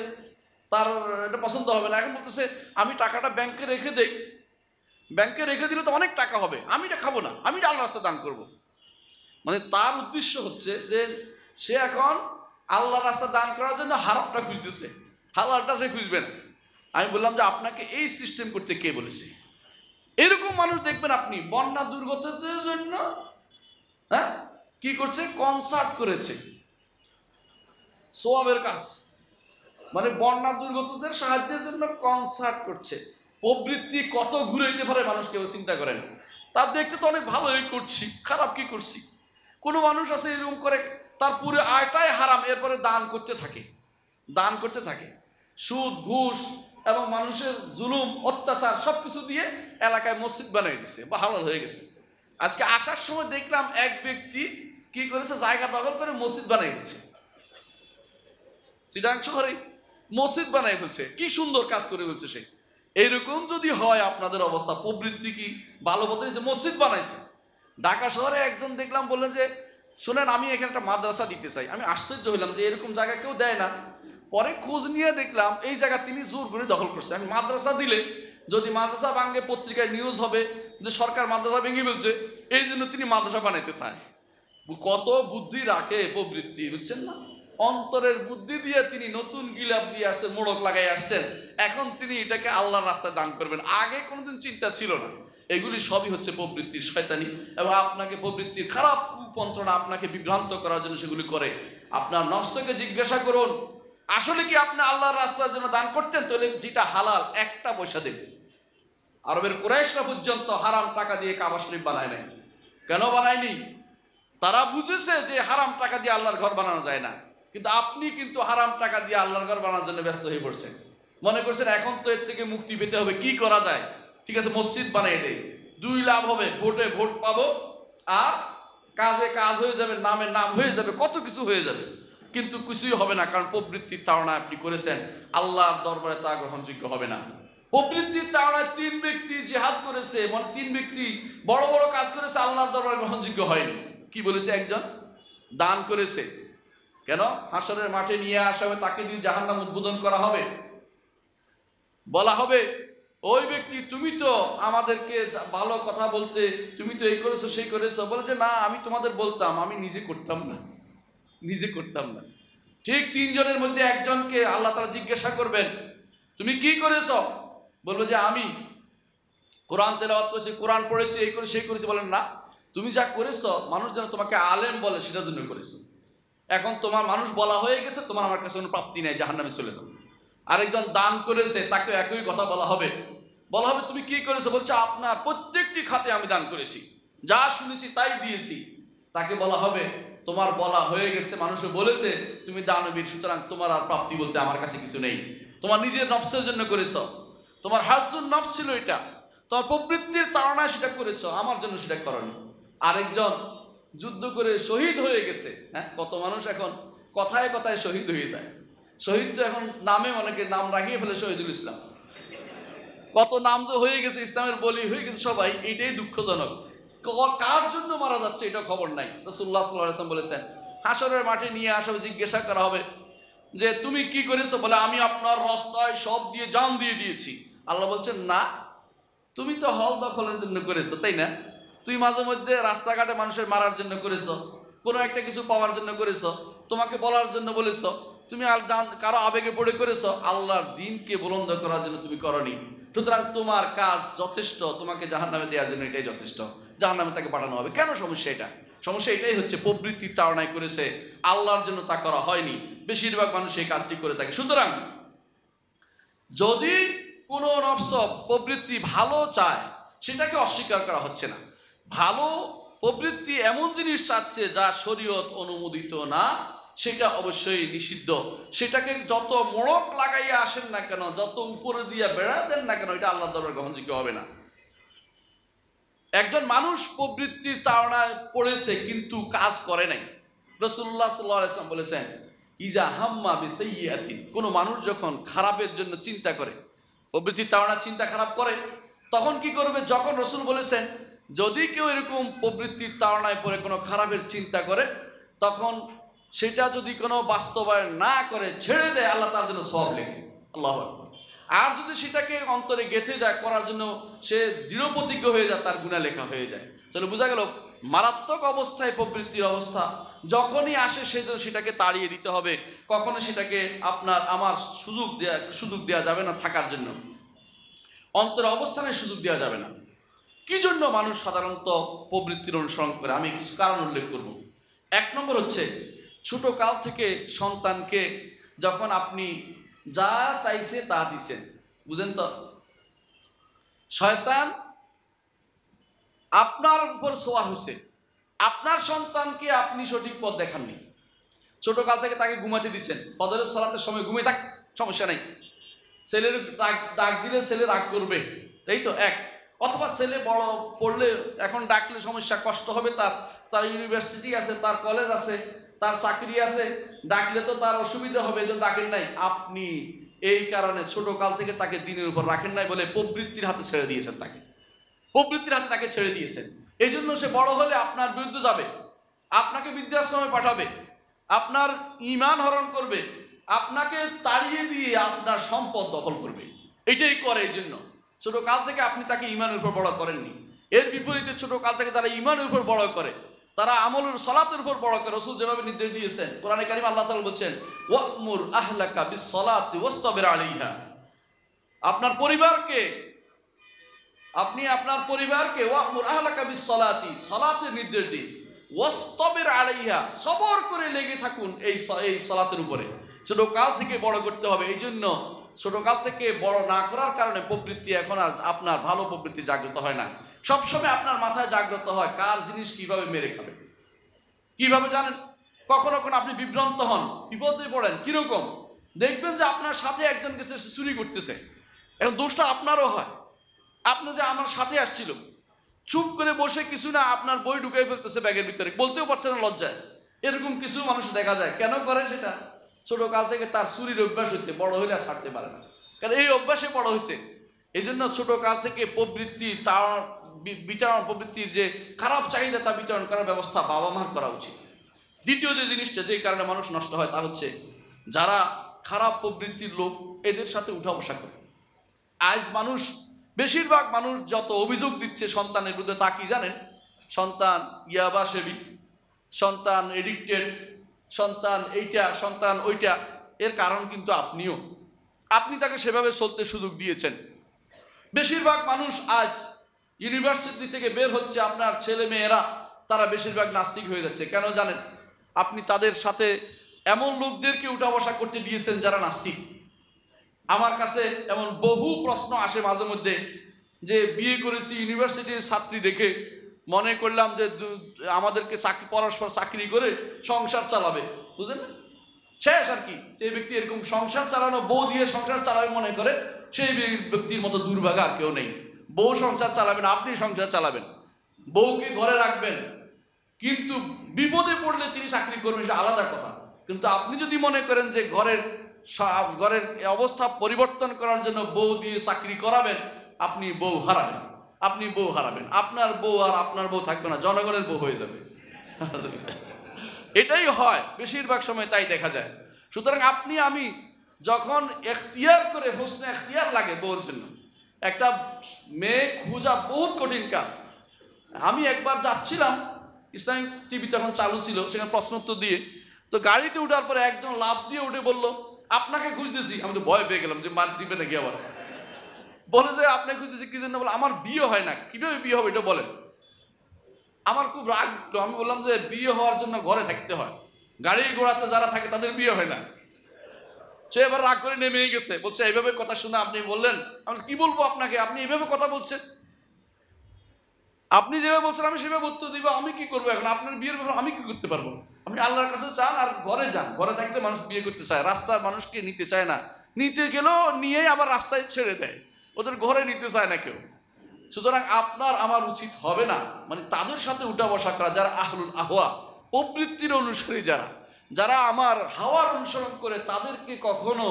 তার এটা পছন্দ হবে না। এখন বলতেছে আমি টাকাটা ব্যাংকে রেখে দেই, ব্যাংকে রেখে দিলে তো অনেক টাকা হবে, আমি এটা খাবো না, আমি এটা আল্লাহর রাস্তায় দান করব। মানে তার উদ্দেশ্য হচ্ছে যে সে এখন আল্লাহর রাস্তায় দান করার জন্য হারামটা খুঁজতেছে, হালালটা সে খুঁজবে না। আমি বললাম যে আপনাকে এই সিস্টেম করতে কে বলেছে? এরকম মানুষ দেখবেন আপনি বন্যা দুর্গতদের জন্য কি করছে, কনসার্ট করেছে, সোয়াবের কাজ। মানে বন্যা দুর্গতদের সাহায্যের জন্য কনসার্ট করছে। প্রবৃত্তি কত ঘুরে যেতে পারে মানুষ কেউ চিন্তা করেন। তার দেখতে তো অনেক ভালোই করছি, খারাপ কি করছি? কোনো মানুষ আছে এরকম করে তার পুরো আয়টাই হারাম, এরপরে দান করতে থাকে। সুদ, ঘুষ এবং মানুষের জুলুম, অত্যাচার সবকিছু দিয়ে এলাকায় মসজিদ বানিয়ে দিচ্ছে বা হালাল হয়ে গেছে। আজকে আসার সময় দেখলাম এক ব্যক্তি কি করেছে, জায়গা দখল করে মসজিদ বানিয়ে দিচ্ছে। চিটাং শহরে মসজিদ বানিয়ে ফেলছে, কি সুন্দর কাজ করে ফেলছে সে। এইরকম যদি হয় আপনাদের অবস্থা, প্রবৃত্তি কি ভালো পথে মসজিদ বানাইছে। ঢাকা শহরে একজন দেখলাম বললেন যে শোনেন আমি এখানে একটা মাদ্রাসা দিতে চাই। আমি আশ্চর্য হইলাম যে এরকম জায়গা কেউ দেয় না। পরে খোঁজ নিয়ে দেখলাম এই জায়গা তিনি জোর করে দখল করছে। আমি মাদ্রাসা দিলে যদি মাদ্রাসা ভাঙ্গে পত্রিকায় নিউজ হবে যে সরকার মাদ্রাসা ভেঙে ফেলছে, এই জন্য তিনি মাদ্রাসা বানাইতে চায়। কত বুদ্ধি রাখে প্রবৃত্তি, বুঝছেন না? অন্তরের বুদ্ধি দিয়ে তিনি নতুন গিলাপ দিয়ে আসছেন, মোড়ক লাগাই আসছেন। এখন তিনি এটাকে আল্লাহর রাস্তায় দান করবেন, আগে কোনোদিন চিন্তা ছিল না। এগুলি সবই হচ্ছে প্রবৃত্তির শয়তানি, এবং আপনাকে প্রবৃত্তির খারাপ কুমন্ত্রণা আপনাকে বিভ্রান্ত করার জন্য সেগুলি করে। আপনার নফসকে জিজ্ঞাসা করুন আসলে কি আপনি আল্লাহর রাস্তার জন্য দান করতেন? তাহলে যেটা হালাল একটা পয়সা দেবে। আরবের কুরাইশরা পর্যন্ত হারাম টাকা দিয়ে কাবা শরীফ বানায় নাই। কেন বানায়নি? তারা বুঝেছে যে হারাম টাকা দিয়ে আল্লাহর ঘর বানানো যায় না। কিন্তু আপনি কিন্তু হারাম টাকা দিয়ে আল্লাহর ঘর বানানোর জন্য ব্যস্ত হয়ে পড়ছেন। মনে করছেন এখন তো এর থেকে মুক্তি পেতে হবে, কি করা যায়? ঠিক আছে, মসজিদ বানিয়ে দেয়, 2 লাভ হবে, ভোটে ভোট পাবো, আর কাজে কাজ হয়ে যাবে, নামে নাম হয়ে যাবে, কত কিছু হয়ে যাবে। কিন্তু কিছুই হবে না, কারণ প্রবৃত্তির তাড়না আপনি করেছেন, আল্লাহর দরবারে তা গ্রহণযোগ্য হবে না। প্রবৃত্তির তাড়নায় 3 ব্যক্তি জিহাদ করেছে, মানে 3 ব্যক্তি বড় বড় কাজ করেছে, আল্লাহর দরবারে গ্রহণযোগ্য হয়নি। কি বলেছে? একজন দান করেছে, কেন? হাসরের মাঠে নিয়ে আসা হবে, তাকে দিয়ে জাহান্নাম উদ্বোধন করা হবে, বলা হবে ওই ব্যক্তি তুমি তো আমাদেরকে ভালো কথা বলতে, তুমি তো এই করেছো সেই করেছো। বলে যে না, আমি তোমাদের বলতাম, আমি নিজে করতাম না। ঠিক 3 জনের মধ্যে একজনকে আল্লাহ তাআলা জিজ্ঞাসা করবেন তুমি কি করেছো? বলবো যে আমি কোরআন তেলাওয়াত করেছি, কোরআন পড়েছি, এই করে সেই করেছি। বলেন না, তুমি যা করেছো মানুষ যেন তোমাকে আলেম বলে সেটার জন্য করেছো। এখন তোমার মানুষ বলা হয়ে গেছে, তোমার আমার কাছে কোনো প্রাপ্তি নেই, জাহান্নামে চলে যাও। আরেকজন দান করেছে, তাকে একই কথা বলা হবে তুমি কি করেছো? বলছে আপনার প্রত্যেকটি খাতে আমি দান করেছি, যা শুনেছি তাই দিয়েছি। তাকে বলা হবে তোমার বলা হয়ে গেছে, মানুষে বলেছে তুমি দানবীর, সুতরাং তোমার আর প্রাপ্তি বলতে আমার কাছে কিছু নেই। তোমার নিজের নফসের জন্য করেছ, তোমার হাজুর নফস ছিল এটা, তোমার প্রবৃত্তির তাড়নায় সেটা করেছ, আমার জন্য সেটা করনি। আরেকজন যুদ্ধ করে শহীদ হয়ে গেছে। হ্যাঁ, কত মানুষ এখন কথায় কথায় শহীদ হয়ে যায়। শহীদ তো এখন নামে অনেকে নাম রাখিয়ে ফেলে শহীদুল ইসলাম। কত নাম যে হয়ে গেছে, ইসলামের বলি হয়ে গেছে সবাই, এইটাই দুঃখজনক। কার জন্য মারা যাচ্ছে এটা খবর নাই। রাসূলুল্লাহ সাল্লাল্লাহু আলাইহি ওয়াসাল্লাম বলেছেন হাশরের মাঠে নিয়ে আসা জিজ্ঞাসা করা হবে যে তুমি কি করেছো? বলে আমি আপনার রাস্তায় সব দিয়ে জান দিয়ে দিয়েছি। আল্লাহ বলছেন না, তুমি তো হল দখলের জন্য করেছো, তাই না? তুই মাঝে মধ্যে রাস্তাঘাটে মানুষের মারার জন্য করেছো, কোনো একটা কিছু পাওয়ার জন্য করেছো, তোমাকে বলার জন্য বলেছো, তুমি আর কারো আবেগে পড়ে করেছো, আল্লাহর দ্বীনকে বুলন্দ করার জন্য তুমি করনি। সুতরাং তোমার কাজ যথেষ্ট, তোমাকে জাহান্নামে দেওয়ার জন্য এটাই যথেষ্ট, জাহান্নামে তাকে পাঠানো হবে। কেন সমস্যা? এটা সমস্যা এটাই হচ্ছে প্রবৃত্তির তাড়নায় করেছে, আল্লাহর জন্য তা করা হয়নি। বেশিরভাগ মানুষ এই কাজটি করে থাকে। সুতরাং যদি কোনো নফস প্রবৃত্তি ভালো চায়, সেটাকে অস্বীকার করা হচ্ছে না। ভালো প্রবৃত্তি এমন জিনিস চাচ্ছে যা শরীয়ত অনুমোদিত না, সেটা অবশ্যই নিষিদ্ধ। সেটাকে যত মোড়ক লাগাইয়া আসেন না কেন, যত উপরে দিয়ে বেড়া দেন না কেন, এটা আল্লাহর দরবারে গ্রহণযোগ্য হবে না। একজন মানুষ প্রবৃত্তির তাড়নায় পড়েছে কিন্তু কাজ করে নাই। রাসূলুল্লাহ সাল্লাল্লাহু আলাইহি ওয়াসাল্লাম বলেছেন ইজা হাম্মা বিসাইয়্যাতিন, কোনো মানুষ যখন খারাপের জন্য চিন্তা করে, প্রবৃত্তির তাড়নার চিন্তা খারাপ করে, তখন কি করবে? যখন রাসূল বলেছেন যদি কেউ এরকম প্রবৃত্তির তাড়নায় পড়ে কোনো খারাপের চিন্তা করে, তখন সেটা যদি কোনো বাস্তবায়ন না করে ছেড়ে দেয়, আল্লাহ তার জন্য সওয়াব লেখে। আল্লাহু আকবার। আর যদি সেটাকে অন্তরে গেঁথে যায়, করার জন্য সে দৃঢ় প্রতিজ্ঞ হয়ে যায়, তার গুনাহ লেখা হয়ে যায়। তাহলে বোঝা গেল মারাত্মক অবস্থায় প্রবৃত্তির অবস্থা যখনই আসে সেটাকে তাড়িয়ে দিতে হবে। কখনো সেটাকে আমার সুযোগ দেওয়া যাবে না থাকার জন্য, অন্তরে অবস্থানের সুযোগ দেওয়া যাবে না। কি জন্য মানুষ সাধারণত প্রবৃত্তির অনুসরণ করে? আমি কিছু কারণ উল্লেখ করব। এক নম্বর হচ্ছে ছোট কাল থেকে সন্তানকে যখন আপনি যা চাইছে তা দিছেন, বুঝেন তো, শয়তান আপনার উপর সোয়ার হয়েছে, আপনার সন্তানকে আপনি সঠিক পথ দেখাননি। ছোট কাল থেকে তাকে ঘুমাতে দিচ্ছেন, ফজরের সালাতের সময় ঘুমিয়ে থাক, সমস্যা নেই। ছেলের ডাক দিলে ছেলে রাগ করবে, তাই তো এক। অথবা ছেলে বড় পড়লে এখন ডাকলে সমস্যা, কষ্ট হবে, তার ইউনিভার্সিটি আছে, তার কলেজ আছে, তার চাকরি আছে, ডাকলে তো তার অসুবিধা হবে, এজন্য ডাকেন নাই। আপনি এই কারণে ছোট কাল থেকে তাকে দিনের উপর রাখেন নাই বলে প্রবৃত্তির হাতে ছেড়ে দিয়েছেন, প্রবৃত্তির হাতে তাকে ছেড়ে দিয়েছেন। এই জন্য সে বড় হলে আপনার বিরুদ্ধে যাবে, আপনাকে বৃদ্ধাশ্রমে পাঠাবে, আপনার ঈমান হরণ করবে, আপনাকে তাড়িয়ে দিয়ে আপনার সম্পদ দখল করবে। এটাই করে। এই জন্য ছোট কাল থেকে আপনি তাকে ঈমানের উপর বড় করেননি। এর বিপরীতে ছোট কাল থেকে তারা ঈমানের উপর বড় করে, তারা আমলের সালাতের উপর বড় করে। রাসূল যেভাবে নির্দেশ দিয়েছেন, কোরআনে কারীমে আল্লাহ তাআলা বলছেন ওয়া'মুর আহলাকা বিস-সালাতি ওয়াসতাবির আলাইহা, আপনার পরিবারকে ওয়া'মুর আহলাকা বিস-সালাতি, সালাতের নির্দেশ দিন, ওয়াসতাবির আলাইহা, সবর করে লেগে থাকুন এই সালাতের উপরে। ছোট কাল থেকে বড় করতে হবে। এই জন্য ছোট কাল থেকে বড় না করার কারণে প্রবৃত্তি এখন আর আপনার ভালো প্রবৃত্তি জাগ্রত হয় না। সবসময় আপনার মাথায় জাগ্রত হয় কার জিনিস কিভাবে মেরে খাবে। কিভাবে জানেন? কখনো কখনো আপনি বিভ্রান্ত হন, বিপদে পড়েন। কিরকম? দেখবেন যে আপনার সাথে একজন গেছে চুরি করতেছে, এখন দোষটা আপনারও হয়। আপনি যে আমার সাথে আসছিল, চুপ করে বসে কিছু না আপনার বই ঢুকাই ফেলতেছে ব্যাগের ভিতরে, বলতেও পারছে না লজ্জায়। এরকম কিছু মানুষ দেখা যায়। কেন করে সেটা? ছোট কাল থেকে তার চুরির অভ্যাস হয়েছে, বড় হইলে আর ছাড়তে পারে না, কারণ এই অভ্যাসে বড় হয়েছে। এই জন্য ছোট কাল থেকে প্রবৃত্তি বিতরণ, প্রবৃত্তির যে খারাপ চাহিদা তা বিতরণ করার ব্যবস্থা বাবা মার করা উচিত। দ্বিতীয় যে জিনিসটা যেই কারণে মানুষ নষ্ট হয় তা হচ্ছে যারা খারাপ প্রবৃত্তির লোক, এদের সাথে উঠা বসা করে। আজ বেশিরভাগ মানুষ যত অভিযোগ দিচ্ছে সন্তানের বিরুদ্ধে, তা কি জানেন? সন্তান ইয়াবা সেবী, সন্তান এডিক্টেড, সন্তান এইটা, সন্তান ওইটা। এর কারণ কিন্তু আপনি তাকে সেভাবে চলতে সুযোগ দিয়েছেন। বেশিরভাগ মানুষ আজ ইউনিভার্সিটি থেকে বের হচ্ছে, আপনার ছেলে মেয়েরা তারা বেশিরভাগ নাস্তিক হয়ে যাচ্ছে। কেন জানেন? আপনি তাদের সাথে এমন লোকদেরকে উঠা বসা করতে দিয়েছেন যারা নাস্তিক। আমার কাছে এমন বহু প্রশ্ন আসে মাঝে মধ্যে, যে বিয়ে করেছি ইউনিভার্সিটির ছাত্রী দেখে মনে করলাম যে আমাদেরকে পরস্পর চাকরি করে সংসার চালাবে, বুঝলেন না? শেষ আর কি। সেই ব্যক্তি এরকম সংসার চালানো, বউ দিয়ে সংসার চালাবে মনে করে, সেই ব্যক্তির মতো দুর্ভাগা আর কেউ নেই। বউ সংসার চালাবেন, আপনি সংসার চালাবেন, বউকে ঘরে রাখবেন, কিন্তু বিপদে পড়লে তিনি চাকরি করবেন, সেটা আলাদা কথা। কিন্তু আপনি যদি মনে করেন যে ঘরের অবস্থা পরিবর্তন করার জন্য বউ দিয়ে চাকরি করাবেন, আপনি বউ হারাবেন। আপনার বউ আর আপনার বউ থাকবে না, জনগণের বউ হয়ে যাবে। এটাই হয় বেশিরভাগ সময়, তাই দেখা যায়। সুতরাং আপনি আমি যখন এখতিয়ার করে, হোসনে এখতিয়ার লাগে বউর জন্য, একটা মেয়ে খোঁজা বহুত কঠিন কাজ। আমি একবার যাচ্ছিলাম, ইসলামিক টিভি তখন চালু ছিল, সেখানে প্রশ্নোত্তর দিয়ে, তো গাড়িতে উঠার পরে একজন লাফ দিয়ে উঠে বলল, আপনাকে খুঁজতেছি। আমি তো ভয় পেয়ে গেলাম যে মার দিবে নাকি আবার। বলে যে আপনি খুঁজতেছি কি জন্য? বলে আমার বিয়ে হয় না। কিভাবে বিয়ে হবে এটা বলেন। আমার খুব রাগ। আমি বললাম যে বিয়ে হওয়ার জন্য ঘরে থাকতে হয়, গাড়ি ঘোড়াতে যারা থাকে তাদের বিয়ে হয় না। সে এবার রাগ করে নেমে গেছে, বলছে এইভাবে কথা শুনে আপনি বললেন। আমি কি বলবো আপনাকে, আপনি এইভাবে কথা বলছেন, আপনি যেভাবে বলছেন আমি সেভাবে উত্তর দিব। আমি কি করবো এখন? আপনার বিয়ের ব্যাপারে আমি কি করতে পারবো? আপনি আল্লাহর কাছে চান আর ঘরে যান। ঘরে থাকলে মানুষ বিয়ে করতে চায়, রাস্তার মানুষকে নিতে চায় না, নিতে গেলেও নিয়ে আবার রাস্তায় ছেড়ে দেয়, ওদের ঘরে নিতে চায় না কেউ। সুতরাং আপনার আমার উচিত হবে না মানে তাদের সাথে উঠা বসা করা, যারা আহলুল আহওয়া, প্রবৃত্তির অনুসারী, যারা আমার হাওয়ার অনুসরণ করে, তাদেরকে কখনো,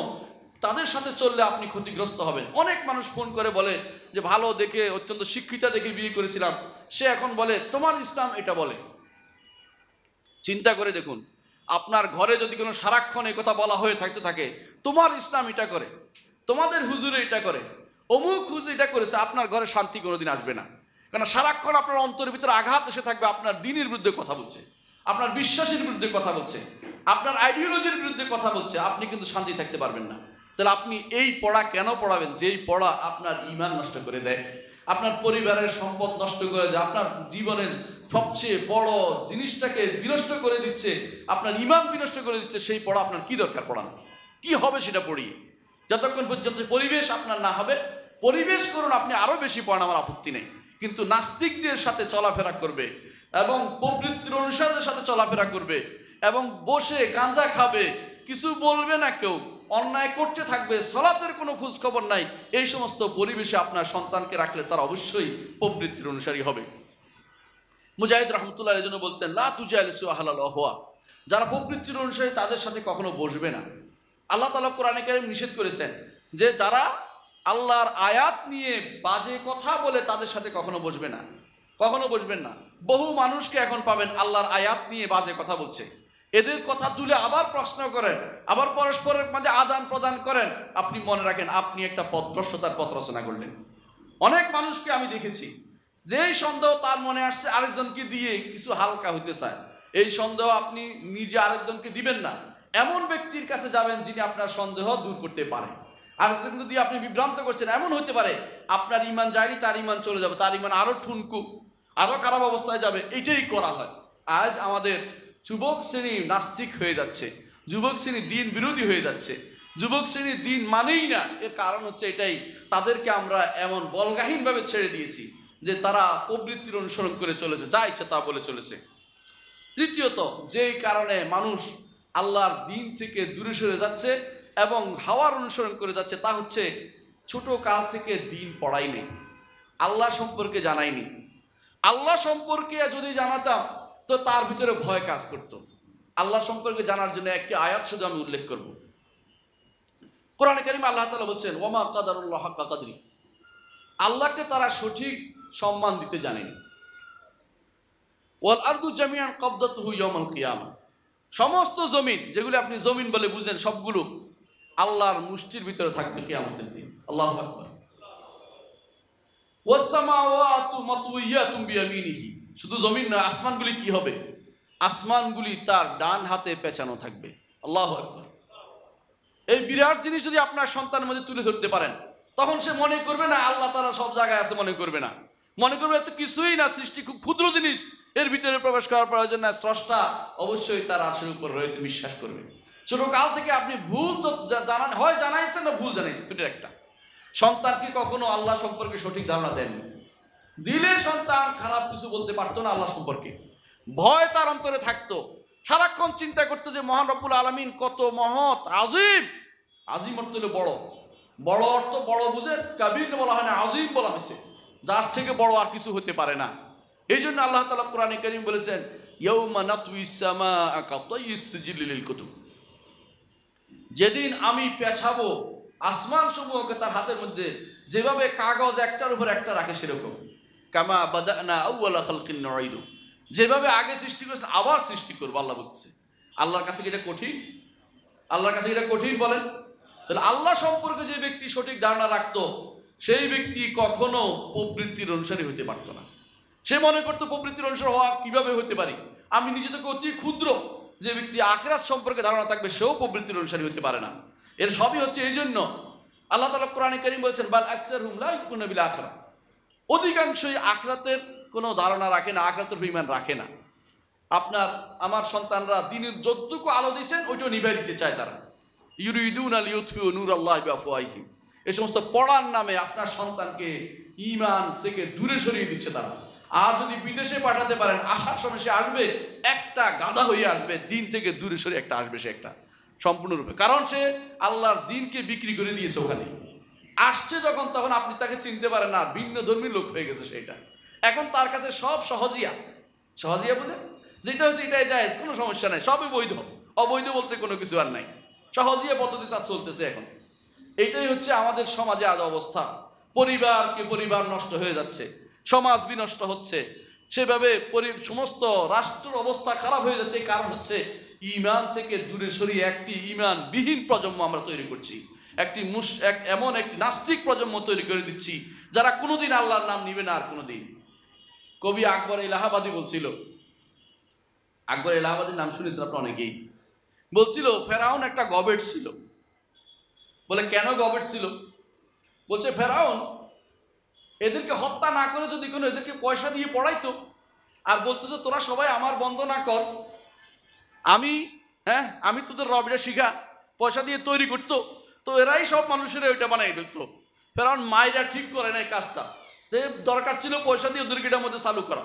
তাদের সাথে চললে আপনি ক্ষতিগ্রস্ত হবেন। অনেক মানুষ ফোন করে বলে যে ভালো দেখে, অত্যন্ত শিক্ষিতা দেখে বিয়ে করেছিলাম, সে এখন বলে তোমার ইসলাম এটা বলে। চিন্তা করে দেখুন, আপনার ঘরে যদি কোনো সারাক্ষণ এই কথা বলা হয়ে থাকতে থাকে, তোমার ইসলাম এটা করে, তোমাদের হুজুরে এটা করে, অমুক হুজুর এটা করেছে, আপনার ঘরে শান্তি কোনোদিন আসবে না। কারণ সারাক্ষণ আপনার অন্তরের ভিতরে আঘাত এসে থাকবে, আপনার দ্বীনের বিরুদ্ধে কথা বলছে, আপনার বিশ্বাসের বিরুদ্ধে কথা বলছে, আপনার আইডিওলজির বিরুদ্ধে কথা বলছে, আপনি কিন্তু শান্তি থাকতে পারবেন না। তাহলে আপনি এই পড়া কেন পড়াবেন, যেই পড়া আপনার ঈমান নষ্ট করে দেয়, আপনার পরিবারের সম্পদ নষ্ট করে দেয়, আপনার জীবনের সবচেয়ে বড় জিনিসটাকে বিনষ্ট করে দিচ্ছে, আপনার ঈমান বিনষ্ট করে দিচ্ছে, সেই পড়া আপনার কি দরকার পড়ানো? কি হবে সেটা পড়িয়ে? যতক্ষণ পর্যন্ত পরিবেশ আপনার না হবে, পরিবেশ করুন, আপনি আরো বেশি পড়ান, আমার আপত্তি নেই। কিন্তু নাস্তিকদের সাথে চলাফেরা করবে এবং প্রবৃত্তির অনুসারীদের সাথে চলাফেরা করবে এবং বসে গাঁজা খাবে, কিছু বলবে না কেউ, অন্যায় করতে থাকবে, সালাতের কোনো খোঁজ খবর নাই, এই সমস্ত পরিবেশে আপনার সন্তানকে রাখলে তারা অবশ্যই প্রবৃত্তির অনুসারী হবে। মুজাহিদ রহমতুল্লাহ এই জন্য বলতেন, লা তুজালিসু আহলাল আহওয়া, যারা প্রবৃত্তির অনুসারী তাদের সাথে কখনো বসবে না। আল্লাহ তাআলা কোরআনে কারীম নিষেধ করেছেন যে যারা আল্লাহর আয়াত নিয়ে বাজে কথা বলে তাদের সাথে কখনো বসবেন না। বহু মানুষকে এখন পাবেন আল্লাহর আয়াত নিয়ে বাজে কথা বলছে, এদের কথা তুলে আবার প্রশ্ন করেন, আবার পরস্পরের মাঝে আদান প্রদান করেন। আপনি মনে রাখেন, আপনি একটা ভ্রষ্টতার পথ রচনা করলেন। অনেক মানুষকে আমি দেখেছি, যেই সন্দেহ তার মনে আসছে আরেকজনকে দিয়ে কিছু হালকা হইতে চায়, এই সন্দেহ আপনি নিজে আরেকজনকে দিবেন না। এমন ব্যক্তির কাছে যাবেন যিনি আপনার সন্দেহ দূর করতে পারে। আরেকজনকে দিয়ে আপনি বিভ্রান্ত করছেন, এমন হতে পারে আপনার ঈমান যায়নি, তার ঈমান চলে যাবে, তার ঈমান আরো ঠুনকু, আরো খারাপ অবস্থায় যাবে। এইটাই করা হয়। আজ আমাদের যুবক শ্রেণী নাস্তিক হয়ে যাচ্ছে, যুবক শ্রেণী দিন বিরোধী হয়ে যাচ্ছে, যুবক শ্রেণী দিন মানেই না। এর কারণ হচ্ছে এটাই, তাদেরকে আমরা এমন বলগাহীনভাবে ছেড়ে দিয়েছি যে তারা প্রবৃত্তির অনুসরণ করে চলেছে, যা ইচ্ছে তা বলে চলেছে। তৃতীয়ত, যেই কারণে মানুষ আল্লাহর দিন থেকে দূরে সরে যাচ্ছে এবং হাওয়ার অনুসরণ করে যাচ্ছে, তা হচ্ছে ছোট কাল থেকে দিন পড়াই নেই, আল্লাহ সম্পর্কে জানাইনি। আল্লাহ সম্পর্কে যদি জানাতাম তো তার ভিতরে ভয় কাজ করত। আল্লাহ সম্পর্কে জানার জন্য একটি আয়াত শুধু আমি উল্লেখ করব। কোরআনে কারীমে আল্লাহ তাআলা বলছেন, ওয়ামা কাদারুল্লাহ হাক্কা কাদরি, আল্লাহকে তারা সঠিক সম্মান দিতে জানেনি। ওয়াল আরদু জামিআন কবদাতুহু ইয়াউমাল কিয়ামা, সমস্ত জমিন, যেগুলো আপনি জমিন বলে বুঝেন, সবগুলো আল্লাহর মুষ্টির ভিতরে থাকবে কিয়ামতের দিন। আল্লাহু আকবার। ওয়াস সামাওয়াতু মাতউইয়াতুম বিয়ামিনিহি, শুধু জমিন না, আসমানগুলি কি হবে? আসমানগুলি তার ডান হাতে পেঁচানো থাকবে। আল্লাহু আকবার। এই বিরাট জিনিস যদি আপনার সন্তানের মধ্যে তুলে ধরতে পারেন, তখন সে মনে করবে না আল্লাহ তাআলা সব জায়গায় আছে, মনে করবে না। মনে করবে এত কিছুই না, সৃষ্টি খুব ক্ষুদ্র জিনিস, এর ভিতরে প্রবেশ করার প্রয়োজন না, স্রষ্টা অবশ্যই তার আশার উপর রয়েছে, বিশ্বাস করবে। ছোটকাল থেকে আপনি ভুল তো জানান, হয় জানাইছেন না ভুল জানাইছেন, দুটোর একটা। সন্তানকে কখনো আল্লাহ সম্পর্কে সঠিক ধারণা দেননি, দিলে সন্তান খারাপ কিছু বলতে পারতো না আল্লাহ সম্পর্কে, ভয় তার অন্তরে থাকতো, সারাক্ষণ চিন্তা করতো যে মহান রব্বুল আলামিন কত মহৎ, আজিম। আজিম অর্থ হলো বড়, বড় অর্থ বড় বুঝে কাবির বলা হয় না, আজিম বলা হয়েছে, যার থেকে বড় আর কিছু হতে পারে না। এই জন্য আল্লাহ তাআলা কোরআনে কারীম বলেছেন, ইয়াউমা নাতউইস সামাআ কাতাইয়িস সিজিলি লিল কুতুব, যেদিন আমি পেছাবো আসমান সমূহকে তার হাতের মধ্যে, যেভাবে কাগজ একটার উপর একটা রাখে সেরকম। কামা বাদানা আউওয়ালা খালকিন নুঈদু, যেভাবে আগে সৃষ্টি করেছেন আবার সৃষ্টি করবো আল্লাহ বলতেছে। আল্লাহর কাছে কি এটা কঠিন? আল্লাহর কাছে এটা কঠিন বলেন? তাহলে আল্লাহ সম্পর্কে যে ব্যক্তি সঠিক ধারণা রাখতো, সেই ব্যক্তি কখনো প্রবৃত্তির অনুসারী হতে পারত না। সে মনে করতো প্রবৃত্তির অনুসার হওয়া কিভাবে হতে পারি, আমি নিজে থেকে অতি ক্ষুদ্র। যে ব্যক্তি আখিরাত সম্পর্কে ধারণা থাকবে সেও প্রবৃত্তির অনুসারী হতে পারে না। এর সবই হচ্ছে এই জন্য আল্লাহ তাআলা কোরআনে কারীম বলেছেন, বাল আকসারহুম লা ইউমিনুনা বিল আখিরাহ, অধিকাংশই আখিরাতের কোনো ধারণা রাখে না, আখিরাতের ঈমান রাখে না। আপনার আমার সন্তানরা দিনের যতটুকু আলো দিয়েছেন ওইটাও নিভাই দিতে চায় তারা। ইউরিদুনা লিইউতফিউ নূরাল্লাহি বিআফওয়াহিহিম, এই সমস্ত পড়ার নামে আপনার সন্তানকে ঈমান থেকে দূরে সরিয়ে দিচ্ছে তারা। আর যদি বিদেশে পাঠাতে পারেন, আসার সময় সে আসবে একটা গাধা হয়ে আসবে, দিন থেকে দূরে সরে একটা আসবে, সে একটা সম্পূর্ণরূপে, কারণ সে আল্লাহর দিনকে বিক্রি করে দিয়েছে ওখানে। আসছে যখন, তখন আপনি তাকে চিনতে পারেন না, ভিন্ন ধর্মীর লোক হয়ে গেছে সেটা। এখন তার কাছে সব সহজিয়া, সহজিয়া বুঝে, যেটা হচ্ছে এটাই জায়েজ, কোনো সমস্যা নাই, সবই বৈধ, অবৈধ বলতে কোনো কিছু আর নাই। সহজিয়া পদ্ধতি চলতেছে এখন। এইটাই হচ্ছে আমাদের সমাজে আজ অবস্থা। পরিবারকে পরিবার নষ্ট হয়ে যাচ্ছে, সমাজ বিনষ্ট হচ্ছে, সেভাবে সমস্ত রাষ্ট্রের অবস্থা খারাপ হয়ে যাচ্ছে। কারণ হচ্ছে ঈমান থেকে দূরে সরিয়ে একটি ঈমানবিহীন প্রজন্ম আমরা তৈরি করছি, এমন একটি নাস্তিক প্রজন্ম তৈরি করে দিচ্ছি, যারা কোনোদিন আল্লাহর নাম নিবে না আর কোনোদিন। কবি আকবর এলাহাবাদী বলছিল, আকবর এলাহাবাদীর নাম শুনেছেন আপনারা অনেকেই, বলছিল ফেরাউন একটা গবেট ছিল। বলে কেন গবেট ছিল? বলছে ফেরাউন এদেরকে হত্যা না করে যদি কোনো এদেরকে পয়সা দিয়ে পড়াইতো, আর বলতো যে তোরা সবাই আমার বন্দনা কর, আমি তোদের রবটা শিখা, পয়সা দিয়ে তৈরি করতো, তো এরাই সব মানুষেরা ওইটা বানাই ফেলতো। ফেরাউন মায়েরা ঠিক করে নাই কাজটা, দরকার ছিল পয়সা দিয়ে ওদেরকে এটার মধ্যে চালু করা।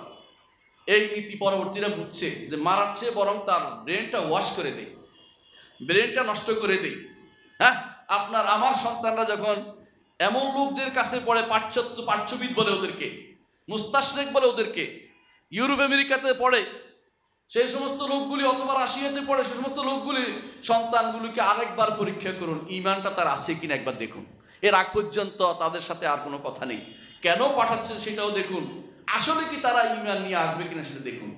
এই নীতি পরবর্তীরা বুঝছে যে মারাচ্ছে বরং তার ব্রেনটা ওয়াশ করে দেয়, ব্রেনটা নষ্ট করে দেয়। আপনার আমার সন্তানরা যখন এমন লোকদের কাছে পড়ে, পাশ্চাত্যবিদ বলে ওদেরকে, মুস্তাশরিক বলে ওদেরকে, ইউরোপ আমেরিকাতে পড়ে, সেই সমস্ত লোকগুলি অথবা রাশিয়াতে পড়ে, সেই সমস্ত লোকগুলি সন্তানগুলিকে আরেকবার পরীক্ষা করুন, ঈমানটা তার আছে কিনা একবার দেখুন। এর আগ পর্যন্ত তাদের সাথে আর কোনো কথা নেই, কেন পাঠাচ্ছেন সেটাও দেখুন, আসলে কি তারা ঈমান নিয়ে আসবে কিনা সেটা দেখুন।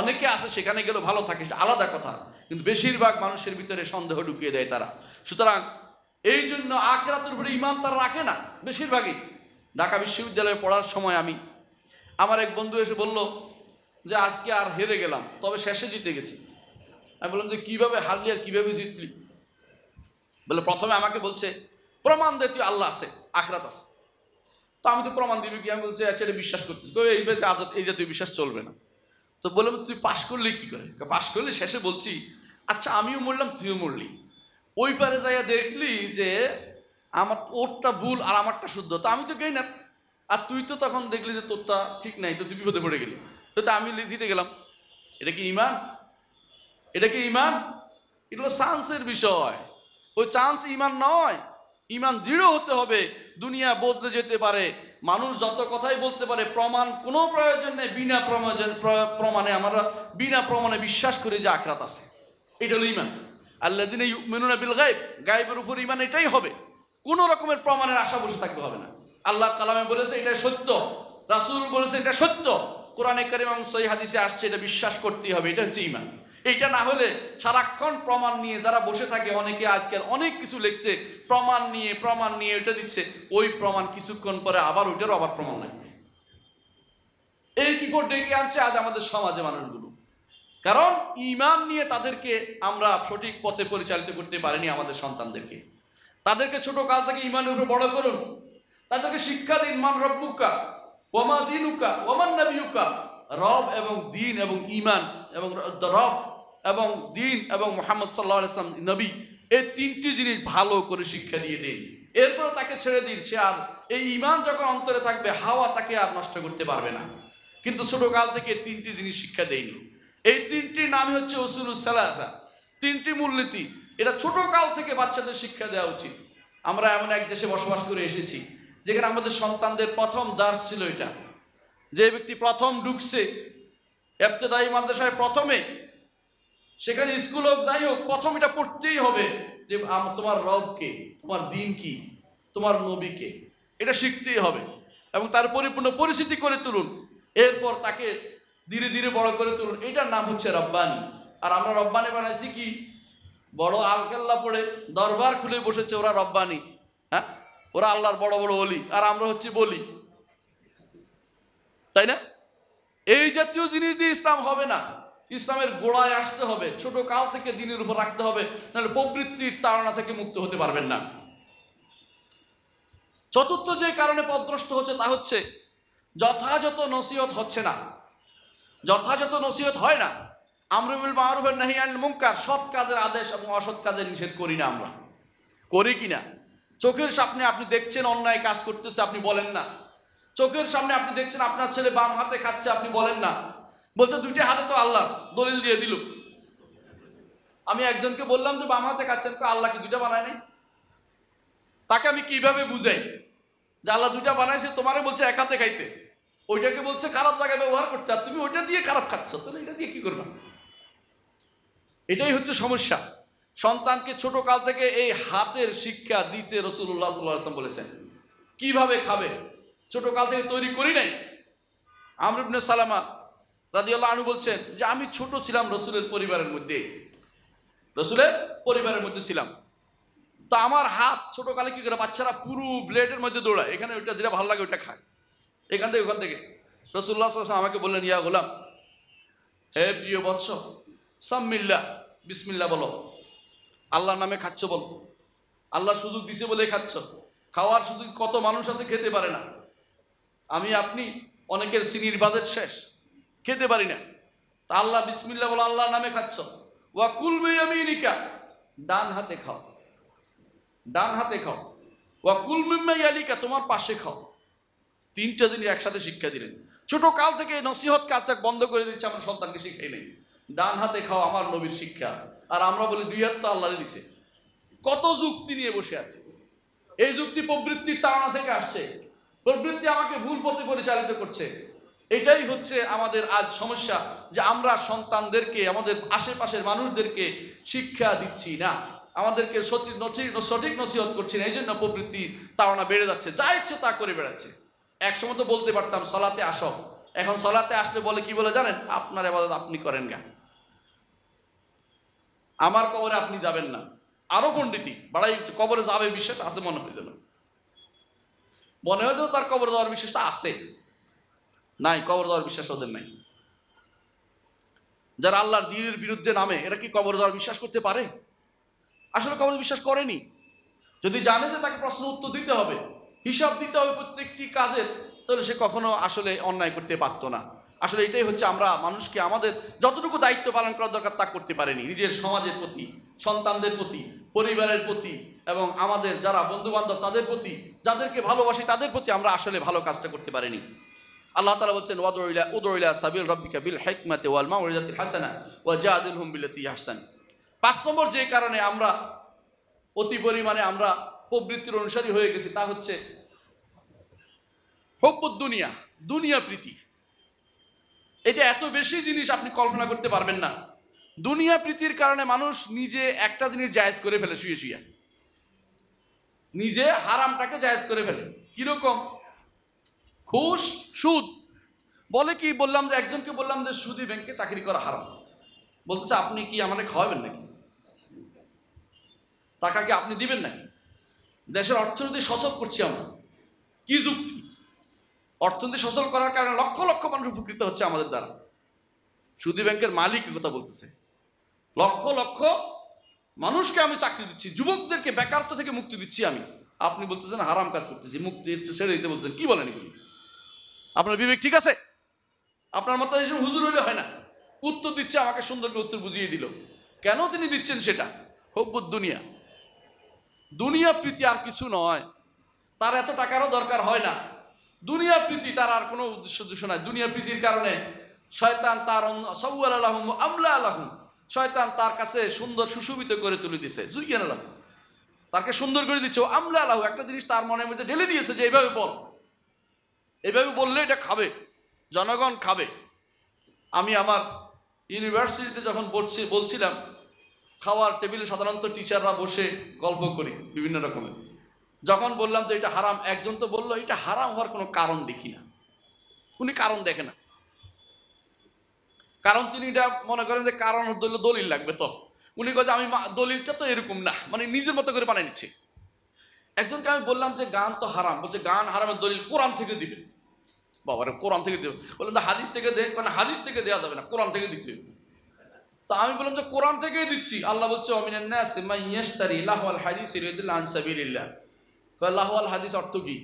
অনেকে আছে সেখানে গেলে ভালো থাকে, সেটা আলাদা কথা, কিন্তু বেশিরভাগ মানুষের ভিতরে সন্দেহ ঢুকিয়ে দেয় তারা। সুতরাং এই জন্য আখিরাতের উপরে ঈমান তারা রাখে না বেশিরভাগই। ঢাকা বিশ্ববিদ্যালয়ে পড়ার সময় আমার এক বন্ধু এসে বলল যে আজকে আর হেরে গেলাম, তবে শেষে জিতে গেছি। আমি বললাম যে কিভাবে হারলি আর কিভাবে জিতলি? বলে প্রথমে আমাকে বলছে প্রমাণ দে তুই আল্লাহ আছে, আখিরাত আছে। তো আমি তো প্রমাণ দিবি কি? আমি বলছি আচ্ছা এটা বিশ্বাস করতেছি। এই যে তুই বিশ্বাস চলবে না। তো বললাম তুই পাশ করলি কি করে? পাশ করলি শেষে বলছি আচ্ছা আমিও মরলাম তুইও মরলি, ওই পারে যাইয়া দেখলি যে আমার ওরটা ভুল আর আমারটা শুদ্ধ, তো আমি তো গেইনার, আর তুই তো তখন দেখলি যে তোরটা ঠিক নাই, তো তুই বিপদে পড়ে গেলি, তো আমি জিতে গেলাম। এটা কি ঈমান? এটা কি ঈমান? এগুলো চান্সের বিষয়, ওই চান্স ঈমান নয়। ঈমান দৃঢ় হতে হবে। দুনিয়া বদলে যেতে পারে, মানুষ যত কথাই বলতে পারে, প্রমাণ কোনো প্রয়োজন নেই। প্রমাণে আমরা বিনা প্রমাণে বিশ্বাস করি যে আখিরাত আছে, এটা হলো ঈমান। আল্লাযীনা ইউমিনুনা বিল গায়ব, গায়বের উপর ঈমান, এটাই হবে। কোনো রকমের প্রমাণের আশা বসে থাকতে হবে না। আল্লাহ কালামে বলেছে এটা সত্য, রাসূল বলেছে এটা সত্য, কোরআনে কারীম এবং সহিহ হাদিসে আসছে, এটা বিশ্বাস করতেই হবে। এটা হচ্ছে ঈমান। এইটা না হলে সারাক্ষণ প্রমাণ নিয়ে যারা বসে থাকে, অনেকে আজকাল অনেক কিছু লিখছে প্রমাণ নিয়ে ওইটা দিচ্ছে, ওই প্রমাণ কিছুক্ষণ পরে আবার ওইটারও আবার প্রমাণ লাগবে। এই বিপদ ডেকে আনছে আজ আমাদের সমাজে মানুষগুলো, কারণ ঈমান নিয়ে তাদেরকে আমরা সঠিক পথে পরিচালিত করতে পারিনি। আমাদের সন্তানদেরকে, তাদেরকে ছোট কাল থেকে ঈমানের উপর বড় করুন, তাদেরকে শিক্ষা দিন মান রব্বুকা, ওয়ামা দিনুকা ওয়ামান নবিয়ুকা, রব এবং দিন এবং ঈমান এবং রব এবং দিন এবং মুহাম্মদ সাল্লাল্লাহু আলাইহি ওয়াসাল্লাম নবী, এই তিনটি জিনিস ভালো করে শিক্ষা দিয়ে দিন, এরপরে তাকে ছেড়ে দিন। সে আর এই ঈমান যখন অন্তরে থাকবে, হাওয়া তাকে আর নষ্ট করতে পারবে না। কিন্তু ছোটকাল থেকে তিনটি জিনিস শিক্ষা দেয়নি। এই তিনটির নাম হচ্ছে উসুলুস সালাসা, তিনটি মূলনীতি। এটা ছোটকাল থেকে বাচ্চাদের শিক্ষা দেওয়া উচিত। আমরা এমন এক দেশে বসবাস করে এসেছি যেখানে আমাদের সন্তানদের প্রথম দার্স ছিল এটা। যে ব্যক্তি প্রথম ঢুকছে ইবতেদায়ী মাদ্রাসায়, প্রথমে সেখানে স্কুল হোক যাই হোক, প্রথম এটা পড়তেই হবে যে তোমার রব কে, তোমার দিন কি, তোমার নবী কে, এটা শিখতেই হবে এবং তার পরিপূর্ণ পরিচিতি করে তুলুন। এরপর তাকে ধীরে ধীরে বড় করে তুলুন। এটার নাম হচ্ছে রব্বানি। আর আমরা রব্বানি বানাইছি কি, বড় আলকেল্লা পড়ে দরবার খুলে বসেছে ওরা রব্বানি, হ্যাঁ, ওরা আল্লাহর বড় বড় ওলি, আর আমরা হচ্ছে বলি, তাই না? এই জাতীয় জিনিস দিয়ে ইসলাম হবে না। ইসলামের গোড়ায় আসতে হবে, ছোট কাল থেকে দিনের উপর রাখতে হবে, তাহলে প্রবৃত্তির তাড়না থেকে মুক্ত হতে পারবেন না। চতুর্থ যে কারণে পথভ্রষ্ট হচ্ছে তা হচ্ছে যথাযথ নসিহত হচ্ছে না, যথাযথ নসিহত হয় না। আমরু বিল মারুফ ওয়া নাহি আনিল মুনকার, সৎ কাজের আদেশ এবং অসৎ কাজের নিষেধ করি না। আমরা করি কিনা? চোখের সামনে আপনি দেখছেন অন্যায় কাজ করতেছে, আপনি বলেন না। চোখের সামনে আপনি দেখছেন আপনার ছেলে বাম হাতে খাচ্ছে, আপনি বলেন না। বলছে দুইটা হাতে তো আল্লাহ, দলিল দিয়ে দিল। আমি একজনকে বললাম যে বাম হাতে খাচ্ছেন, আল্লাহ কি দুইটা বানায় নাই? তাকে আমি কিভাবে বুঝাই যে আল্লাহ দুইটা বানাইছে, তোমারে বলছে এক হাতে খাইতে, ওইটাকে বলছে খারাপ জায়গায় ব্যবহার করতে, আর তুমি ওইটা দিয়ে খারাপ খাচ্ছ, তাহলে এটা দিয়ে কি করবা? এটাই হচ্ছে সমস্যা। সন্তানকে ছোট কাল থেকে এই হাতের শিক্ষা দিতে রাসূলুল্লাহ সাল্লাল্লাহু আলাইহি ওয়াসাল্লাম বলেছেন। কিভাবে খাবে ছোট কাল থেকে তৈরি করি নাই। আমর ইবনে সালামা রাদিয়াল্লাহু আনহু বলছেন যে আমি ছোট ছিলাম রাসূলের পরিবারের মধ্যে, রাসূলের পরিবারের মধ্যে ছিলাম, তো আমার হাত ছোটকালে কি করে, বাচ্চারা পুরো ব্লেডের মধ্যে দৌড়ায়, এখানে ওইটা যেটা ভালো লাগে ওইটা খায়, এখান থেকে ওখান থেকে। রাসূলুল্লাহ সাল্লাল্লাহু আলাইহি ওয়াসাল্লাম আমাকে বললেন, ইয়া গোলাম, হে প্রিয় বৎস, সাম্মিল্লাহ, বিসমিল্লাহ বলো, আল্লাহর নামে খাচ্ছ বলো, আল্লাহ সুযোগ দিছে বলে খাচ্ছ। খাওয়ার সুযোগ কত মানুষ আছে খেতে পারে না, আমি আপনি অনেকের সিনির বাজেট শেষ, খেতে পারি না। তা আল্লাহ বিসমিল্লাহ বলো, আল্লাহর নামে খাচ্ছ। ওয়া কুল বিয়ামিনিকা, ডান হাতে খাও, ডান হাতে খাও। ওয়া কুল মিম্মা ইয়ালিকা, তোমার পাশে খাও। তিনটা জিনিস একসাথে শিক্ষা দিলেন। ছোট কাল থেকে নসিহত কাজটা বন্ধ করে দিচ্ছে, আমার সন্তানকে শিখাই নেই। ডান হাতে খাও আমার নবীর শিক্ষা, আর আমরা বলি দুই হাত তো আল্লাহ দিছে। কত যুক্তি নিয়ে বসে আছে। এই যুক্তি প্রবৃত্তির তাড়না থেকে আসছে, প্রবৃত্তি আমাকে ভুল পথে পরিচালিত করছে। এটাই হচ্ছে আমাদের আজ সমস্যা, যে আমরা সন্তানদেরকে, আমাদের আশেপাশের মানুষদেরকে শিক্ষা দিচ্ছি না, আমাদেরকে সঠিক নসিহত করছি না। এই জন্য প্রবৃত্তি তাড়না বেড়ে যাচ্ছে, যা ইচ্ছে তা করে বেড়াচ্ছে। একসময় তো বলতে পারতাম সলাতে আসো, এখন সলাতে আসলে বলে কি বলে জানেন, আপনার ইবাদত আপনি করেন গা, আমার কবরে আপনি যাবেন না। আরো পণ্ডিতি বাড়াই, কবরে যাবে বিশ্বাস আছে মনে হয়ে গেল, মনে হয় তার কবরে যাওয়ার বিশ্বাসটা আছে, নাই, কবর যাওয়ার বিশ্বাস ওদের নাই। যারা আল্লাহর দ্বীনের বিরুদ্ধে নামে, এরা কি কবর যাওয়ার বিশ্বাস করতে পারে? আসলে কবর বিশ্বাস করেনি। যদি জানে যে তাকে প্রশ্ন উত্তর দিতে হবে, হিসাব দিতে হবে প্রত্যেকটি কাজের, তাহলে সে কখনো আসলে অন্যায় করতে পারতো না। আসলে এটাই হচ্ছে, আমরা মানুষকে আমাদের যতটুকু দায়িত্ব পালন করার দরকার তা করতে পারেনি। নিজের সমাজের প্রতি, সন্তানদের প্রতি, পরিবারের প্রতি, এবং আমাদের যারা বন্ধু বান্ধব তাদের প্রতি, যাদেরকে ভালোবাসি তাদের প্রতি আমরা আসলে ভালো কাজটা করতে পারিনি। আল্লাহ তাআলা বলছেন, উদউ ইলা সাবিল রাব্বিকা বিল হিকমাতি ওয়াল মাউইযাতিল হাসানা ওয়াজাদিলহুম বিল্লাতী আহসান। 5 নম্বর যে কারণে আমরা অতি পরিমাণে আমরা প্রবৃত্তির অনুসারী হয়ে গেছি, তা হচ্ছে হুব্বুদ দুনিয়া, দুনিয়া প্রীতি। এটা এত বেশি জিনিস আপনি কল্পনা করতে পারবেন না। দুনিয়া প্রীতির কারণে মানুষ নিজে একটা জিনিস জায়েজ করে ফেলে, শুয়ে শুয়ে নিজে হারামটাকে জায়েজ করে ফেলে। কিরকম? ঘুষ, সুদ। বলে কি, বললাম যে একজনকে বললাম যে সুদী ব্যাংকে চাকরি করা হারাম, বলতেছে আপনি কি আমাকে খাওয়াবেন নাকি, টাকা কি আপনি দিবেন নাকি? দেশের অর্থনীতি সচল করছি আমরা, কি যুক্তি? অর্থনীতি সচল করার কারণে লক্ষ লক্ষ মানুষ উপকৃত হচ্ছে আমাদের দ্বারা। সুদী ব্যাংকের মালিক কথা বলতেছে, লক্ষ লক্ষ মানুষকে আমি চাকরি দিচ্ছি, যুবকদেরকে বেকারত্ব থেকে মুক্তি দিচ্ছি আমি, আপনি বলতেছেন হারাম কাজ করতেছি, মুক্তি ছেড়ে দিতে বলতেছেন। কি বলেন এগুলি? আপনার বিবেক ঠিক আছে? আপনার মতো এইসব হুজুর হইলে হয় না। উত্তর দিচ্ছে, আমাকে সুন্দর করে উত্তর বুঝিয়ে দিল। কেন তিনি দিচ্ছেন সেটা? হুব্বুদ দুনিয়া, দুনিয়া প্রীতি, আর কিছু নয়। তার এত টাকারও দরকার হয় না। দুনিয়া প্রীতি, তার আর কোনো উদ্দেশ্য নাই। দুনিয়া প্রীতির কারণে শয়তান তার সাউয়াল আলাহুম আমলা আলাহুম, শয়তান তার কাছে সুন্দর সুশোভিত করে তুলে দিছে। জুইয়ান আলাহু, তাকে সুন্দর করে দিচ্ছে। আমলা আলাহু, একটা জিনিস তার মনের মধ্যে ঢেলে দিয়েছে যে এইভাবে বল, এইভাবে বললে এটা খাবে, জনগণ খাবে। আমি আমার ইউনিভার্সিটিতে যখন বলছিলাম, খাওয়ার টেবিলে সাধারণত টিচাররা বসে গল্প করি বিভিন্ন রকমের। যখন বললাম যে এটা হারাম, একজন তো বললো এটা হারাম হওয়ার কোনো কারণ দেখি না। উনি কারণ দেখে না, কারণ তিনি এটা মনে করেন যে কারণ দলিল লাগবে। তো উনি কয় যে আমি দলিলটা তো এরকম না, মানে নিজের মতো করে বানিয়ে নিচ্ছে। একজনকে আমি বললাম যে গান তো হারাম, বলছে গান হারামের দলিল কোরআন থেকে দিবে। বাবারে, কোরআন থেকে দেবে? বললাম তো হাদিস থেকে দে। মানে হাদিস থেকে দেওয়া যাবে না, কোরআন থেকে দিতে হবে। তা আমি বললাম যে কোরআন থেকেই দিচ্ছি। আল্লাহ বলছে অমিনান নাস মান ইয়াশতারি লাহওয়াল হাদিস লিয়াদিল্লা আন সাবিলিল্লাহ। লাহওয়াল হাদিস অর্থ কি?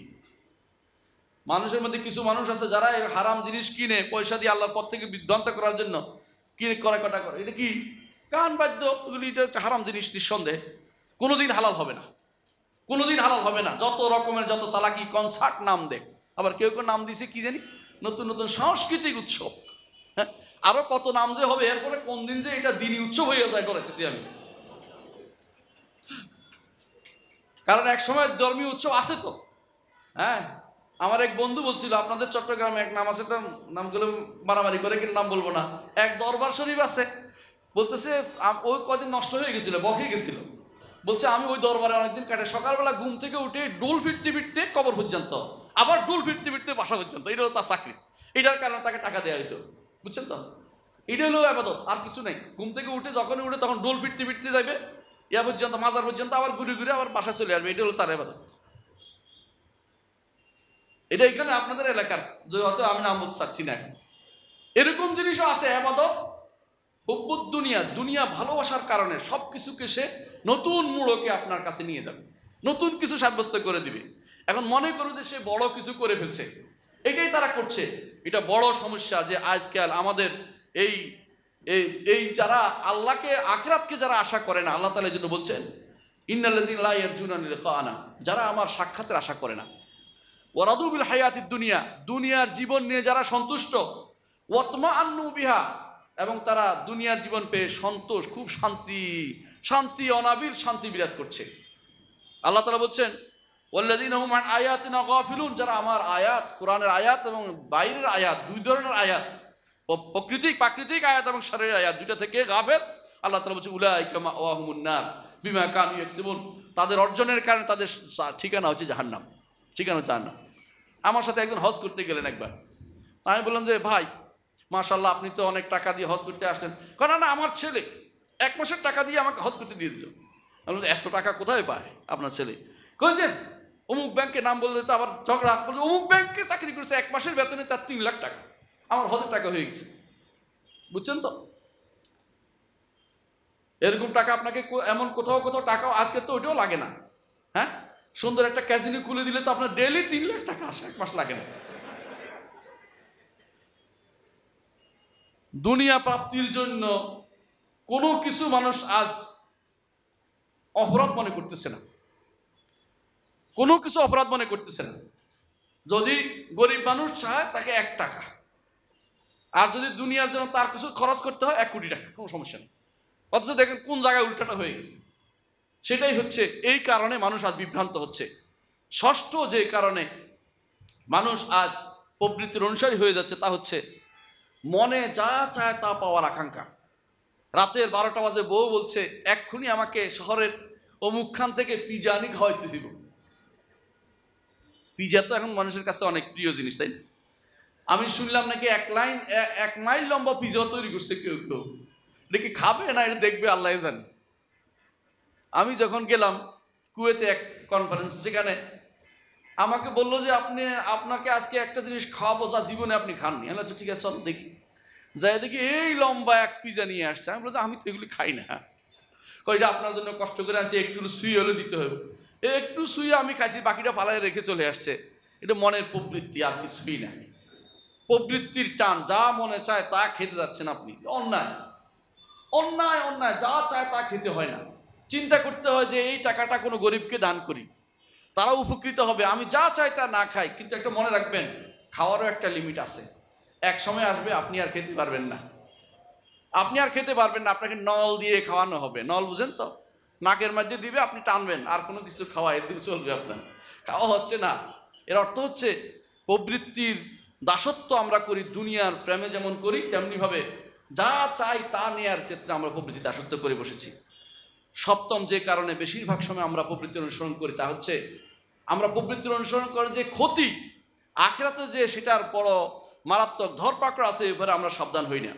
মানুষের মধ্যে কিছু মানুষ আছে যারা হারাম জিনিস কিনে পয়সা দিয়ে আল্লাহর পথ থেকে বিভ্রান্ত করার জন্য কিনে কটা করে। এটা কি? গান বাদ্য, এগুলি এটা হচ্ছে হারাম জিনিস। নিঃসন্দেহে কোনোদিন হালাল হবে না, কোনোদিন হালাল হবে না। যত রকমের যত চালাকি কনসার্ট নাম দেখ, আবার কেউ কেউ নাম দিছে কি জানি নতুন নতুন সাংস্কৃতিক উৎসব। হ্যাঁ, আরো কত নাম যে হবে, এরপরে কোন দিন যে এটা দিনই উৎসব হয়ে যায় করাইতেছি আমি। কারণ এক সময় ধর্মীয় উৎসব আছে তো। হ্যাঁ, আমার এক বন্ধু বলছিল আপনাদের চট্টগ্রামে এক নাম আছে, একটা নামগুলো মারামারি করে, কিন্তু নাম বলবো না। এক দরবার শরীফ আছে, বলতেছে ওই কদিন নষ্ট হয়ে গেছিল, বকে গেছিল। বলছে আমি ওই দরবারে অনেকদিন কাটে, সকালবেলা ঘুম থেকে উঠে ডোল ফিরতে ফিরতে কবর পর্যন্ত, আবার ডোল ফিরতে ফিরতে বাসা পর্যন্ত। এটা হলো তার চাকরি, এটার কারণে তাকে টাকা দেওয়া হইতো। বুঝছেন তো? এটা হলো আবাদত, আর কিছু নেই। ঘুম থেকে উঠে যখনই উঠে তখন ডোল ফিরতে ফিরতে যাবে ইয়া পর্যন্ত, মাজার পর্যন্ত, আবার ঘুরে ঘুরে আবার বাসা চলে আসবে। এটা হলো তার আবাদত। এটা এখানে আপনাদের এলাকার, যে হয়তো আমি নাম বলতে চাচ্ছি না এখন, এরকম জিনিসও আছে আবাদত। হুব্বুদ দুনিয়া, দুনিয়া ভালোবাসার কারণে সবকিছুকে সে নতুন মোড়কে আপনার কাছে নিয়ে যাবে, নতুন কিছু সাব্যস্ত করে দিবে। এখন মনে করো যে সে বড় কিছু করে ফেলছে, এটাই তারা করছে। এটা বড় সমস্যা যে আজকাল আমাদের এই এই যারা আল্লাহকে আখিরাতকে যারা আশা করে না, আল্লাহ তাআলা এই জন্য বলছেন ইন্নাল্লাযীনা লা ইয়ারজুনা লিকাআনা, যারা আমার সাক্ষাতের আশা করে না। ওয়ারাদু বিল হায়াতিদ দুনিয়া, দুনিয়ার জীবন নিয়ে যারা সন্তুষ্ট। ওয়াতমাআন্নু বিহা, এবং তারা দুনিয়ার জীবন পেয়ে সন্তোষ, খুব শান্তি, শান্তি, অনাবিল শান্তি বিরাজ করছে। আল্লাহ তাআলা বলছেন ওয়াল্লাযীনা হুম আন আয়াতিনা গাফিলুন, যারা আমার আয়াত, কোরআনের আয়াত এবং বাইরের আয়াত, দুই ধরনের আয়াত, প্রাকৃতিক আয়াত এবং শারীরিক আয়াত, দুইটা থেকে গাফেল। আল্লাহ তাআলা বলছে উলাইকা মাওয়াহুমুন নার বিমা কানু ইয়াকসিবুন, তাদের অর্জনের কারণে তাদের ঠিকানা হচ্ছে জাহান্নাম, ঠিকানা হচ্ছে জাহান্নাম। আমার সাথে একজন হজ করতে গেলেন একবার। আমি বললাম যে ভাই মাশাআল্লাহ, আপনি তো অনেক টাকা দিয়ে হজ করতে আসলেন। কারণ না, আমার ছেলে 1 মাসের টাকা দিয়ে আমাকে হজ করতে দিয়ে দিল। আমি বললাম এত টাকা কোথায় পায় আপনার ছেলে? কইছেন অমুক ব্যাংকে, নাম বললে তো আবার ঝগড়া। বলছে অমুক ব্যাংকে চাকরি করেছে, 1 মাসের বেতনে তার 3 লাখ টাকা, আমার হজের টাকা হয়ে গেছে। বুঝছেন তো? এরকম টাকা আপনাকে এমন কোথাও কোথাও টাকাও আজকে তো ওইটাও লাগে না। হ্যাঁ, সুন্দর একটা ক্যাসিনো খুলে দিলে তো আপনার ডেইলি 3 লাখ টাকা আসে, 1 মাস লাগে না। দুনিয়া প্রাপ্তির জন্য কোনো কিছু মানুষ আজ অপরাধ মনে করতেছে না, কোনো কিছু অপরাধ মনে করতেছে না। যদি গরিব মানুষ চায় তাকে 1 টাকা, আর যদি দুনিয়ার জন্য তার কিছু খরচ করতে হয় 1 কোটি টাকা, কোনো সমস্যা নেই। অথচ দেখেন কোন জায়গায় উল্টাটা হয়ে গেছে। সেটাই হচ্ছে, এই কারণে মানুষ আজ বিভ্রান্ত হচ্ছে। ষষ্ঠ যে কারণে মানুষ আজ প্রবৃত্তির অনুসারী হয়ে যাচ্ছে তা হচ্ছে মনে যা চায় তা পাওয়ার আকাঙ্ক্ষা। রাতের 12টা বাজে বউ বলছে এক্ষুনি আমাকে শহরের অমুক খান থেকে পিজা আনি খাওয়াইতে দিব। পিজা তো এখন মানুষের কাছে অনেক প্রিয় জিনিস, তাই না? আমি শুনলাম নাকি 1 মাইল লম্বা পিজা তৈরি করছে কেউ কেউ। এটা কি খাবে না এটা দেখবে আল্লাহ জানে। আমি যখন গেলাম কুয়েতে এক কনফারেন্স, সেখানে আমাকে বললো যে আপনাকে আজকে একটা জিনিস খাওয়াবো যা জীবনে আপনি খাননি। আমি বলছি ঠিক আছে চল দেখি। যাই দেখি এই লম্বা 1 পিজা নিয়ে আসছে। আমি বলছি আমি তো এগুলি খাই না। এটা আপনার জন্য কষ্ট করে আনছি, একটু সুই হলে দিতে হবে। একটু সুই আমি খাইছি, বাকিটা পালায় রেখে চলে আসছে। এটা মনের প্রবৃত্তি, আর কিছুই না। প্রবৃত্তির টান, যা মনে চায় তা খেতে যাচ্ছেন আপনি, অন্যায় অন্যায় অন্যায়, যা চায় তা খেতে হয় না। চিন্তা করতে হয় যে এই টাকাটা কোনো গরিবকে দান করি, তারা উপকৃত হবে, আমি যা চাই তা না খাই। কিন্তু একটা মনে রাখবেন, খাওয়ারও একটা লিমিট আছে। এক সময় আসবে আপনি আর খেতে পারবেন না, আপনি আর খেতে পারবেন না, আপনাকে নল দিয়ে খাওয়ানো হবে। নল বুঝেন তো, নাকের মধ্যে দিবে, আপনি টানবেন, আর কোনো কিছু খাওয়া এর দিকে চলবে, আপনার খাওয়া হচ্ছে না। এর অর্থ হচ্ছে প্রবৃত্তির দাসত্ব আমরা করি, দুনিয়ার প্রেমে যেমন করি তেমনিভাবে যা চাই তা নেয়ার ক্ষেত্রে আমরা প্রবৃত্তির দাসত্ব করে বসেছি। সপ্তম যে কারণে বেশিরভাগ সময় আমরা প্রবৃত্তির অনুসরণ করি তা হচ্ছে, আমরা প্রবৃত্তির অনুসরণ করার যে ক্ষতি আখিরাতে যে সেটার বড় মারাত্মক ধরপাকড় আছে, এবারে আমরা সাবধান হই না।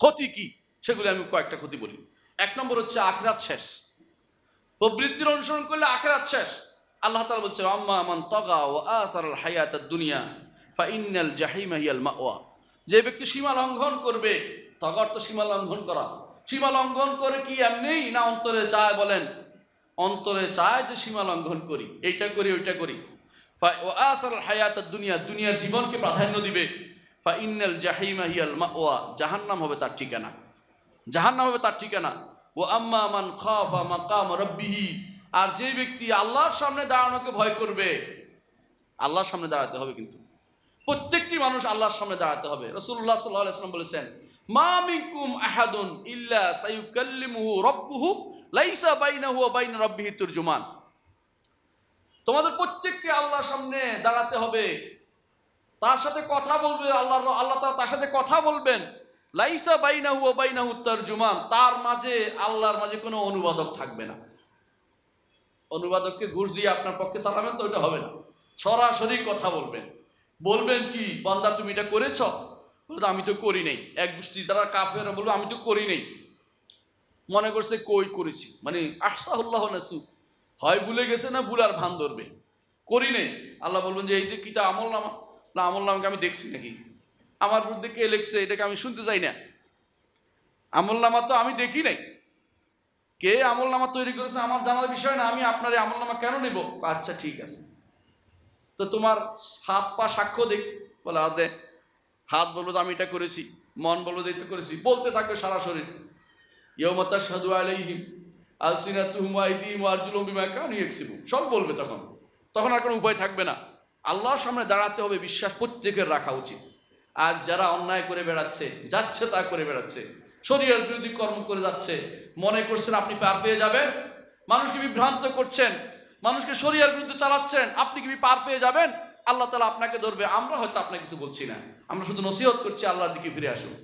ক্ষতি কি সেগুলি আমি কয়েকটা ক্ষতি বলি। এক নম্বর হচ্ছে আখিরাত শেষ। প্রবৃত্তির অনুসরণ করলে আখিরাত শেষ। আল্লাহ তাআলা বলছে, আম্মা মান তাগা ওয়া আথারাল হায়াতাদ দুনিয়া ফাইন্নাল জাহিমা হিয়াল মাওয়া। যে ব্যক্তি সীমা লঙ্ঘন করবে, তগর তো সীমা লঙ্ঘন করা, সীমা লঙ্ঘন করে কি এমনিই না অন্তরে চায়? বলেন, অন্তরে চায় যে সীমা লঙ্ঘন করি, এইটা করি ওইটা করি। ওয়া আথারাল হায়াতাদ দুনিয়া, দুনিয়ার জীবনকে প্রাধান্য দিবে। ফাইন্নাল জাহিমা হিয়াল মাওয়া, জাহান্নাম হবে তার ঠিকানা, জাহান্নাম হবে তার ঠিকানা। ও আম্মা মান খাফা মাকাম রাব্বিহি, আর যে ব্যক্তি আল্লাহর সামনে দাঁড়ানোকে ভয় করবে, আল্লাহর সামনে দাঁড়াতে হবে, কিন্তু প্রত্যেকটি মানুষ আল্লাহর সামনে দাঁড়াতে হবে। রাসূলুল্লাহ সাল্লাল্লাহু আলাইহি ওয়াসাল্লাম বলেছেন, মা মিনকুম আহাদুন ইল্লা সায়ুকাল্লিমুহু রাব্বুহু লাইসা বাইনাহু ওয়া বাইনা রাব্বিহি তুরজুমান। তোমাদের প্রত্যেককে আল্লাহর সামনে দাঁড়াতে হবে, তার সাথে কথা বলবে, আল্লাহ তার সাথে কথা বলবেন। লাইসা বাইনাহু ওয়া বাইনাহু তারজুমান, তার মাঝে আল্লাহর মাঝে কোনো অনুবাদক থাকবে না। অনুবাদককে ঘুষ দিয়ে আপনার পক্ষে চালাবেন তো, ওইটা হবে না। সরাসরি কথা বলবেন। বলবেন কি, বান্দা তুমি এটা করেছ? বলবে আমি তো করি নাই। এক গোষ্ঠী তারা কাফেররা বলবে আমি তো করি নাই, মনে করছে কই করেছি, মানে আহসাহুল্লাহ নাসু, হয় ভুলে গেছে না ভুলার ভান ধরবে, করি নাই। আল্লাহ বলবেন যে এই যে কিতা আমল নামা, না আমল নামাকে আমি দেখছি নাকি, আমার বিরুদ্ধে কে লিখছে এটাকে আমি শুনতে চাই না। আমল নামা তো আমি দেখি নাই, কে আমল নামা তৈরি করেছে আমার জানার বিষয় না, আমি আপনার আমল নামা কেন নিব? আচ্ছা ঠিক আছে, তো তোমার হাত পা সাক্ষ্য দেখ। বলে দে। হাত বলবো আমি এটা করেছি, মন বলবো এটা করেছি, বলতে থাকবে সারা শরীর। ইয়াউমা তাশহাদু আলাইহিম আলসিনাতুহুম ওয়া আইদিহিম ওয়া আরজুলুহুম বিমা কানু ইয়াকসিবুন, সব বলবে। তখন আর কোনো উপায় থাকবে না, আল্লাহর সামনে দাঁড়াতে হবে। বিশ্বাস প্রত্যেকের রাখা উচিত। আজ যারা অন্যায় করে বেড়াচ্ছে, যাচ্ছে তা করে বেড়াচ্ছে, শরীয়ত বিরোধী কর্ম করে যাচ্ছে, মনে করছেন আপনি পার পেয়ে যাবেন? মানুষকে বিভ্রান্ত করছেন, মানুষকে শরীয়তের বিরুদ্ধে চালাচ্ছেন, আপনি কি পার পেয়ে যাবেন? আল্লাহ তাআলা আপনাকে ধরবে। আমরা হয়তো আপনাকে কিছু বলছি না, আমরা শুধু নসিহত করছি আল্লাহর দিকে ফিরে আসুন।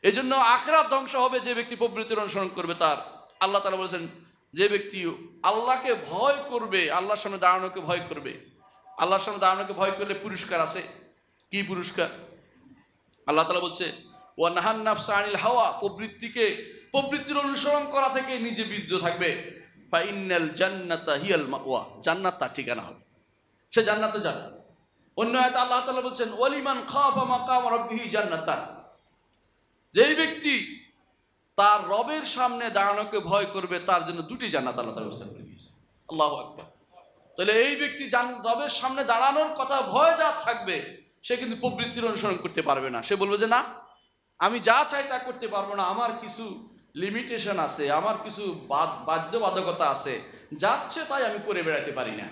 এই জন্য আখিরাত ধ্বংস হবে যে ব্যক্তি প্রবৃত্তির অনুসরণ করবে তার। আল্লাহ তাআলা বলেছেন, যে ব্যক্তি আল্লাহকে ভয় করবে, আল্লাহর সামনে দাঁড়ানোকে ভয় করবে, আল্লাহর সামনে দাঁড়ানোকে ভয় করলে পুরস্কার আছে। কি পুরস্কার? আল্লাহ তাআলা বলছে, ওয়া নাহান নাফসা আনিল হাওয়া, প্রবৃত্তির অনুসরণ করা থেকে নিজে বিরত থাকবে। ফাইন্নাল জান্নাতা হিয়াল মাওয়া, জান্নাত তার ঠিকানা হবে, সে জান্নাতে যাবে। অন্য আয়াতে আল্লাহ তাআলা বলছেন, ওয়ালিমান খাফা মাকাম রাব্বিহি জান্নাতান, যেই ব্যক্তি তার রবের সামনে দাঁড়ানোকে ভয় করবে তার জন্য দুটি জান্নাত আল্লাহ তাআলা ব্যবস্থা করে দিয়েছে। আল্লাহু আকবার। তাহলে এই ব্যক্তি রবের সামনে দাঁড়ানোর কথা ভয় যা থাকবে, সে কিন্তু প্রবৃত্তির অনুসরণ করতে পারবে না। সে বলবে যে না, আমি যা চাই তা করতে পারবো না, আমার কিছু লিমিটেশন আছে, আমার কিছু বাধ্যবাধকতা আছে, যাচ্ছে তাই আমি করে বেড়াতে পারি না।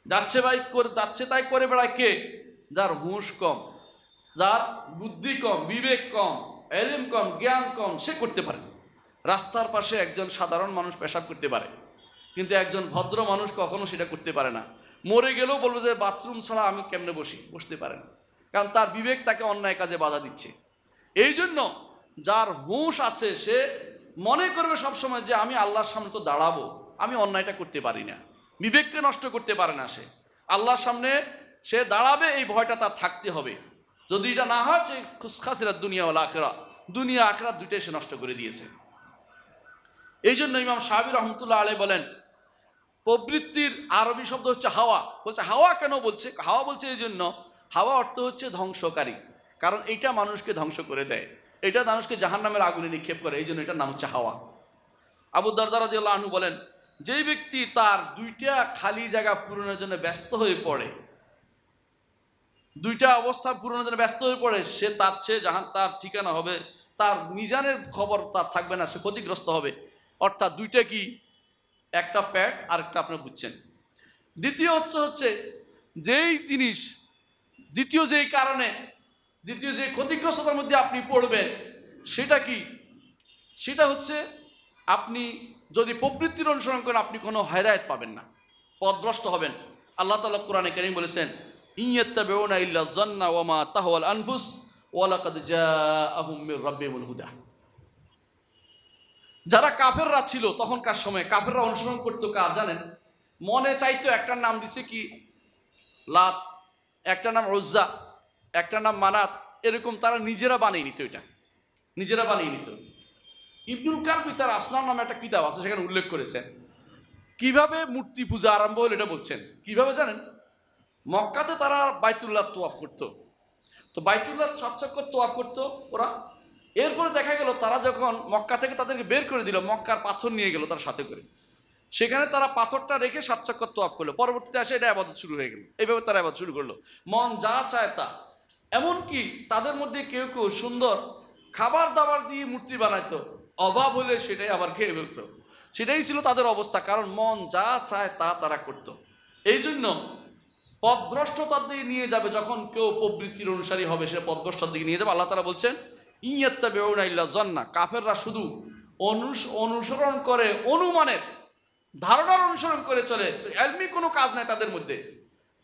যাচ্ছে তাই করে বেড়ায় কে? যার হুঁশ কম, যার বুদ্ধি কম, বিবেক কম, এলেম কম, জ্ঞান কম, সে করতে পারে। রাস্তার পাশে একজন সাধারণ মানুষ পেশাব করতে পারে, কিন্তু একজন ভদ্র মানুষ কখনো সেটা করতে পারে না। মরে গেলেও বলবে যে বাথরুম ছাড়া আমি কেমনে বসতে পারে না, কারণ তার বিবেক তাকে অন্যায় কাজে বাধা দিচ্ছে। এই জন্য যার হুঁশ আছে সে মনে করবে সবসময় যে আমি আল্লাহর সামনে তো দাঁড়াবো, আমি অন্যায়টা করতে পারি না, বিবেককে নষ্ট করতে পারে না। সে আল্লাহর সামনে সে দাঁড়াবে, এই ভয়টা তার থাকতে হবে। যদি এটা না হয়, যে খুসখাসিরাত দুনিয়া ওয়াল আখিরা, দুনিয়া আখিরাত দুইটাই সে নষ্ট করে দিয়েছে। এই জন্য ইমাম শাফি রহমতুল্লাহ আলাইহি বলেন, প্রবৃত্তির আরবি শব্দ হচ্ছে হাওয়া। বলছে হাওয়া কেন বলছে? হাওয়া বলছে এই জন্য, হাওয়া অর্থ হচ্ছে ধ্বংসকারী, কারণ এটা মানুষকে ধ্বংস করে দেয়, এটা মানুষকে জাহান্নামের আগুনে নিক্ষেপ করে, এই জন্য এটার নাম হচ্ছে হাওয়া। আবু দারদা রাদিয়াল্লাহু আনহু বলেন, যেই ব্যক্তি তার দুইটা খালি জায়গা পূরণের জন্য ব্যস্ত হয়ে পড়ে, দুইটা অবস্থা পূরণের জন্য ব্যস্ত হয়ে পড়ে, সে তার চেয়ে তার ঠিকানা হবে, তার মিজানের খবর তার থাকবে না, সে ক্ষতিগ্রস্ত হবে। অর্থাৎ দুইটা কি, একটা প্যাট আর একটা আপনারা বুঝছেন। দ্বিতীয় হচ্ছে যেই জিনিস, দ্বিতীয় যেই কারণে, দ্বিতীয় যে ক্ষতিগ্রস্ততার মধ্যে আপনি পড়বেন সেটা কি, সেটা হচ্ছে আপনি যদি প্রবৃত্তির অনুসরণ করেন আপনি কোনো হেদায়েত পাবেন না, পথভ্রষ্ট হবেন। আল্লাহ তাআলা কোরআনে কারীম বলেছেন, ইয়াত্তাবিউনা ইল্লা যান্না ওয়া মা তাহওয়াল আনফুস ওয়া লাকাদ জাআহুম মির রাব্বিহিমুল হুদা। যারা কাফেররা ছিল তখনকার সময়, কাফেররা অনুসরণ করতো কার জানেন? মনে চাইতো, একটার নাম দিছে কি লাত, একটার নাম উজ্জা, একটার নাম মানাত, এরকম তারা নিজেরা বানিয়ে নিত, এটা নিজেরা বানিয়ে নিত। ইবনুল কালবি তার আসনাম নামে একটা কিতাব আছে, সেখানে উল্লেখ করেছেন কিভাবে মূর্তি পূজা আরম্ভ হলো। এটা বলছেন কিভাবে জানেন? মক্কাতে তারা বাইতুল্লাহ তোয়াফ করতো, তো বাইতুল্লাহ 7 চক্কর তোয়াফ করতো ওরা। এরপরে দেখা গেল তারা যখন মক্কা থেকে তাদেরকে বের করে দিল, মক্কার পাথর নিয়ে গেল তার সাথে করে, সেখানে তারা পাথরটা রেখে 7 চক্কর তোয়াফ করলো। পরবর্তীতে আসে এটা ইবাদত শুরু হয়ে গেল, এইভাবে তারা ইবাদত শুরু করলো, মন যা চায় তা। এমনকি তাদের মধ্যে কেউ কেউ সুন্দর খাবার দাবার দিয়ে মূর্তি বানাইতো, অভাব হলে সেটাই আবার খেয়ে ফেলতো। সেটাই ছিল তাদের অবস্থা, কারণ মন যা চায় তা তারা করত। এই জন্য পথভ্রষ্টতার দিকে নিয়ে যাবে, যখন কেউ প্রবৃত্তির অনুসারী হবে সে পথভ্রষ্টতার দিকে নিয়ে যাবে। আল্লাহ তাআলা বলছেন, ইয়াত্তাবিউনা ইল্লা যান্না, কাফেররা শুধু অনুসরণ করে, অনুমানের ধারণার অনুসরণ করে চলে, ইলমি কোনো কাজ নাই তাদের মধ্যে।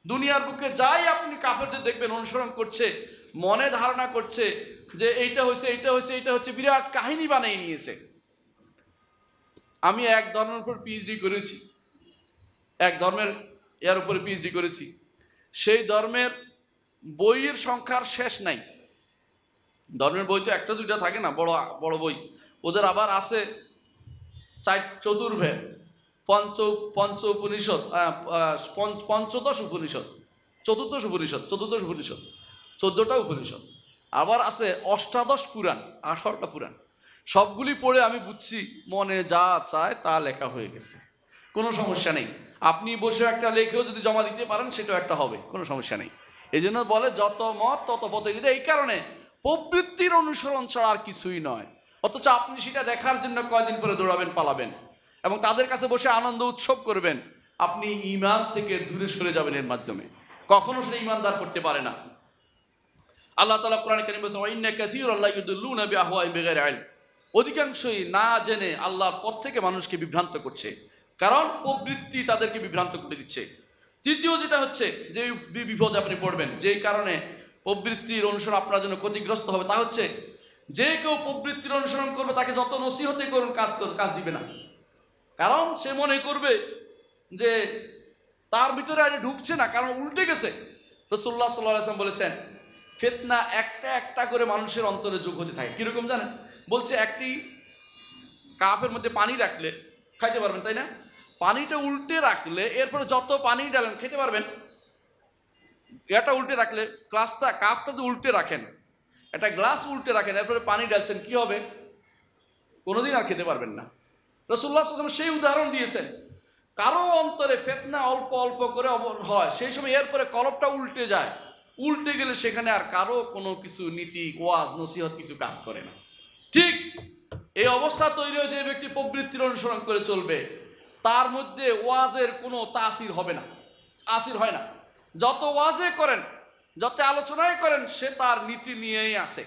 দুনিয়ার বুকে যাই আপনি কাফেরদের দেখবেন অনুসরণ করছে, মনে ধারণা করছে যে এইটা হয়েছে, এইটা হয়েছে, এইটা হচ্ছে, বিরাট কাহিনী বানিয়ে নিয়েছে। আমি এক ধর্মের উপর পিএইচডি করেছি, এক ধর্মের এর উপরে পিএইচডি করেছি, সেই ধর্মের বইয়ের সংখ্যার শেষ নাই। ধর্মের বই তো একটা দুইটা থাকে না, বড় বড় বই, ওদের আবার আছে চতুর্ভেদ, পঞ্চ উপনিষদ, পঞ্চদশ উপনিষদ, চতুর্দশ উপনিষদ, 14টা উপনিষদ, আবার আছে অষ্টাদশ পুরাণ, 18টা পুরাণ। সবগুলি পড়ে আমি বুঝছি মনে যা চায় তা লেখা হয়ে গেছে, কোনো সমস্যা নেই। আপনি বসে একটা লেখেও যদি জমা দিতে পারেন সেটাও একটা হবে, কোনো সমস্যা নেই। এই জন্য বলে যত মত তত পথে। কিন্তু এই কারণে প্রবৃত্তির অনুসরণ ছাড়া আর কিছুই নয়। অথচ আপনি সেটা দেখার জন্য কয়দিন পরে দৌড়াবেন, পালাবেন এবং তাদের কাছে বসে আনন্দ উৎসব করবেন। আপনি ঈমান থেকে দূরে সরে যাবেন এর মাধ্যমে, কখনো সে ঈমানদার করতে পারে না। আল্লাহ তাআলা কোরআনে কারীমে বলেছেন, ওয়া ইন্না কাসীরান লা ইউদিল্লুনা বিআহওয়াইহিম বিগাইরি ইলম, অধিকাংশই না জেনে আল্লাহর পথ থেকে মানুষকে বিভ্রান্ত করছে, কারণ প্রবৃত্তি তাদেরকে বিভ্রান্ত করে দিচ্ছে। তৃতীয় যেটা হচ্ছে যে বিপদে আপনি পড়বেন, যেই কারণে প্রবৃত্তির অনুসরণ আপনার জন্য ক্ষতিগ্রস্ত হবে, তা হচ্ছে যে কেউ প্রবৃত্তির অনুসরণ করবে তাকে যত নসিহতই করুন কাজ দিবে না। কারণ সে মনে করবে যে তার ভিতরে আরে ঢুকছে না, কারণ উল্টে গেছে। রাসূলুল্লাহ সাল্লাল্লাহু আলাইহি ওয়াসাল্লাম বলেছেন, ফিতনা একটা একটা করে মানুষের অন্তরে যোগ হতে থাকে। কিরকম জানেন? বলছে একটি কাপের মধ্যে পানি রাখলে খাইতে পারবেন, তাই না? পানিটা উল্টে রাখলে এরপরে যত পানি ডালেন খেতে পারবেন। এটা উল্টে রাখলে কাপটা যদি উল্টে রাখেন, একটা গ্লাস উল্টে রাখেন, এরপরে পানি ডালছেন, কি হবে? কোনোদিন আর খেতে পারবেন না। রাসূলুল্লাহ সাল্লাল্লাহু আলাইহি ওয়াসাল্লাম সেই উদাহরণ দিয়েছেন। কারো অন্তরে ফিতনা অল্প অল্প করে হয়, সেই সময় এরপরে কলবটা উল্টে যায়, উল্টে গেলে সেখানে আর কারো কোনো কিছু নীতি ওয়াজ নসিহত কিছু কাজ করে না। ঠিক এই অবস্থা তৈরি হয়ে যে ব্যক্তি প্রবৃত্তির অনুসরণ করে চলবে, তার মধ্যে ওয়াজের কোনো তাসির হবে না, আসির হয় না। যত ওয়াজে করেন, যত আলোচনায় করেন, সে তার নীতি নিয়েই আসে,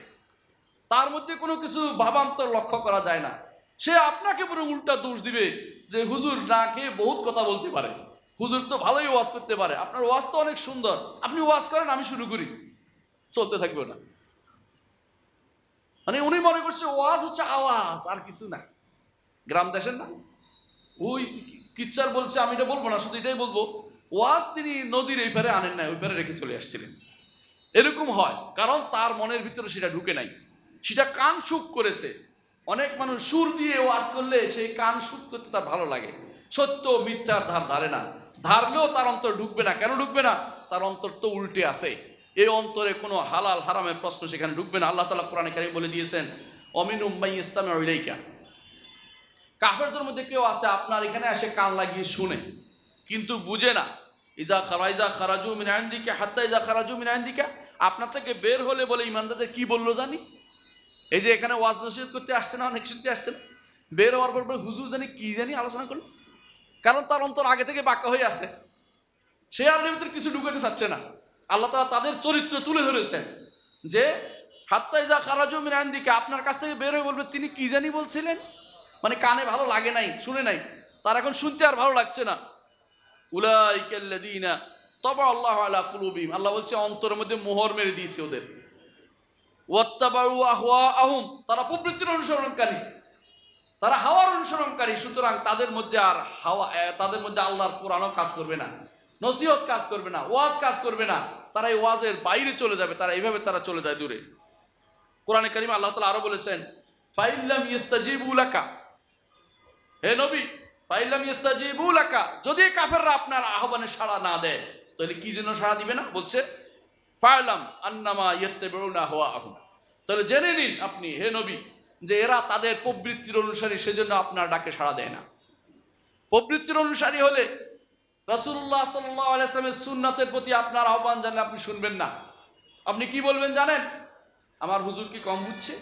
তার মধ্যে কোনো কিছু ভাবান্তর লক্ষ্য করা যায় না। সে আপনাকে পুরো উল্টা দোষ দিবে যে হুজুর না খেয়ে বহুত কথা বলতে পারে, হুজুর তো ভালোই ওয়াজ করতে পারে, আপনার ওয়াজ তো অনেক সুন্দর, আপনি ওয়াজ করেন আমি শুরু করি, চলতে থাকবে না। মানে উনি মনে করছে ওয়াজ হচ্ছে আওয়াজ আর কিছু না। গ্রাম দেশের না ওই কিচ্চার বলছে, আমি এটা বলবো না, শুধু এটাই বলবো, ওয়াজ তিনি নদীর এই পারে আনেন নাই, ওই পারে রেখে চলে আসছিলেন। এরকম হয় কারণ তার মনের ভিতরে সেটা ঢুকে নাই, সেটা কান সুখ করেছে। অনেক মানুষ সুর দিয়ে ওয়াজ করলে সেই কান সুখ করতে তার ভালো লাগে, সত্য মিথ্যার ধার ধারে না, ধারলেও তার অন্তর ঢুকবে না। কেন ঢুকবে না? তার অন্তর তো উল্টে আছে, এই অন্তরে কোনো হালাল হারামের প্রশ্ন সেখানে ঢুকবে না। আল্লাহ তাআলা কোরআনে কারীমে বলে দিয়েছেন, অমিনুম মান ইসতামিউ ইলাইকা, কাফেরদের মধ্যে কেউ আছে আপনার এখানে এসে কান লাগিয়ে শুনে কিন্তু বুঝে না, ইজা খারাজু মিন ইনদিকা হাত্তা ইজা খারাজু মিন ইনদিকা, আপনার থেকে বের হলে বলে ইমানদারদের কি বললো জানি? এই যে এখানে ওয়াজ নসিহত করতে আসছে না, অনেক শুনতে আসছেন, বের হওয়ার পর হুজুর জানি কি জানি আলোচনা করলো, কারণ তার অন্তর আগে থেকে বাঁকা হয়ে আছে, সে আর ভিতরে কিছু ঢুকাতে চাচ্ছে না। আল্লাহ তাআলা তাদের চরিত্র তুলে ধরেছেন যে হাত্তা ইজা খারাজু মিন ইনদিকা, আপনার কাছ থেকে বের হয়ে বলবে তিনি কি জানি বলছিলেন, মানে কানে ভালো লাগে নাই, শুনে নাই, তার এখন শুনতে আর ভালো লাগছে না। উলাইকাল্লাযীনা তাবা আল্লাহু আলা কুলুবিহিম, আল্লাহ বলছে অন্তরের মধ্যে মোহর মেরে দিয়েছে ওদের। ওয়াত্তাবাউ আহওয়াআহুম, তারা প্রবৃত্তির অনুসরণকারী, তারা হাওয়ার অনুসরণকারী, সুতরাং তাদের মধ্যে আর তাদের মধ্যে আল্লাহর কোরআনও কাজ করবে না, নসিহত কাজ করবে না, ওয়াজ কাজ করবে না, তারা এই ওয়াজের বাইরে চলে যাবে, তারা এইভাবে তারা চলে যায় দূরে। কোরআনে কারিমে আল্লাহ তাআলা আরো বলেছেন ফাইল্লাম ইস্তাজিবু লাকা, হে নবী ফাইল্লাম ইস্তাজিবু লাকা, যদি কাফেররা আপনার আহ্বানে সাড়া না দেয় তাহলে কি জন্য সাড়া দিবে না? বলছে ফাইলাম আন্নামা ইয়াত্তাবিউনা হাওয়াহুম, তাহলে জেনে নিন আপনি হে নবী যে এরা তাদের প্রবৃত্তির অনুসারী, সেজন্য আপনার ডাকে সাড়া দেয় না। প্রবৃত্তির অনুসারী হলে রাসূলুল্লাহ সাল্লাল্লাহু আলাইহি ওয়াসাল্লামের সুন্নাতের প্রতি আপনার আহ্বান জানলে আপনি শুনবেন না। আপনি কি বলবেন জানেন? আমার হুজুর কি কম বুঝছে,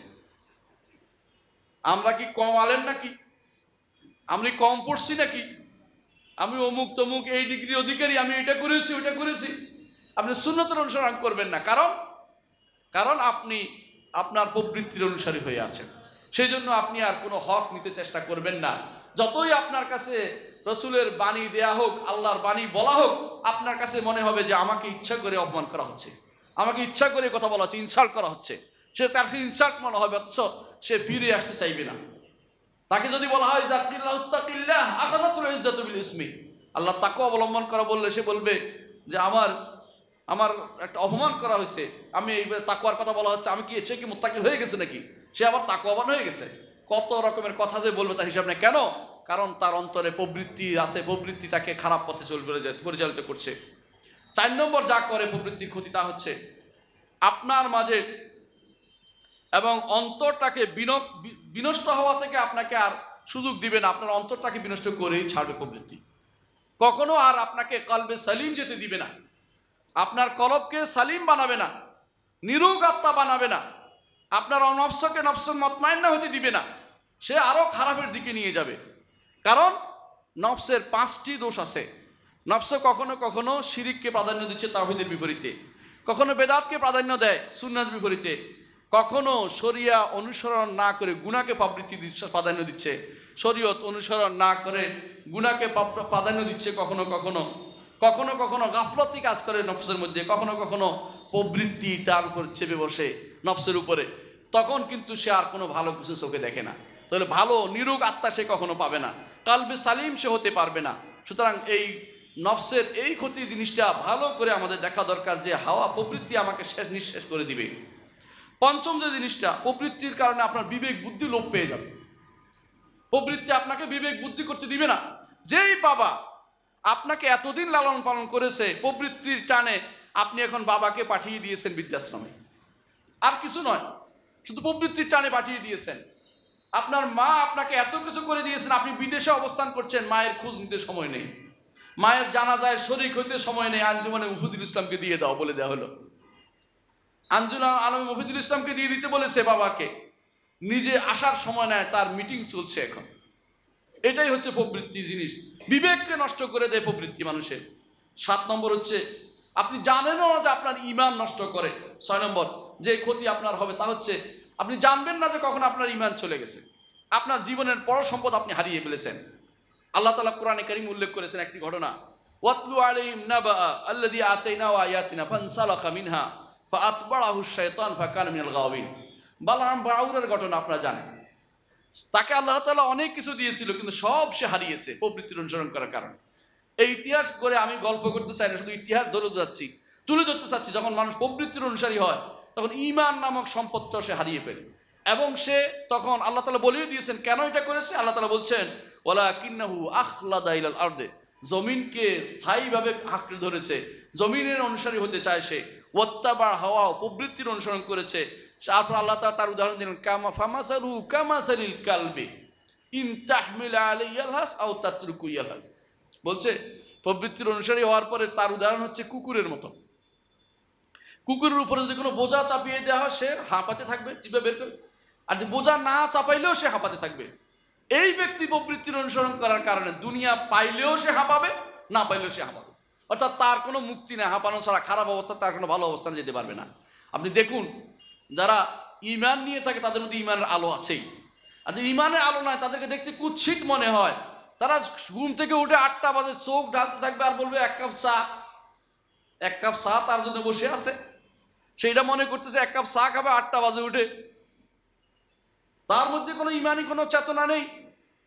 আমরা কি কম আলেম নাকি, আমি কম পড়ছি নাকি, আমি অমুক তমুক এই ডিগ্রি অধিকারী, আমি এটা করেছি ওটা করেছি। আপনি সুন্নতের অনুসরণ করবেন না, কারণ আপনি আপনার প্রবৃত্তির অনুসারী হয়ে আছেন, সেই জন্য আপনি আর কোনো হক নিতে চেষ্টা করবেন না। যতই আপনার কাছে রসুলের বাণী দেয়া হোক, আল্লাহর বাণী বলা হোক, আপনার কাছে মনে হবে যে আমাকে ইচ্ছা করে অপমান করা হচ্ছে, আমাকে ইচ্ছা করে কথা বলা হচ্ছে, ইনসাল্ট করা হচ্ছে, সে তার ইনসাল্ট মনে হবে, অথচ সে ফিরে আসতে চাইবে না। তাকে যদি বলা হয় আল্লাহ তাকে অবলম্বন করা বললে সে বলবে যে আমার একটা অপমান করা হয়েছে, আমি এই তাকওয়ার কথা বলা হচ্ছে, আমি কি সে কি মুত্তাকি হয়ে গেছে নাকি, সে আবার তাকওয়াবান হয়ে গেছে, কত রকমের কথা যে বলবে তার হিসাব নেই। কেন? কারণ তার অন্তরে প্রবৃত্তি আছে, প্রবৃত্তি তাকে খারাপ পথে পরিচালিত করছে। 4 নম্বর যা করে প্রবৃত্তির ক্ষতি তা হচ্ছে আপনার মাঝে এবং অন্তরটাকে বিনষ্ট হওয়া থেকে আপনাকে আর সুযোগ দিবে না, আপনার অন্তরটাকে বিনষ্ট করেই ছাড়বে প্রবৃত্তি। কখনো আর আপনাকে কলবে সালিম যেতে দিবে না, আপনার কলবকে সালিম বানাবে না, নিরোগ আত্মা বানাবে না, আপনার নফসকে নফসে মতমাইন্না হতে দিবে না, সে আরো খারাপের দিকে নিয়ে যাবে। কারণ নফসের 5টি দোষ আছে। নফস কখনো কখনো শিরিককে প্রাধান্য দিচ্ছে তাওহীদের বিপরীতে, কখনো বেদাতকে প্রাধান্য দেয় সুন্নাতের বিপরীতে, কখনো শরিয়া অনুসরণ না করে গুনাহকে প্রাধান্য দিচ্ছে, শরীয়ত অনুসরণ না করে গুনাহকে প্রাধান্য দিচ্ছে, কখনো কখনো কখনো কখনো গাফলতি কাজ করে নফসের মধ্যে, কখনো কখনো প্রবৃত্তি তার উপর চেপে বসে নফসের উপরে, তখন কিন্তু সে আর কোনো ভালো কিছু চোখে দেখে না। তাহলে ভালো নিরোগ আত্মা সে কখনো পাবে না, কালবে সালিম সে হতে পারবে না। সুতরাং এই নফসের এই ক্ষতি জিনিসটা ভালো করে আমাদের দেখা দরকার যে হাওয়া প্রবৃত্তি আমাকে নিঃশেষ করে দিবে। 5ম যে জিনিসটা, প্রবৃত্তির কারণে আপনার বিবেক বুদ্ধি লোপ পেয়ে যাবে। প্রবৃত্তি আপনাকে বিবেক বুদ্ধি করতে দিবে না। যেই বাবা আপনাকে এতদিন লালন পালন করেছে, প্রবৃত্তির টানে আপনি এখন বাবাকে পাঠিয়ে দিয়েছেন বৃদ্ধাশ্রমে, আর কিছু নয়, শুধু প্রবৃত্তির টানে পাঠিয়ে দিয়েছেন। আপনার মা আপনাকে এত কিছু করে দিয়েছেন, আপনি বিদেশে অবস্থান করছেন, মায়ের খোঁজ নিতে সময় নেই, মায়ের জানাজায় শরীক হইতে সময় নেই, আঞ্জুমানে মুফিদুল ইসলামকে দিয়ে দাও বলে দেওয়া হলো, আঞ্জুমান আলম মুফিদুল ইসলামকে দিয়ে দিতে বলেছে বাবাকে, নিজে আসার সময় নেয়, তার মিটিং চলছে এখন। এটাই হচ্ছে প্রবৃত্তি জিনিস, বিবেককে নষ্ট করে দেয় প্রবৃত্তি মানুষের। 7 নম্বর হচ্ছে আপনি জানেনও না যে আপনার ঈমান নষ্ট করে। 6 নম্বর যে ক্ষতি আপনার হবে তা হচ্ছে আপনি জানবেন না যে কখন আপনার ঈমান চলে গেছে, আপনার জীবনের বড় সম্পদ আপনি হারিয়ে ফেলেছেন। আল্লাহ তাআলা কোরআনে কারীম উল্লেখ করেছেন একটি ঘটনা, ওয়াতলু আলাইহিম নাবা আল্লাযী আতাইনাহু আয়াতিনা ফানসালাখা মিনহা ফাআতবাআহু শাইতান ফাকানা মিনাল গাওয়িন। বালাম বাউরের ঘটনা আপনারা জানেন, তাকে আল্লাহ তাআলা অনেক কিছু দিয়েছিল, কিন্তু সব সে হারিয়েছে প্রবৃত্তির অনুসরণ করার কারণে। এই ইতিহাস করে আমি গল্প করতে চাই না, শুধু ইতিহাস তুলে ধরতে চাচ্ছি। যখন মানুষ প্রবৃত্তির অনুসারী হয় তখন ঈমান নামক সম্পদটা সে হারিয়ে ফেলে, এবং সে তখন আল্লাহ তাআলা বলেই দিয়েছেন কেন এটা করেছে। আল্লাহ তাআলা বলছেন ওয়ালাকিন্নাহু আখলাদা ইলাল আরদে, জমিনকে স্থায়ীভাবে আঁকড়ে ধরেছে, জমিনের অনুসারী হতে চায় সে, ওয়াত্তাবা হাওয়া, প্রবৃত্তির অনুসরণ করেছে। তারপর আল্লাহ তাআলা তার উদাহরণ দিলেন কামা ফামাসালু কামাসালিল কালবি ইন তাহমিল আলাইহি ইয়ালহাস আও তাতরুকু ইয়ালহাস, বলছে প্রবৃত্তির অনুসারী হওয়ার পরে তার উদাহরণ হচ্ছে কুকুরের মতো। কুকুরের উপরে যদি কোনো বোঝা চাপিয়ে দেওয়া হয়, সে হাঁপাতে থাকবে, জিভে বের করে। আর যে বোঝা না চাপাইলেও সে হাঁপাতে থাকবে। এই ব্যক্তি প্রবৃত্তির অনুসরণ করার কারণে দুনিয়া পাইলেও সে হাঁপাবে, না পাইলেও সে হাঁপাবে। অর্থাৎ তার কোনো মুক্তি নেই, হাঁপানো ছাড়া খারাপ অবস্থা, তার কোনো ভালো অবস্থানে যেতে পারবে না। আপনি দেখুন, যারা ঈমান নিয়ে থাকে তাদের মধ্যে ঈমানের আলো আছেই। আর যে ঈমানের আলো নয়, তাদেরকে দেখতে কুৎসিত মনে হয়। তারা ঘুম থেকে উঠে 8টা বাজে চোখ ঢালতে থাকবে আর বলবে এক কাপ চা তার জন্য বসে আছে। সেইটা মনে করতেছে 1 কাপ চা খাবে 8টা বাজে উঠে। তার মধ্যে কোনো ঈমানি কোনো চেতনা নেই,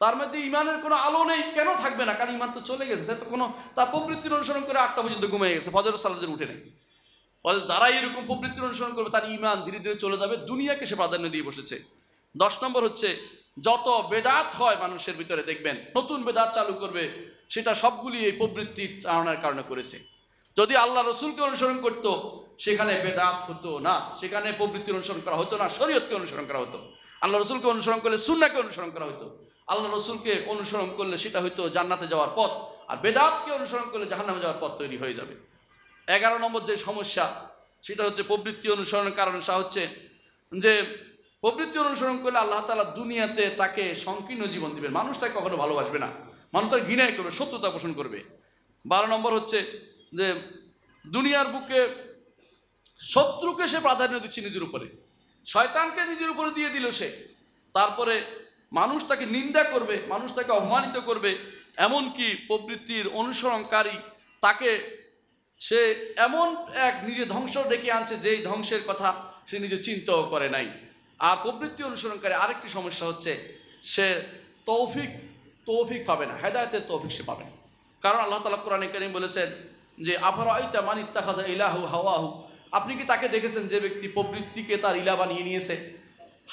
তার মধ্যে ঈমানের কোনো আলো নেই। কেন থাকবে না? কারণ ঈমান তো চলে গেছে। তো কোনো তার প্রবৃত্তির অনুসরণ করে 8টা পর্যন্ত ঘুমিয়ে গেছে, ফজর সালাতের উঠে নেই। যারা এরকম প্রবৃত্তির অনুসরণ করবে তার ঈমান ধীরে ধীরে চলে যাবে, দুনিয়াকে সে প্রাধান্য দিয়ে বসেছে। 10 নম্বর হচ্ছে, যত বেদাত হয় মানুষের ভিতরে দেখবেন, নতুন বেদাত চালু করবে, সেটা সবগুলি এই প্রবৃত্তি চালনার কারণে করেছে। যদি আল্লাহ রসুলকে অনুসরণ করত, সেখানে বেদাত হতো না, সেখানে প্রবৃত্তির অনুসরণ করা হতো না, শরীয়তকে অনুসরণ করা হতো। আল্লাহ রসুলকে অনুসরণ করলে সুন্নাহকে অনুসরণ করা হতো। আল্লাহ রসুলকে অনুসরণ করলে সেটা হয়তো জান্নাতে যাওয়ার পথ, আর বেদাতকে অনুসরণ করলে জাহান্নামে যাওয়ার পথ তৈরি হয়ে যাবে। 11 নম্বর যে সমস্যা, সেটা হচ্ছে প্রবৃত্তি অনুসরণের কারণ হচ্ছে যে প্রবৃত্তি অনুসরণ করলে আল্লাহ তাআলা দুনিয়াতে তাকে সংকীর্ণ জীবন দিবেন, মানুষ তাকে কখনো ভালোবাসবে না, মানুষ তাকে ঘৃণাই করবে, শত্রুতা পোষণ করবে। 12 নম্বর হচ্ছে যে দুনিয়ার বুকে শত্রুকে সে প্রাধান্য দিচ্ছে নিজের উপরে, শয়তানকে নিজের উপরে দিয়ে দিল সে। তারপরে মানুষ তাকে নিন্দা করবে, মানুষ তাকে অপমানিত করবে, এমনকি প্রবৃত্তির অনুসরণকারী তাকে সে এমন এক নিজে ধ্বংস ডেকে আনছে, যেই ধ্বংসের কথা সে নিজে চিন্তাও করে নাই। আর প্রবৃত্তি অনুসরণকারী আরেকটি সমস্যা হচ্ছে, সে তৌফিক পাবে না, হেদায়েতের তৌফিক সে পাবে না। কারণ আল্লাহ তাআলা কোরআনে কারীম বলেছেন যে আফরাআইতা মান ইত্তাখাযা ইলাহু হাওয়াহু, আপনি কি তাকে দেখেছেন যে ব্যক্তি প্রবৃত্তিকে তার ইলা বানিয়ে নিয়েছে,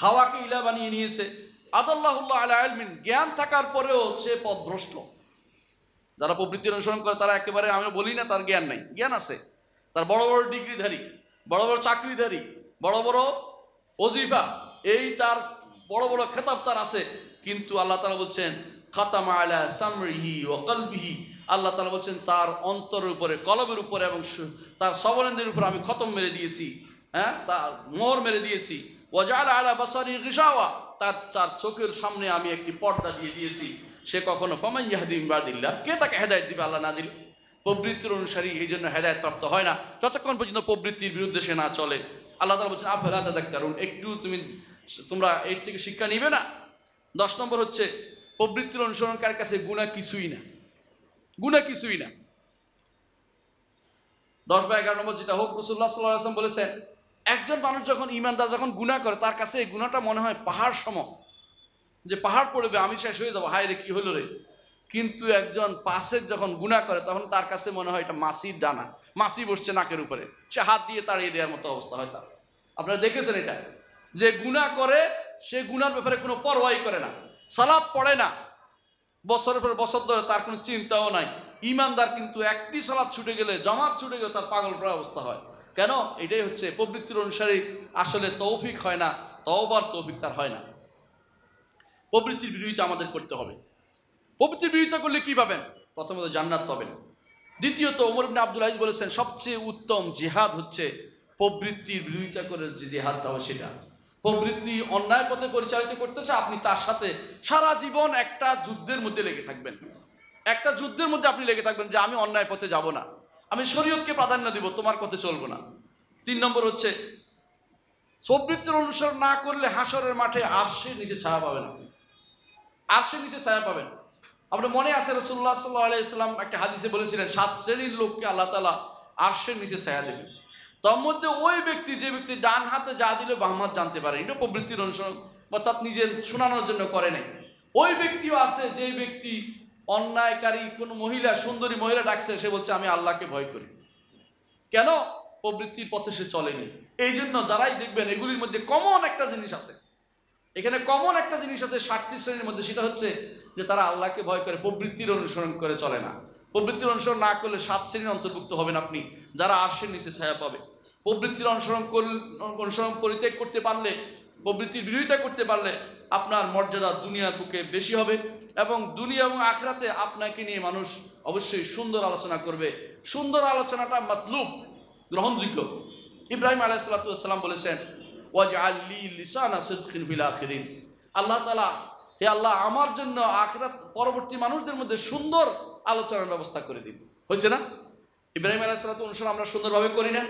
হাওয়াকে ইলা বানিয়ে নিয়েছে। আদাল্লাহুল্লাহ আলা ইলমিন, জ্ঞান থাকার পরেও সে পথভ্রষ্ট। যারা প্রবৃত্তির অনুসরণ করে তারা একেবারে, আমি বলি না তার জ্ঞান নাই, জ্ঞান আছে, তার বড় বড় ডিগ্রিধারী, বড় বড় চাকরিধারী, বড় বড় ওজিফা, এই তার বড় বড় খেতাব তার আছে, কিন্তু আল্লাহ তাআলা বলছেন খাতামা আলা সামরিহি ওয়া কলবিহি, আল্লাহ তাআলা বলছেন তার অন্তরের উপরে, কলবের উপরে এবং তার সবলেন্দ্রের উপরে আমি খতম মেরে দিয়েছি, হ্যাঁ, তার মোহর মেরে দিয়েছি। ওয়া জাআলা আলা বাসারি গিশাওয়া, তার চোখের সামনে আমি একটি পর্দা দিয়ে দিয়েছি। সে কখনো ফামান ইয়াহদি মিন বাদিল্লাহ, কে তাকে হেদায়েত দিবে আল্লাহ না দিলে? প্রবৃত্তির অনুসারী এই জন্য হেদায়েত প্রাপ্ত হয় না, যতক্ষণ পর্যন্ত প্রবৃত্তির বিরুদ্ধে সে না চলে। আল্লাহ তাআলা বলছেন আফালা তাযাক্কারুন, একটু তোমরা এর থেকে শিক্ষা নিবে না? 10 নম্বর হচ্ছে, প্রবৃত্তির অনুসরণকারীর কাছে গুনাহ কিছুই না, গুনাহ কিছুই না। 10 বা 11 নম্বর যেটা হোক, রাসূলুল্লাহ সাল্লাল্লাহু আলাইহি ওয়াসাল্লাম বলেছেন, একজন মানুষ যখন ঈমানদার যখন গুনাহ করে, তার কাছে এই গুনাহটা মনে হয় পাহাড় সম, যে পাহাড় পড়বে, আমি শেষ হয়ে যাবো, হায় রে কি হলো রে। কিন্তু একজন পাশের যখন গুনাহ করে, তখন তার কাছে মনে হয় এটা মাছির ডানা, মাছি বসছে নাকের উপরে, সে হাত দিয়ে তাড়িয়ে দেওয়ার মতো অবস্থা হয় তার। আপনারা দেখেছেন এটা, যে গুনাহ করে সে গুনার ব্যাপারে কোনো পরোয়াই করে না, সালাত পড়ে না বছরের পর বছর ধরে, তার কোনো চিন্তাও নাই। ঈমানদার কিন্তু একটি সালাত ছুটে গেলে, জামাত ছুটে গেলে তার পাগল প্রায় অবস্থা হয়। কেন? এটাই হচ্ছে প্রবৃত্তির অনুসারী আসলে তৌফিক হয় না, তওবার তৌফিক তার হয় না। প্রবৃত্তির বিরোধিতা আমাদের করতে হবে। প্রবৃত্তির বিরোধিতা করলে কি পাবেন? প্রথমত জান্নাত পাবেন। দ্বিতীয়ত ওমর ইবনে আব্দুল আজিজ বলেছেন, সবচেয়ে উত্তম জিহাদ হচ্ছে প্রবৃত্তির বিরোধিতা করে যে জিহাদটা হয় সেটা। প্রবৃত্তি অন্যায় পথে পরিচালিত করতেছে, আপনি তার সাথে সারা জীবন একটা যুদ্ধের মধ্যে লেগে থাকবেন, একটা যুদ্ধের মধ্যে আপনি লেগে থাকবেন যে আমি অন্যায় পথে যাব না, আমি শরীয়তকে প্রাধান্য দিব, তোমার পথে চলবো না। 3 নম্বর হচ্ছে, প্রবৃত্তির অনুসরণ না করলে হাসরের মাঠে আরশের নিচে ছায়া পাবেন, আপনি আরশের নিচে ছায়া পাবেন। আপনার মনে আছে রাসূলুল্লাহ সাল্লাল্লাহু আলাইহি ওয়াসাল্লাম একটা হাদিসে বলেছিলেন 7 শ্রেণীর লোককে আল্লাহ তাআলা আরশের নিচে ছায়া দেবেন। তার মধ্যে ওই ব্যক্তি, যে ব্যক্তি ডান হাতে যা দিলে বাম হাত জানতে পারে, এটা প্রবৃত্তির অনুসরণ, অর্থাৎ নিজের শোনানোর জন্য করে নাই। ওই ব্যক্তিও আছে, যে ব্যক্তি অন্যায়কারী কোনো মহিলা, সুন্দরী মহিলা ডাকছে, সে বলছে আমি আল্লাহকে ভয় করি। কেন? প্রবৃত্তির পথে সে চলেনি। এই জন্য যারাই দেখবেন এগুলির মধ্যে কমন একটা জিনিস আছে, এখানে কমন একটা জিনিস আছে 7টি শ্রেণীর মধ্যে, সেটা হচ্ছে যে তারা আল্লাহকে ভয় করে, প্রবৃত্তির অনুসরণ করে চলে না। প্রবৃত্তির অনুসরণ না করলে 7 শ্রেণীর অন্তর্ভুক্ত হবেন আপনি, যারা আরশের নিচে ছায়া পাবে। প্রবৃত্তির অনুসরণ পরিত্যাগ করতে পারলে প্রবৃত্তির বিরোধিতা করতে পারলে আপনার মর্যাদা দুনিয়ার বুকে বেশি হবে, এবং দুনিয়া এবং আখিরাতে আপনাকে নিয়ে মানুষ অবশ্যই সুন্দর আলোচনা করবে। সুন্দর আলোচনাটা মাতলুব, গ্রহণযোগ্য। ইব্রাহিম আলাইহিস সালাম বলেছেন, ওয়াজআল লি লিসানা সিদকিন ফিল আখিরিন, আল্লাহ তাআলা, হে আল্লাহ, আমার জন্য আখিরাত পরবর্তী মানুষদের মধ্যে সুন্দর আলোচনার ব্যবস্থা করে দিন। হয়েছে না? ইব্রাহিম আলাইহিস সালাতু অনুসরণ আমরা সুন্দরভাবে করি না?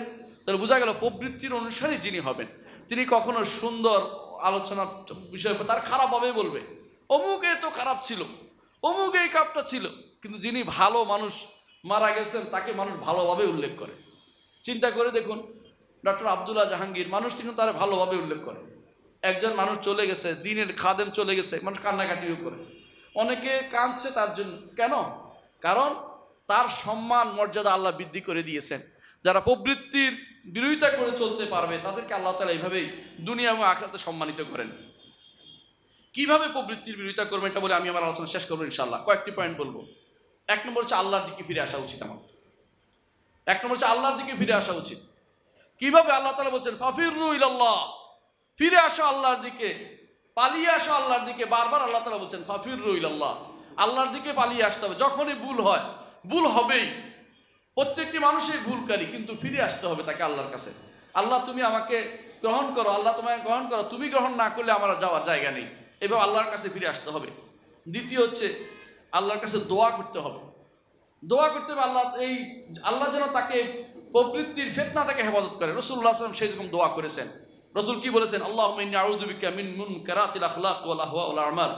তাহলে বোঝা গেল প্রবৃত্তির অনুসারী যিনি হবেন তিনি কখনো সুন্দর আলোচনার বিষয় তার খারাপভাবেই বলবে, অমুক এ তো খারাপ ছিল, অমুক এই কাপটা ছিল, কিন্তু যিনি ভালো মানুষ মারা গেছেন তাকে মানুষ ভালোভাবে উল্লেখ করে। চিন্তা করে দেখুন, ডক্টর আব্দুল্লাহ জাহাঙ্গীর, মানুষ কিন্তু তারা ভালোভাবে উল্লেখ করে। একজন মানুষ চলে গেছে, দিনের খাদেম চলে গেছে, মানুষ কান্নাকাটিও করে, অনেকে কাঁদছে তার জন্য। কেন? কারণ তার সম্মান মর্যাদা আল্লাহ বৃদ্ধি করে দিয়েছেন। যারা প্রবৃত্তির বিরোধিতা করে চলতে পারবে তাদেরকে আল্লাহ তাআলা এইভাবেই দুনিয়া এবং আখিরাতে সম্মানিত করেন। কিভাবে প্রবৃত্তির বিরোধিতা করবেন এটা বলে আমি আমার আলোচনা শেষ করবো ইনশাআল্লাহ। কয়েকটি পয়েন্ট বলবো। এক নম্বর হচ্ছে আল্লাহর দিকে ফিরে আসা উচিত। এক নম্বর হচ্ছে আল্লাহর দিকে ফিরে আসা উচিত। কিভাবে? আল্লাহ তাআলা বলছেন, ফাফিরু ইলাল্লাহ, ফিরে আসো আল্লাহর দিকে, পালিয়ে আসো আল্লাহর দিকে। বারবার আল্লাহ তাআলা বলছেন ফাফিরু ইলাল্লাহ, আল্লাহর দিকে পালিয়ে আসতে হবে। যখনই ভুল হয়, ভুল হবেই, প্রত্যেকটি মানুষই ভুলকারী, কিন্তু ফিরে আসতে হবে তাকে আল্লাহর কাছে। আল্লাহ তুমি আমাকে গ্রহণ করো, আল্লাহ তোমাকে গ্রহণ করো, তুমি গ্রহণ না করলে আমার যাওয়ার জায়গা নেই। এবার আল্লাহর কাছে ফিরে আসতে হবে। দ্বিতীয় হচ্ছে আল্লাহর কাছে দোয়া করতে হবে। দোয়া করতে হবে আল্লাহ যেন তাকে প্রবৃত্তির ফিতনা থেকে হেফাজত করে। রাসূলুল্লাহ সাল্লাল্লাহু আলাইহি ওয়াসাল্লাম সেই রকম দোয়া করেছেন। রাসূল কি বলেছেন? আল্লাহুম্মা ইন্নী আউযু বিকা মিন মুনকারাতিল আখলাক ওয়াল আহওয়া ওয়াল আমাল।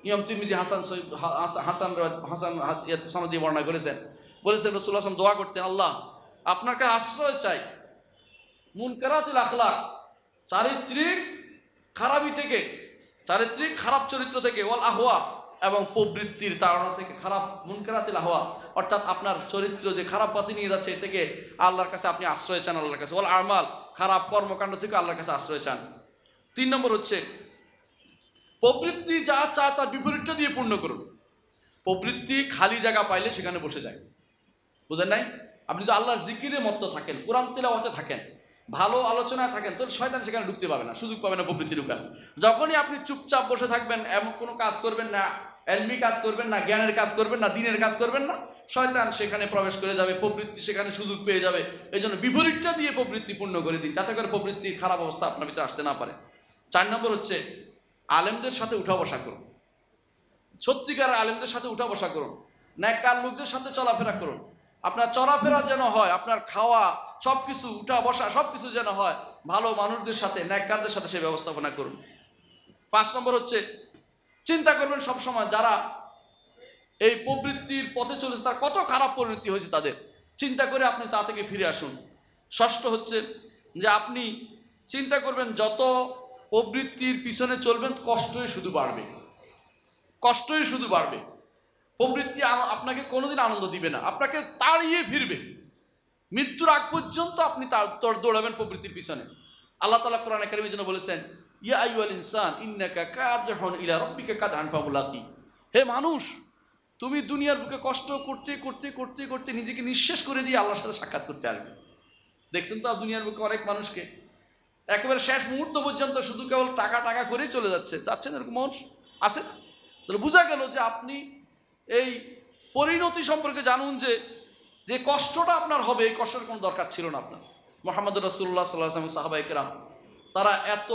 ইমাম তিরমিজি হাসান সনদ দিয়ে বর্ণনা করেছেন। বলেছেন রাসূলুল্লাহ সাল্লাল্লাহু আলাইহি ওয়াসাল্লাম দোয়া করতেন, আল্লাহ আপনার কাছে আশ্রয় চাই মুনকারাতিল আখলাক, চারিত্রিক খারাপি থেকে, চারিত্রিক খারাপ চরিত্র থেকে, ওয়াল আহওয়া, এবং প্রবৃত্তির তাড়না থেকে। খারাপ মুনকারাতিল আহওয়া অর্থাৎ আপনার চরিত্র যে খারাপ পথে নিয়ে যাচ্ছে এ থেকে আল্লাহর কাছে আপনি আশ্রয় চান আল্লাহর কাছে। ওয়াল আমাল, খারাপ কর্মকাণ্ড থেকে আল্লাহর কাছে আশ্রয় চান। 3 নম্বর হচ্ছে প্রবৃত্তি যা চায় তার বিপরীতটা দিয়ে পূর্ণ করুন। প্রবৃত্তি খালি জায়গা পাইলে সেখানে বসে যায়। বুঝেন নাই? আপনি যদি আল্লাহর জিকিরে মত্ত থাকেন, কোরআন তিলাওয়াতে থাকেন, ভালো আলোচনায় থাকেন, তো শয়তান সেখানে ঢুকতে পাবে না, সুযোগ পাবে না প্রবৃত্তি ঢুকার। যখনই আপনি চুপচাপ বসে থাকবেন, এমন কোনো কাজ করবেন না, এলমি কাজ করবেন না, জ্ঞানের কাজ করবেন না, দ্বীনের কাজ করবেন না, শয়তান সেখানে প্রবেশ করে যাবে, প্রবৃত্তি সেখানে সুযোগ পেয়ে যাবে। এই জন্য বিপরীতটা দিয়ে প্রবৃত্তি পূর্ণ করে দিন, যাতে করে প্রবৃত্তির খারাপ অবস্থা আপনার ভিতরে আসতে না পারে। 4 নম্বর হচ্ছে আলেমদের সাথে উঠা বসা করুন। সত্যিকার আলেমদের সাথে উঠা বসা করুন, নেককার লোকদের সাথে চলাফেরা করুন। আপনার চলাফেরা যেন হয়, আপনার খাওয়া সবকিছু, উঠা বসা সবকিছু যেন হয় ভালো মানুষদের সাথে, নেককারদের সাথে সে ব্যবস্থাপনা করুন। 5 নম্বর হচ্ছে চিন্তা করবেন সবসময় যারা এই প্রবৃত্তির পথে চলেছে তার কত খারাপ পরিণতি হয়েছে তাদের, চিন্তা করে আপনি তা থেকে ফিরে আসুন। 6 হচ্ছে যে আপনি চিন্তা করবেন যত প্রবৃত্তির পিছনে চলবেন কষ্টই শুধু বাড়বে, কষ্টই শুধু বাড়বে। প্রবৃত্তি আপনাকে কোনোদিন আনন্দ দিবে না, আপনাকে তাড়িয়ে ফিরবে। মৃত্যুর আগ পর্যন্ত আপনি দৌড়াবেন প্রবৃত্তির পিছনে। আল্লাহ তাআলা কোরআনে কারীমের জন্য বলেছেন, ইয়া আইয়ুহাল ইনসান ইন্নাকা কাদিহুন ইলা রাব্বিকা কাদহান ফামুলাকি। হে মানুষ, তুমি দুনিয়ার বুকে কষ্ট করতে করতে করতে করতে নিজেকে নিঃশেষ করে দিয়ে আল্লাহর সাথে সাক্ষাৎ করতে আসবে। দেখছেন তো দুনিয়ার বুকে অনেক মানুষকে একেবারে শেষ মুহূর্ত পর্যন্ত শুধু কেবল টাকা টাকা করেই চলে যাচ্ছেন এরকম মানুষ আছে। তাহলে বোঝা গেল যে আপনি এই পরিণতি সম্পর্কে জানুন, যে কষ্টটা আপনার হবে এই কষ্টের কোনো দরকার ছিল না আপনার। মুহাম্মদ রাসূলুল্লাহ সাল্লাল্লাহু আলাইহি ওয়াসাল্লাম, সাহাবায়ে কেরাম তারা এত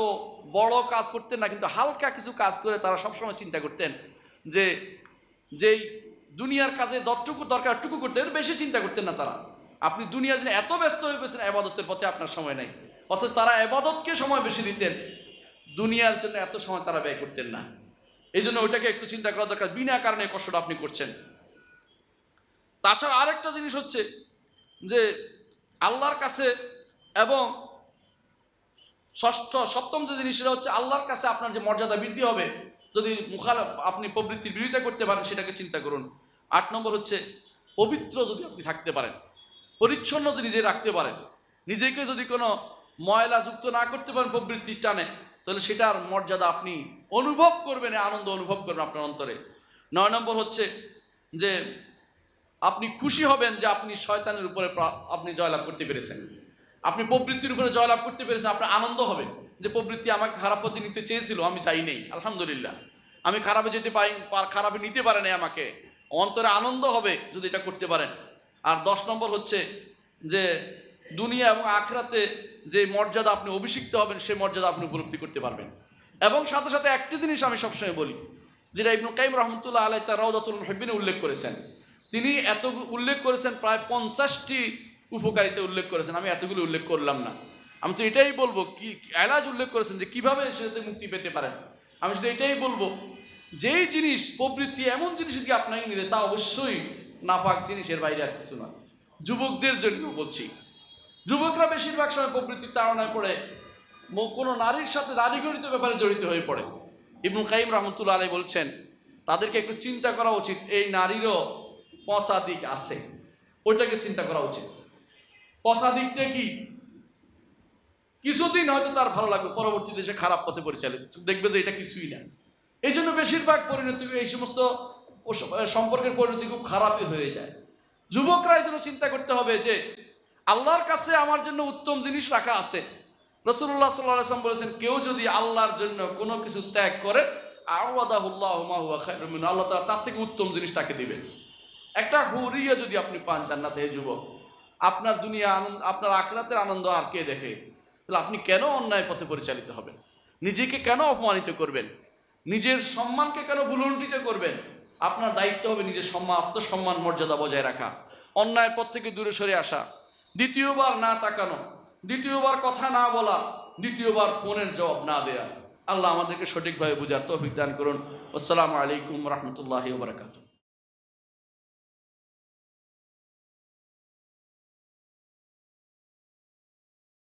বড় কাজ করতেন না, কিন্তু হালকা কিছু কাজ করে তারা সবসময় চিন্তা করতেন যে যেই দুনিয়ার কাজে যতটুকু দরকার টুকু করতেন, বেশি চিন্তা করতেন না তারা। আপনি দুনিয়ার জন্য এত ব্যস্ত হয়ে গেছেন, ইবাদতের পথে আপনার সময় নেই, অথচ তারা ইবাদতকে সময় বেশি দিতেন, দুনিয়ার জন্য এত সময় তারা ব্যয় করতেন না। এই জন্য ওইটাকে একটু চিন্তা করা দরকার, বিনা কারণে কষ্টটা আপনি করছেন। তাছাড়া আরেকটা জিনিস হচ্ছে যে আল্লাহর কাছে, এবং সপ্তম যে জিনিসটা হচ্ছে আল্লাহর কাছে আপনার যে মর্যাদা বৃদ্ধি হবে যদি আপনি প্রবৃত্তির বিরোধিতা করতে পারেন, সেটাকে চিন্তা করুন। 8 নম্বর হচ্ছে পবিত্র যদি আপনি থাকতে পারেন, পরিচ্ছন্ন যদি নিজে রাখতে পারেন, নিজেকে যদি কোনো ময়লা যুক্ত না করতে পারেন প্রবৃত্তির টানে, তাহলে সেটার মর্যাদা আপনি অনুভব করবেন, আনন্দ অনুভব করবেন আপনার অন্তরে। 9 নম্বর হচ্ছে যে আপনি খুশি হবেন যে আপনি শয়তানের উপরে আপনি জয়লাভ করতে পেরেছেন। আপনি প্রবৃত্তির উপরে জয়লাভ করতে পেরেছেন, আপনার আনন্দ হবে যে প্রবৃত্তি আমাকে খারাপ পথে নিতে চেয়েছিল, আমি যাই নেই, আলহামদুলিল্লাহ আমি খারাপে যেতে পাই, খারাপে নিতে পারে নাই আমাকে, অন্তরে আনন্দ হবে যদি এটা করতে পারেন। আর 10 নম্বর হচ্ছে যে দুনিয়া এবং আখিরাতে যে মর্যাদা আপনি অভিষিক্ত হবেন সেই মর্যাদা আপনি উপলব্ধি করতে পারবেন। এবং সাথে সাথে একটি জিনিস আমি সবসময় বলি, যেটা ইবনুল কাইয়িম রাহমাতুল্লাহ আলাইহি তার রাওদাতুল মুহিব্বিনে উল্লেখ করেছেন, তিনি এত উল্লেখ করেছেন, প্রায় 50টি উপকারিতা উল্লেখ করেছেন, আমি এতগুলো উল্লেখ করলাম না। আমি তো এটাই বলবো, কি এলাজ উল্লেখ করেছেন যে কিভাবে সেটাতে মুক্তি পেতে পারেন। আমি শুধু এটাই বলবো, যেই জিনিস প্রবৃত্তি এমন জিনিস যদি আপনাকে নিতে, তা অবশ্যই নাপাক জিনিসের বাইরে আর কিছু না। যুবকদের জন্য বলছি, যুবকরা বেশিরভাগ সময় প্রবৃত্তির তাড়নায় পড়ে কোনো নারীর সাথে নারীগণিত ব্যাপারে জড়িত হয়ে পড়ে। ইবনুল কাইয়িম রাহমাতুল্লাহ আলাইহি বলছেন, তাদেরকে একটু চিন্তা করা উচিত, এই নারীরও পচা দিক আছে, ওইটাকে চিন্তা করা উচিত। পচা দিকটা কি? কিছুদিন হয়তো তার ভালো লাগবে, পরবর্তীতে সে খারাপ পথে পরিচালিত, দেখবে যে এটা কিছুই না। এই জন্য বেশিরভাগ পরিণতি, এই সমস্ত সম্পর্কের পরিণতি খুব খারাপই হয়ে যায়। যুবকরা এই জন্য চিন্তা করতে হবে যে আল্লাহর কাছে আমার জন্য উত্তম জিনিস রাখা আছে। রাসূলুল্লাহ সাল্লাল্লাহু আলাইহি ওয়াসাল্লাম বলেছেন, কেউ যদি আল্লাহর জন্য কোনো কিছু ত্যাগ করে, আওয়াদাহুল্লাহু মা হুয়া খায়রুম মিনহু, আল্লাহ তাআলা তার থেকে উত্তম জিনিস তাকে দিবেন। একটা হুরিয়া যদি আপনি পান জান্নাতে, হে যুবক, আপনার দুনিয়া আনন্দ, আপনার আখিরাতের আনন্দ আর কে দেখে? তাহলে আপনি কেন অন্যায় পথে পরিচালিত হবেন? নিজেকে কেন অপমানিত করবেন? নিজের সম্মানকে কেন ভুলুণ্ঠিত করবেন? আপনার দায়িত্ব হবে নিজের সম্মান, আত্মসম্মান, মর্যাদা বজায় রাখা, অন্যায় পথ থেকে দূরে সরে আসা, দ্বিতীয়বার না তাকানো, দ্বিতীয়বার কথা না বলা, দ্বিতীয়বার ফোনের জবাব না দেয়া। আল্লাহ আমাদেরকে সঠিকভাবে বুঝার তৌফিক দান করুন। আসসালামু আলাইকুম রহমতুল্লাহি ওয়া বারাকাতুহু।